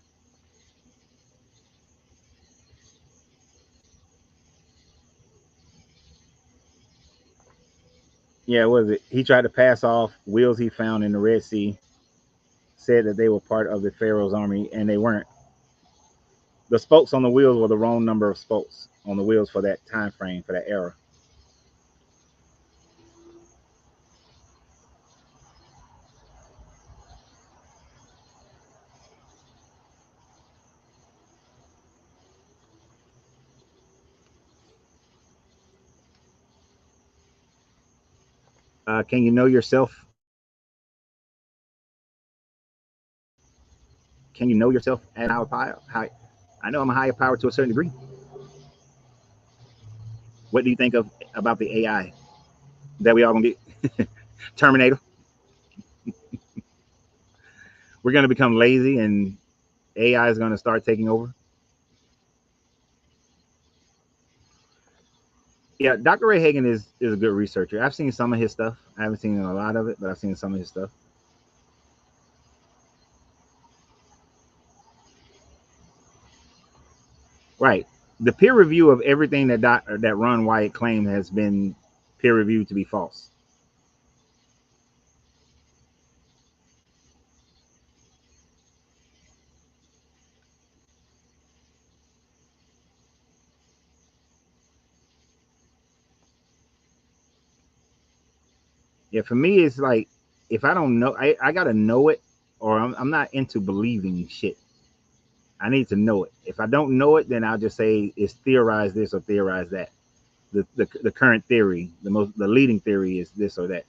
Yeah, what was it? He tried to pass off wheels he found in the Red Sea, said that they were part of the Pharaoh's army, and they weren't. The spokes on the wheels were the wrong number of spokes on the wheels for that time frame, for that era. Can you know yourself? Can you know yourself as a higher power? I know I'm a higher power to a certain degree. What do you think of about the AI that we all gonna get? Terminator. We're gonna become lazy, and AI is gonna start taking over. Yeah, Dr. Ray Hagan is a good researcher. I've seen some of his stuff. I haven't seen a lot of it, but I've seen some of his stuff. Right. The peer review of everything that Ron Wyatt claimed has been peer reviewed to be false. Yeah, for me, it's like if I don't know, I gotta know it, or I'm not into believing shit. I need to know it. If I don't know it, then I'll just say it's theorize this or theorize that. The current theory, the leading theory is this or that.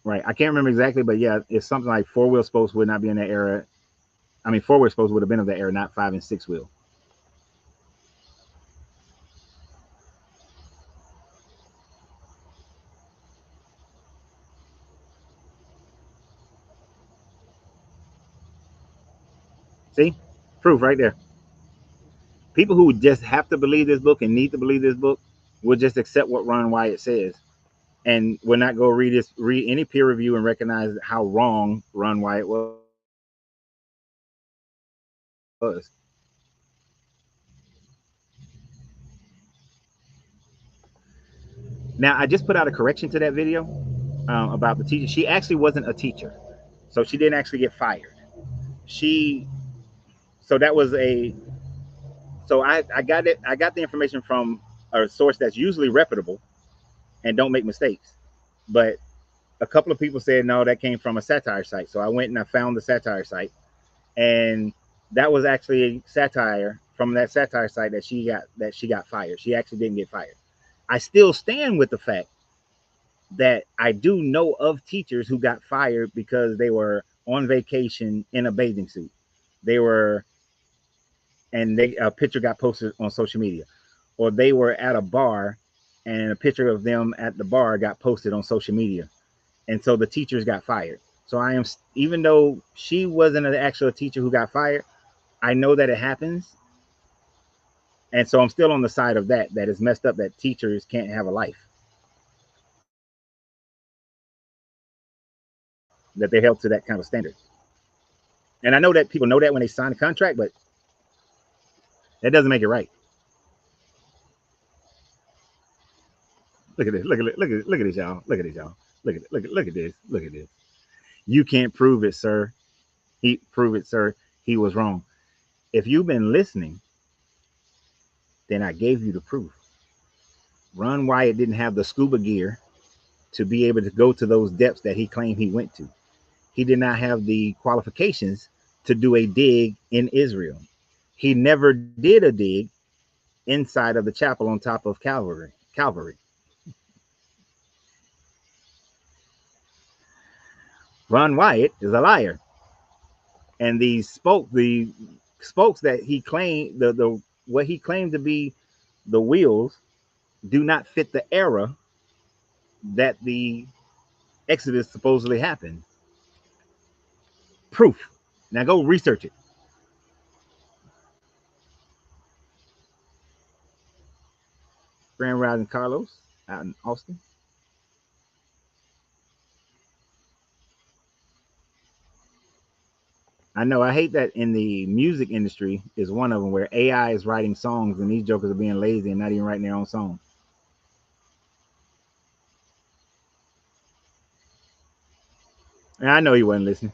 Right. I can't remember exactly, but yeah, it's something like four wheel spokes would not be in that era. I mean, four wheel spokes would have been of that era, not five and six wheel. See, proof right there. People who just have to believe this book and need to believe this book will just accept what Ron Wyatt says and will not go read any peer review and recognize how wrong Ron Wyatt was. Now, I just put out a correction to that video about the teacher. She actually wasn't a teacher, so she didn't actually get fired. She so that was a so I got it. I got the information from a source that's usually reputable and don't make mistakes. But a couple of people said no, that came from a satire site. So I went and I found the satire site, and that was actually a satire from that satire site that she got fired. She actually didn't get fired. I still stand with the fact that I do know of teachers who got fired because they were on vacation in a bathing suit. They were, and they a picture got posted on social media, or they were at a bar, and a picture of them at the bar got posted on social media, and so the teachers got fired. So I am, even though she wasn't an actual teacher who got fired, I know that it happens, and so I'm still on the side of that. That is messed up that teachers can't have a life, that they're held to that kind of standard. And I know that people know that when they sign a contract, but that doesn't make it right. Look at this. Look at this, y'all. Look at this, y'all. Look at this. Look at this. You can't prove it, sir. Prove it, sir. He was wrong. If you've been listening, then I gave you the proof. Ron Wyatt didn't have the scuba gear to be able to go to those depths that he claimed he went to. He did not have the qualifications to do a dig in Israel. He never did a dig inside of the chapel on top of Calvary. Calvary. Ron Wyatt is a liar, and the spokes that he claimed the what he claimed to be the wheels do not fit the era that the Exodus supposedly happened. Proof. Now go research it. Grand Rising Carlos. out in Austin. I know. I hate that in the music industry is one of them where AI is writing songs and these jokers are being lazy and not even writing their own song. And I know he wasn't listening.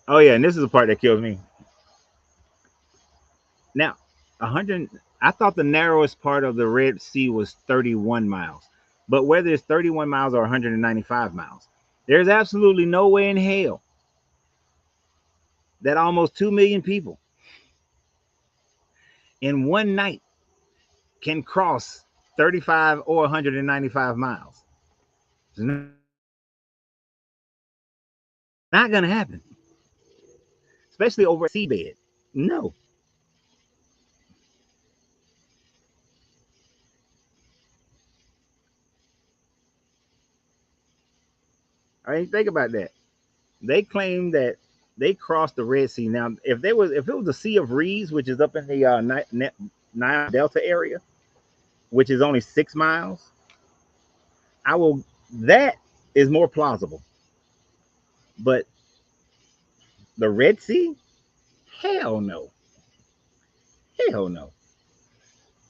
Oh yeah, and this is the part that kills me. Now, 100. I thought the narrowest part of the Red Sea was 31 miles, but whether it's 31 miles or 195 miles, there's absolutely no way in hell that almost 2 million people in one night can cross 35 or 195 miles. It's not going to happen, especially over a seabed. No. I mean, think about that. They claim that they crossed the Red Sea. Now, if it was the Sea of Reeds, which is up in the Nile Delta area, which is only 6 miles, I will. That is more plausible. But the Red Sea, hell no, hell no.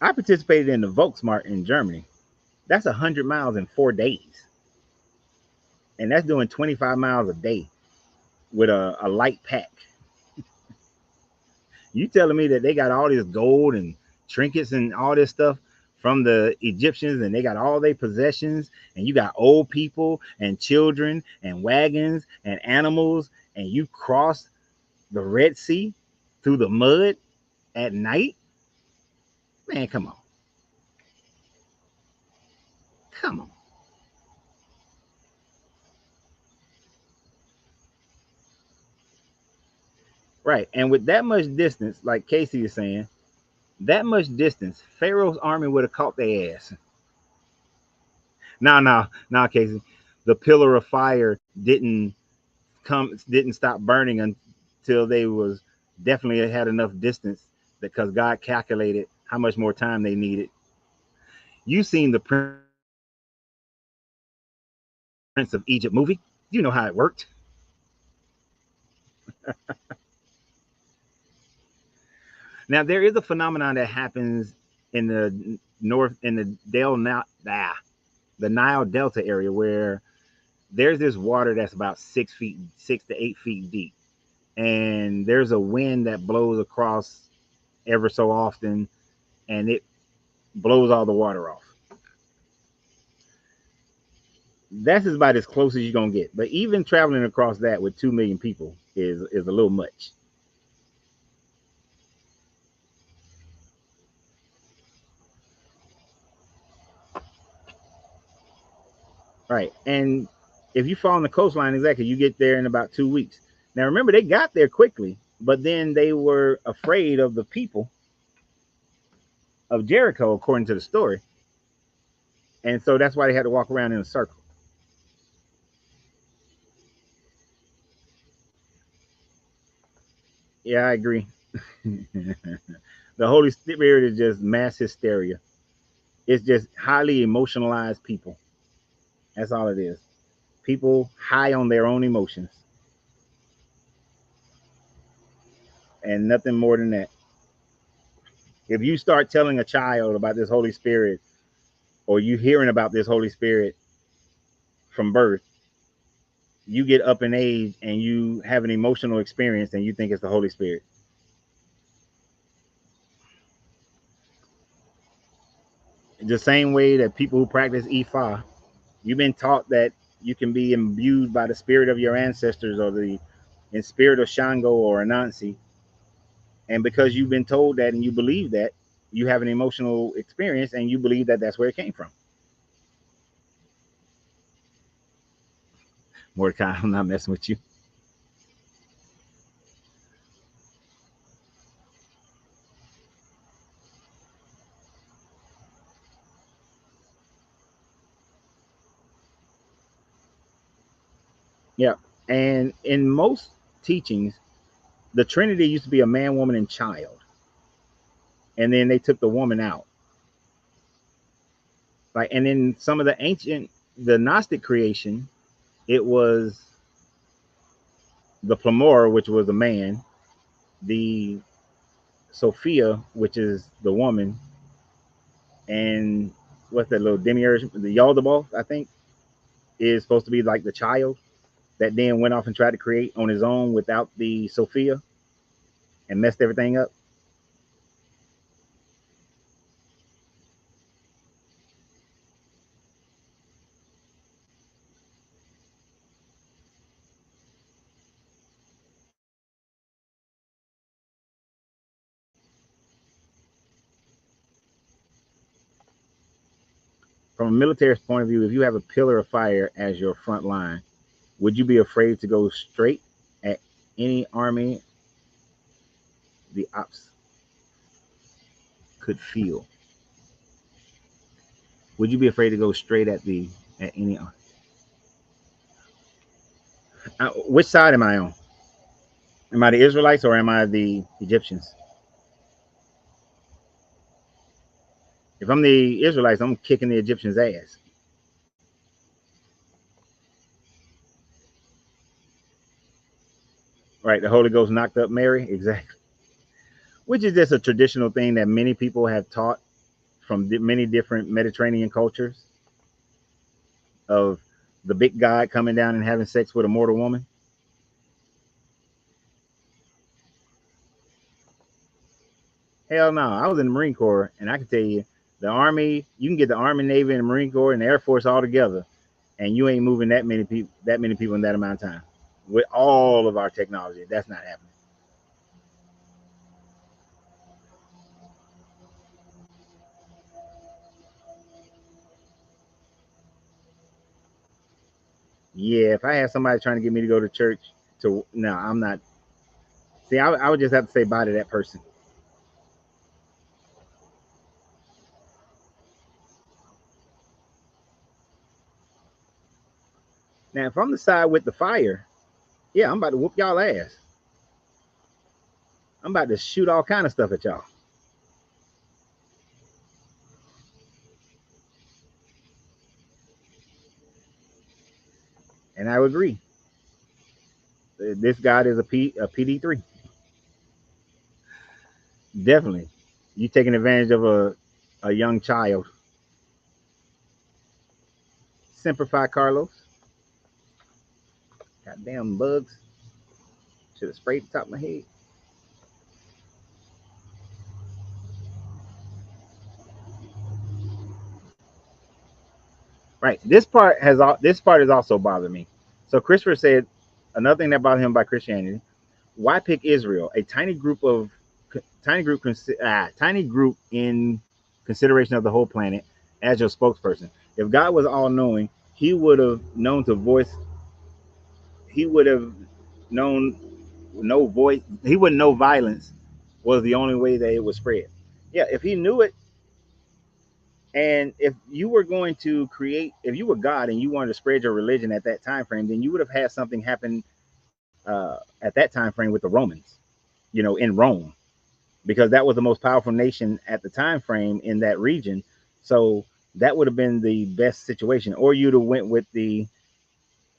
I participated in the Volksmark in Germany. That's 100 miles in 4 days, and that's doing 25 miles a day with a light pack. You telling me that they got all this gold and trinkets and all this stuff from the Egyptians and they got all their possessions and you got old people and children and wagons and animals and you cross the Red Sea through the mud at night? Man, come on. Come on. Right. And with that much distance, like Casey is saying, that much distance, Pharaoh's army would have caught their ass. No, Casey. The pillar of fire didn't stop burning until they was definitely had enough distance because God calculated how much more time they needed. You seen the Prince of Egypt movie? You know how it worked. Now there is a phenomenon that happens in the north in the the Nile Delta area where there's this water that's about 6 feet, 6 to 8 feet deep, and there's a wind that blows across ever so often, and it blows all the water off. That's about as close as you're gonna get. But even traveling across that with 2 million people is a little much, right? And if you fall on the coastline, exactly, you get there in about 2 weeks. Now remember, they got there quickly, but then they were afraid of the people of Jericho, according to the story, and so that's why they had to walk around in a circle. Yeah, I agree. The Holy Spirit is just mass hysteria. It's just highly emotionalized people. That's all it is. People high on their own emotions and nothing more than that. If you start telling a child about this Holy Spirit or you hearing about this Holy Spirit from birth, you get up in age and you have an emotional experience and you think it's the Holy Spirit. The same way that people who practice Ifa, you've been taught that you can be imbued by the spirit of your ancestors or the in spirit of Shango or Anansi, and because you've been told that and you believe that, you have an emotional experience and you believe that that's where it came from. Mordecai, I'm not messing with you. Yeah. And in most teachings, the Trinity used to be a man, woman, and child. And then they took the woman out. Like, and in some of the Gnostic creation, it was the Plamor, which was a man, the Sophia, which is the woman, and what's that little demiurge, the Yaldabaoth, I think, is supposed to be like the child that then went off and tried to create on his own without the Sophia and messed everything up. From a military point of view, if you have a pillar of fire as your front line, would you be afraid to go straight at any army the ops could feel? Would you be afraid to go straight at any? Which side am I on? Am I the Israelites or am I the Egyptians? If I'm the Israelites, I'm kicking the Egyptians' ass. Right? The Holy Ghost knocked up Mary, exactly. Which is just a traditional thing that many people have taught from many different Mediterranean cultures of the big God coming down and having sex with a mortal woman. Hell no. I was in the Marine Corps, and I can tell you, the Army, you can get the Army, Navy, and the Marine Corps and the Air Force all together, and you ain't moving that many people in that amount of time with all of our technology. That's not happening. Yeah, if I had somebody trying to get me to go to church, to no, I'm not. See, I would just have to say bye to that person. Now, if I'm the side with the fire, yeah, I'm about to whoop y'all ass. I'm about to shoot all kind of stuff at y'all. And I would agree. This God is a PD3. Definitely. You taking advantage of a young child. Simplify, Carlos. Goddamn bugs. Should have sprayed the top of my head. Right. This part has also bothered me. So Christopher said another thing that bothered him about Christianity. Why pick Israel, a tiny group in consideration of the whole planet, as your spokesperson? If God was all knowing, He would have known to voice. He would have known no voice. He wouldn't know violence was the only way that it would spread. Yeah, if He knew it, and if you were going to create, if you were God and you wanted to spread your religion at that time frame, then you would have had something happen at that time frame with the Romans, in Rome, because that was the most powerful nation at the time frame in that region. So that would have been the best situation. Or you'd have went with the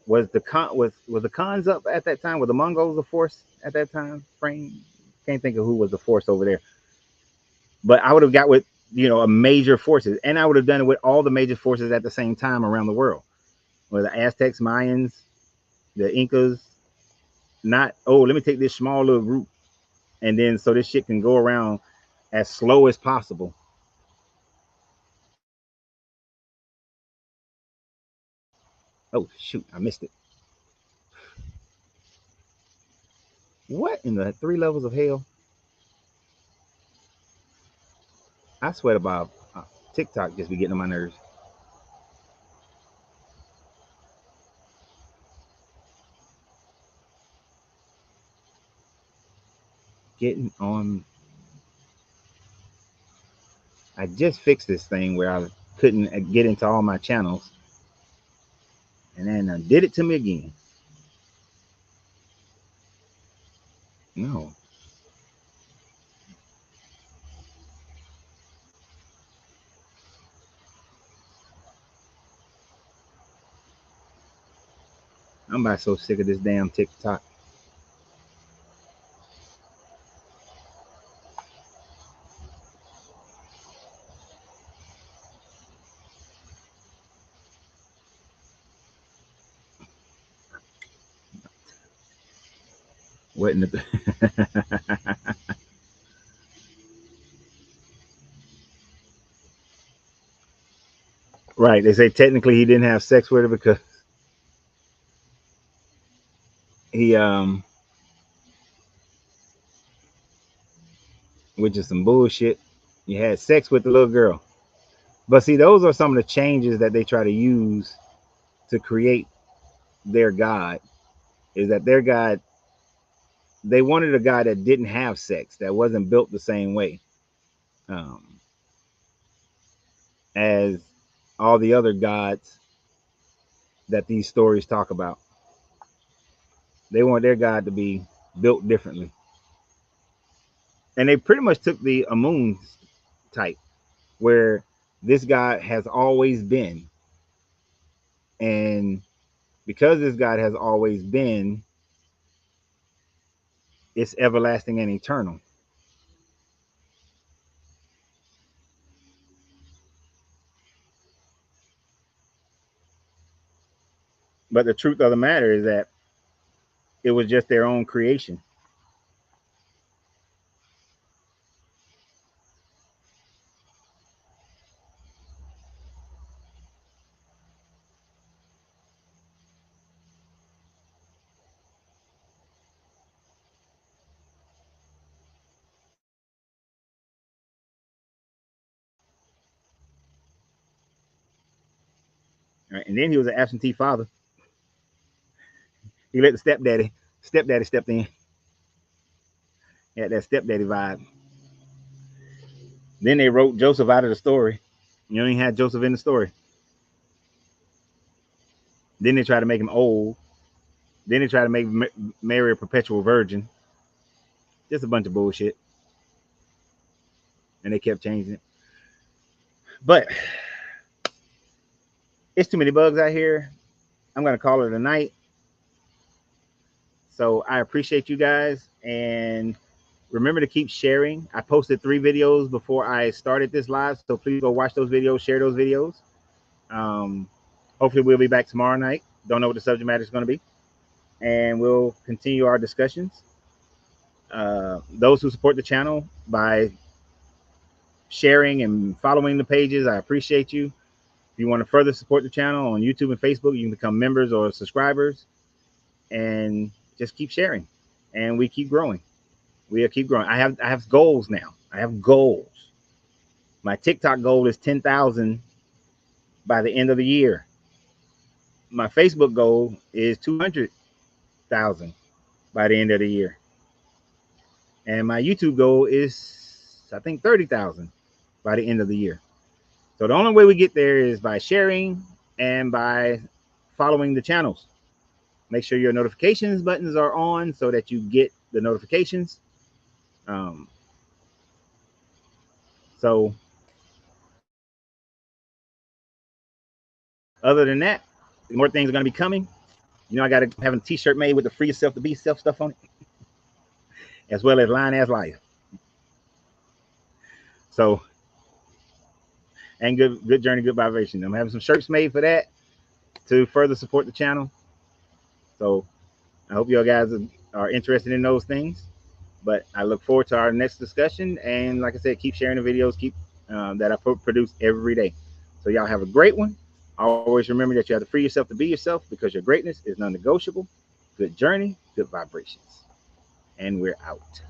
was the cons up at that time? Were the Mongols the force at that time frame? Can't think of who was the force over there. But I would have got with a major forces, and I would have done it with all the major forces at the same time around the world. Where the Aztecs, Mayans, the Incas, not let me take this small little group, and then so this shit can go around as slow as possible. Oh shoot, I missed it. What in the three levels of hell? I swear to Bob, TikTok just be getting on my nerves. Getting on. I just fixed this thing where I couldn't get into all my channels, and then did it to me again. No. I'm about so sick of this damn TikTok. What in the right? They say technically he didn't have sex with her because he which is some bullshit. You had sex with the little girl. But see, those are some of the changes that they try to use to create their God. Is that their God? They wanted a God that didn't have sex, that wasn't built the same way um, as all the other gods that these stories talk about. They want their God to be built differently. And they pretty much took the Amun type, where this God has always been. And because this God has always been, it's everlasting and eternal. But the truth of the matter is that it was just their own creation. Right? And then he was an absentee father. He let the stepdaddy stepped in. He had that stepdaddy vibe. Then they wrote Joseph out of the story. You know, he had Joseph in the story. Then they tried to make him old. Then they tried to make Mary a perpetual virgin. Just a bunch of bullshit. And they kept changing it. But it's too many bugs out here. I'm going to call it a night. So I appreciate you guys. And remember to keep sharing. I posted 3 videos before I started this live. So please go watch those videos, share those videos. Hopefully we'll be back tomorrow night. Don't know what the subject matter is going to be. And we'll continue our discussions. Those who support the channel by sharing and following the pages, I appreciate you. If you want to further support the channel on YouTube and Facebook, you can become members or subscribers and just keep sharing. And we keep growing. We'll keep growing. I have goals now. I have goals. My TikTok goal is 10,000 by the end of the year. My Facebook goal is 200,000 by the end of the year. And my YouTube goal is, I think, 30,000 by the end of the year. So the only way we get there is by sharing and by following the channels. Make sure your notifications buttons are on so that you get the notifications. So other than that, more things are going to be coming. You know, I got to have a t-shirt made with the free yourself to be self stuff on it, as well as line as life. So, and good journey, good vibration. I'm having some shirts made for that to further support the channel. So I hope you guys are interested in those things. But I look forward to our next discussion. And like I said, keep sharing the videos, keep that I produce every day. So y'all have a great one. Always remember that you have to free yourself to be yourself because your greatness is non-negotiable. Good journey, good vibrations. And we're out.